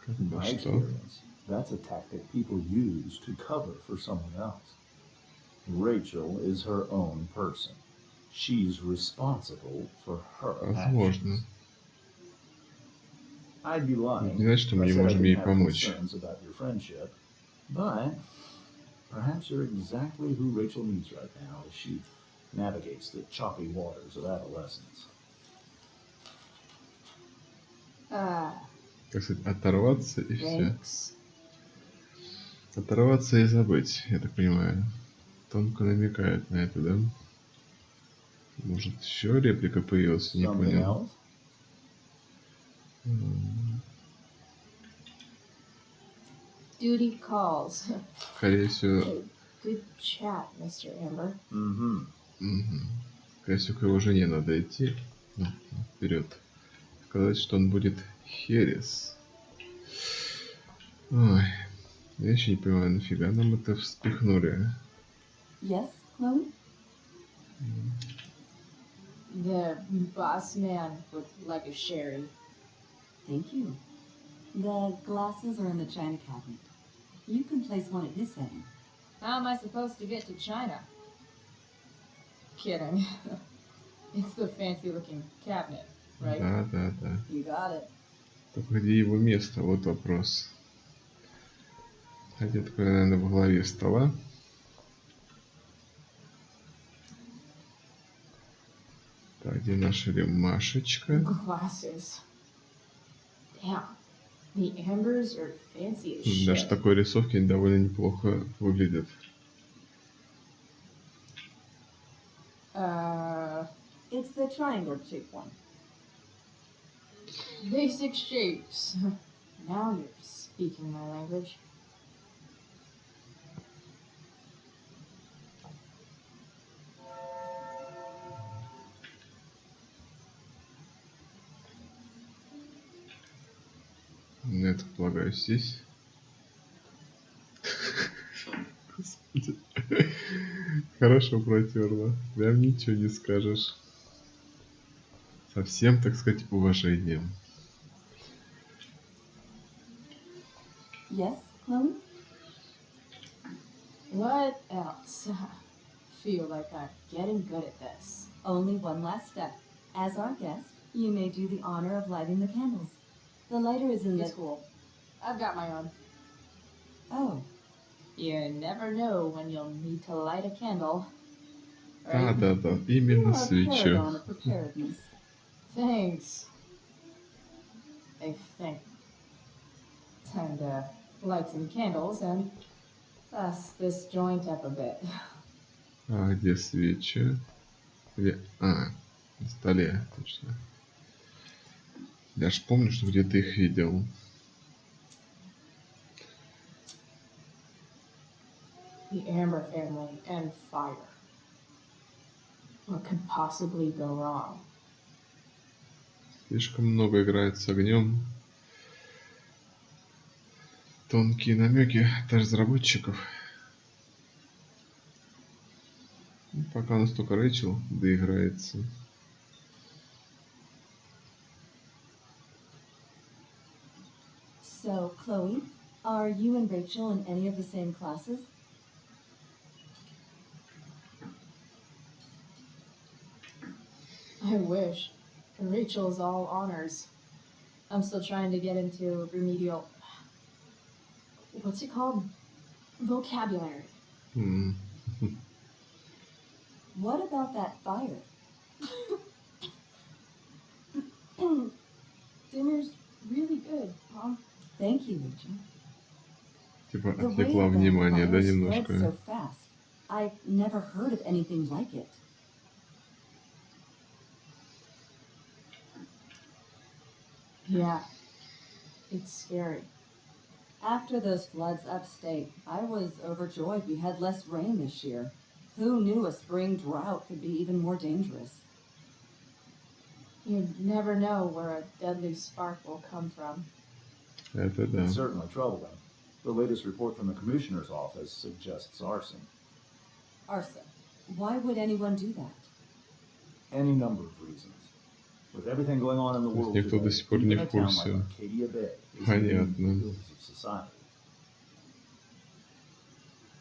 Speaker 10: In my experience, that's a tactic people use to cover for someone else. Rachel is her own person. She's responsible for her
Speaker 1: Возможно.
Speaker 10: actions. I'd be lying
Speaker 1: Не значит, что мы
Speaker 10: if I
Speaker 1: не
Speaker 10: said I
Speaker 1: можем
Speaker 10: didn't
Speaker 1: ей
Speaker 10: have
Speaker 1: помочь.
Speaker 10: concerns about your friendship, but perhaps you're exactly who Rachel needs right now as she navigates the choppy waters of adolescence.
Speaker 1: Так сказать, оторваться и все.
Speaker 7: Thanks.
Speaker 1: Оторваться и забыть, я так понимаю. Тонко намекает на это, да? Может, еще реплика появилась, не
Speaker 10: Something
Speaker 1: понял.
Speaker 10: else?
Speaker 7: Duty calls.
Speaker 1: Скорее всего...
Speaker 7: Hey, good chat, Mr. Amber.
Speaker 10: Mm-hmm.
Speaker 1: Скорее всего, к его жене надо идти. Ну, вперед. Сказать, что он будет херес. Ой, я еще не понимаю, нафига нам это вспихнули.
Speaker 17: Yes, Chloe?
Speaker 7: The boss man would like a sherry.
Speaker 17: Thank you. The glasses are in the china cabinet. You can place one at his setting.
Speaker 14: How am I supposed to get to China? Kidding. It's the fancy-looking cabinet, right?
Speaker 1: Да.
Speaker 17: You got it.
Speaker 1: Только где его место? Вот вопрос. Хотя такое, наверное, во главе стола. Так, где наша ремашечка?
Speaker 14: Glasses. Damn. The ambers are fancy as
Speaker 1: Даже
Speaker 14: shit.
Speaker 1: такой рисовки довольно неплохо выглядит.
Speaker 17: It's the triangle-shaped one.
Speaker 14: Basic shapes. Now you're speaking my language.
Speaker 1: Я так полагаю, здесь. Господи. Хорошо протерла. Прям ничего не скажешь. Со всем, так сказать, уважением.
Speaker 17: Yes, Chloe?
Speaker 14: What else? Feel like I'm getting good at this.
Speaker 17: Only one last step. As our guest, you may do the honor of lighting the candles. The lighter is in the...
Speaker 14: It's cool. I've got my own.
Speaker 17: Oh.
Speaker 14: You never know when you'll need to light a candle.
Speaker 1: Да. Именно свечу.
Speaker 17: Paragon of preparedness.
Speaker 14: Thanks. I think. Time to light some candles and dust this joint up a bit.
Speaker 1: А где свечи? Где? На столе, точно. Я ж помню, что где-то их видел.
Speaker 14: The Amber family and fire. What could possibly go wrong?
Speaker 1: Слишком много играет с огнем. Тонкие намеки от разработчиков. Пока у нас только Рэйчел доиграется.
Speaker 17: So, Chloe, are you and Rachel in any of the same classes?
Speaker 14: I wish. Rachel's all honors. I'm still trying to get into remedial... What's it called? Vocabulary.
Speaker 17: What about that fire?
Speaker 14: Dinner's really good, Mom.
Speaker 17: Thank you, Rachel.
Speaker 1: Типа
Speaker 17: The way
Speaker 1: отвлекла
Speaker 17: that
Speaker 1: внимание, да,
Speaker 17: fire spreads
Speaker 1: немножко?
Speaker 17: so fast. I've never heard of anything like it.
Speaker 14: Yeah. It's scary.
Speaker 17: After those floods upstate, I was overjoyed we had less rain this year. Who knew a spring drought could be even more dangerous?
Speaker 14: You never know where a deadly spark will come from.
Speaker 1: Это да.
Speaker 10: It's certainly troubling. The latest report from the commissioner's office suggests arson.
Speaker 17: Arson. Why would anyone do that?
Speaker 10: Any number of reasons. With everything going on in the world
Speaker 1: Никто до
Speaker 10: today,
Speaker 1: сих пор не
Speaker 10: even
Speaker 1: в
Speaker 10: a town like
Speaker 1: курсе.
Speaker 10: Arcadia Bay is
Speaker 1: Понятно.
Speaker 10: in the of society.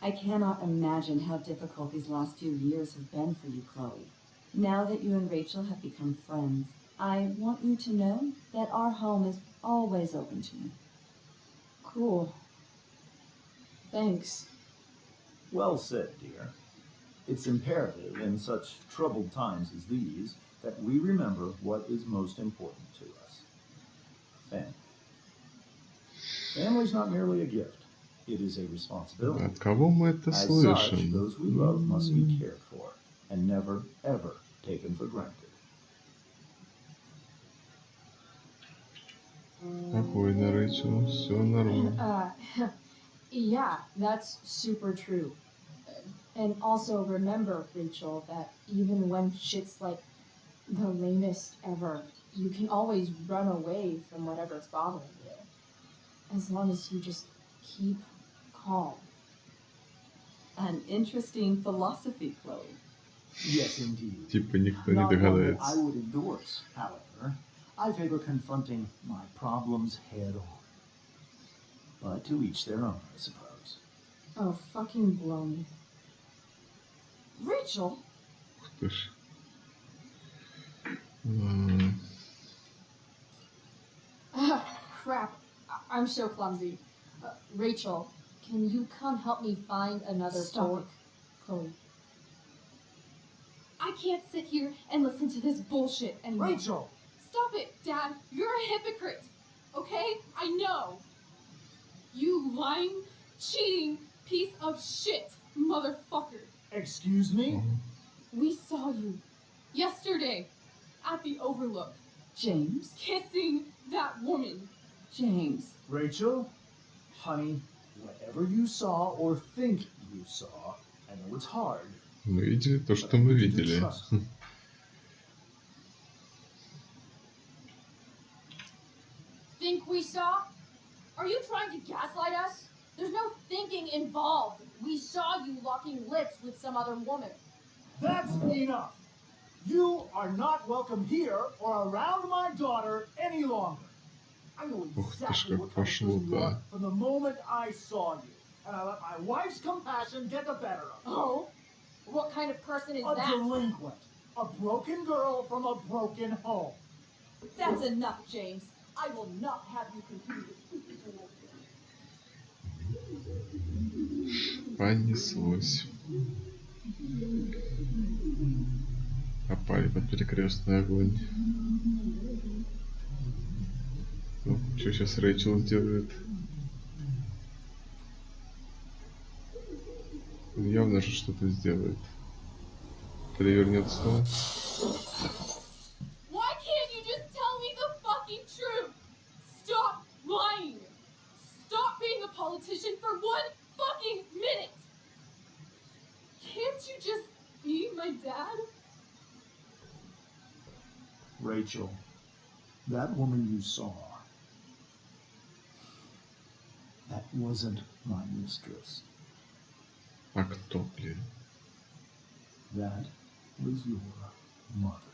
Speaker 17: I cannot imagine how difficult these last few years have been for you, Chloe. Now that you and Rachel have become friends, I want you to know that our home is always open to you.
Speaker 14: Cool. Thanks.
Speaker 10: Well said, dear. It's imperative in such troubled times as these that we remember what is most important to us. Family. Family's not merely a gift. It is a responsibility.
Speaker 1: От кого мы это
Speaker 10: As such,
Speaker 1: слышим?
Speaker 10: those we love must be cared for and never, ever taken for granted.
Speaker 1: Спокойно, Рэйчел, все нормально.
Speaker 14: Yeah, that's super true. And also remember, Rachel, that even when shit's like the lamest ever, you can always run away from whatever's bothering you. As long as you just keep calm.
Speaker 17: An interesting philosophy, Chloe.
Speaker 10: Yes, indeed.
Speaker 1: Типа никто не
Speaker 10: Not one that I
Speaker 1: догадается.
Speaker 10: would endorse, however. I favor confronting my problems head on. But to each their own, I suppose.
Speaker 4: Oh, fucking blow me.
Speaker 17: Rachel?
Speaker 1: Ух ты ж.
Speaker 14: Crap. I'm so clumsy. Rachel, can you come help me find another
Speaker 4: Stop
Speaker 14: book?
Speaker 4: it, Chloe.
Speaker 18: I can't sit here and listen to this bullshit anymore.
Speaker 13: Rachel!
Speaker 18: Stop it, Dad. You're a hypocrite. Okay? I know. You lying, cheating piece of shit, motherfucker.
Speaker 13: Excuse me?
Speaker 18: We saw you yesterday at the Overlook
Speaker 17: James?
Speaker 18: kissing that woman.
Speaker 17: James.
Speaker 10: Rachel, honey, whatever you saw or think you saw, I know it's hard.
Speaker 1: Мы видели то, что мы видели.
Speaker 18: Think we saw? Are you trying to gaslight us? There's no thinking involved. We saw you locking lips with some other woman.
Speaker 13: That's enough! You are not welcome here or around my daughter any longer. I know exactly what kind of person you are from the moment I saw you. And I let my wife's compassion get the better of me.
Speaker 18: Oh? What kind of person is
Speaker 13: a
Speaker 18: that?
Speaker 13: delinquent. A broken girl from a broken home.
Speaker 17: That's enough, James. I will not have you continue to speak to me.
Speaker 1: Понеслось. Попали под перекрестный огонь. Ну, что сейчас Рэйчел сделает? Явно же что-то сделает. Перевернет стол.
Speaker 18: Why can't you just tell me the fucking truth? Stop lying. Stop being a politician for 1 fucking minute. Can't you just be my dad?
Speaker 10: Rachel, that woman you saw, that wasn't my mistress.
Speaker 1: А кто, блин?
Speaker 10: That was your mother.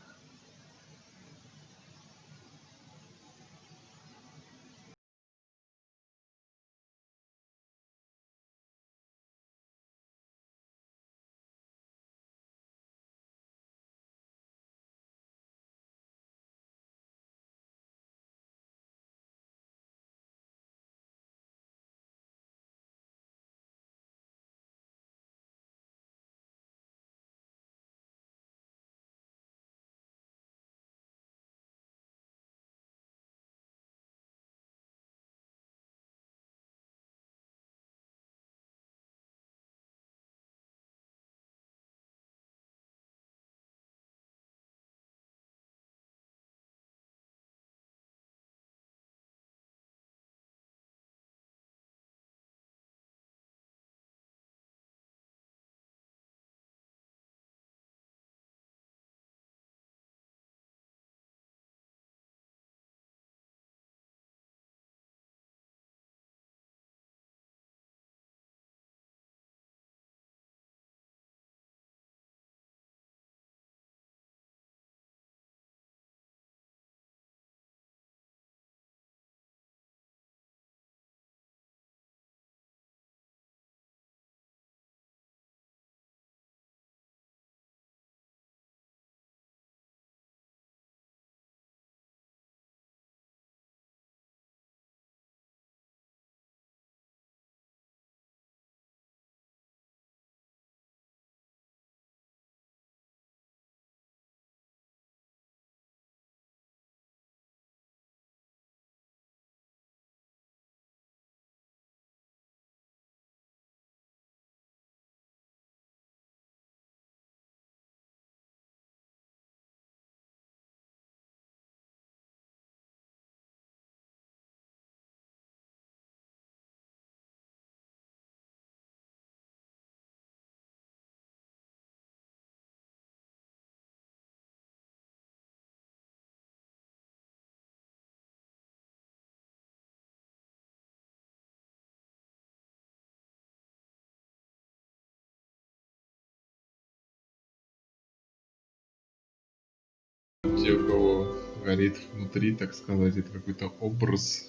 Speaker 1: Те, у кого горит внутри, так сказать, это какой-то образ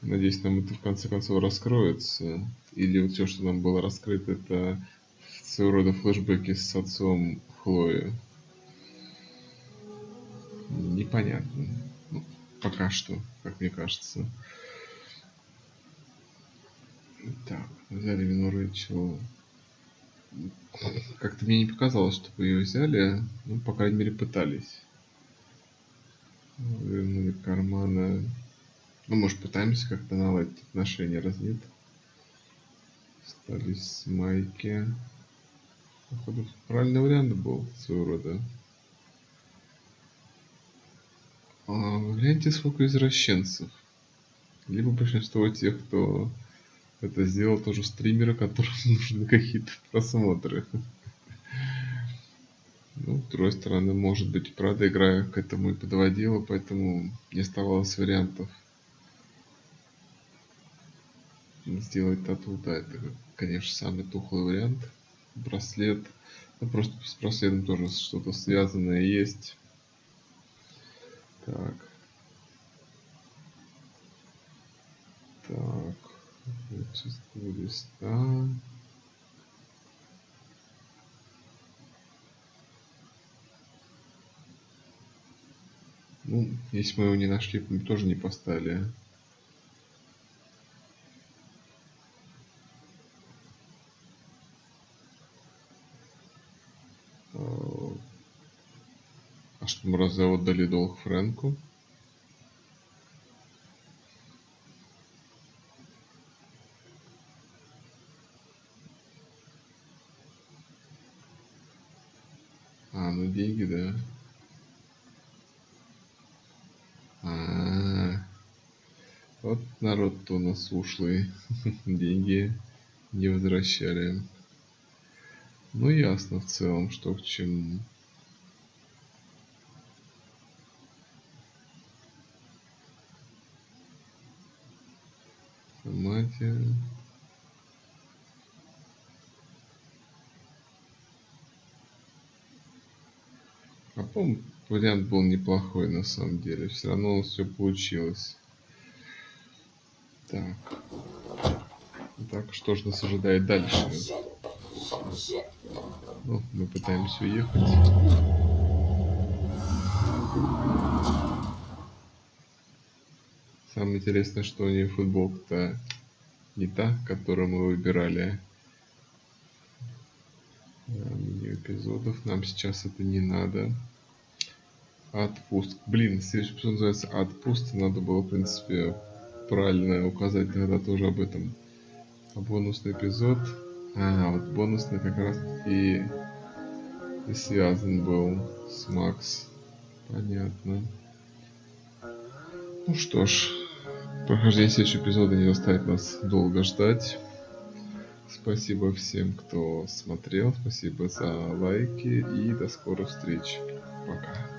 Speaker 1: Надеюсь, нам это в конце концов раскроется. Или вот все, что нам было раскрыто, это своего рода флешбеки с отцом Хлои. Непонятно. Ну, пока что, как мне кажется. Так, взяли вину Рэйчел. Как-то мне не показалось, чтобы ее взяли. Ну, по крайней мере, пытались. Вернули кармана. Ну, может, пытаемся как-то наладить отношения, раз нет? Остались с Майки. Походу, правильный вариант был своего рода. Гляньте, сколько извращенцев. Либо большинство тех, кто это сделал, тоже стримеры, которым нужны какие-то просмотры. Ну, с другой стороны, может быть, правда, игра к этому и подводила, поэтому не оставалось вариантов сделать тату. Да, это, конечно, самый тухлый вариант. Браслет. Ну, просто с браслетом тоже что-то связанное есть. Так. Так. Чувство листа. Ну, если мы его не нашли, мы тоже не поставили. А что мы разве отдали долг Фрэнку? Ну деньги, да. Вот народ-то у нас ушлый. Деньги не возвращали. Ну, ясно в целом, что к чему. Самадия. По-моему, вариант был неплохой на самом деле. Все равно у нас все получилось. Так. Так, что же нас ожидает дальше? Ну, мы пытаемся уехать. Самое интересное, что у нее футболка-то не та, которую мы выбирали. Меню эпизодов. Нам сейчас это не надо. Отпуск. Блин, следующий эпизод называется Отпуск. Надо было, в принципе, правильно указать тогда тоже об этом. А бонусный эпизод. Вот бонусный как раз и связан был с Макс. Понятно. Ну что ж, прохождение следующего эпизода не заставит нас долго ждать. Спасибо всем, кто смотрел. Спасибо за лайки. И до скорых встреч. Пока.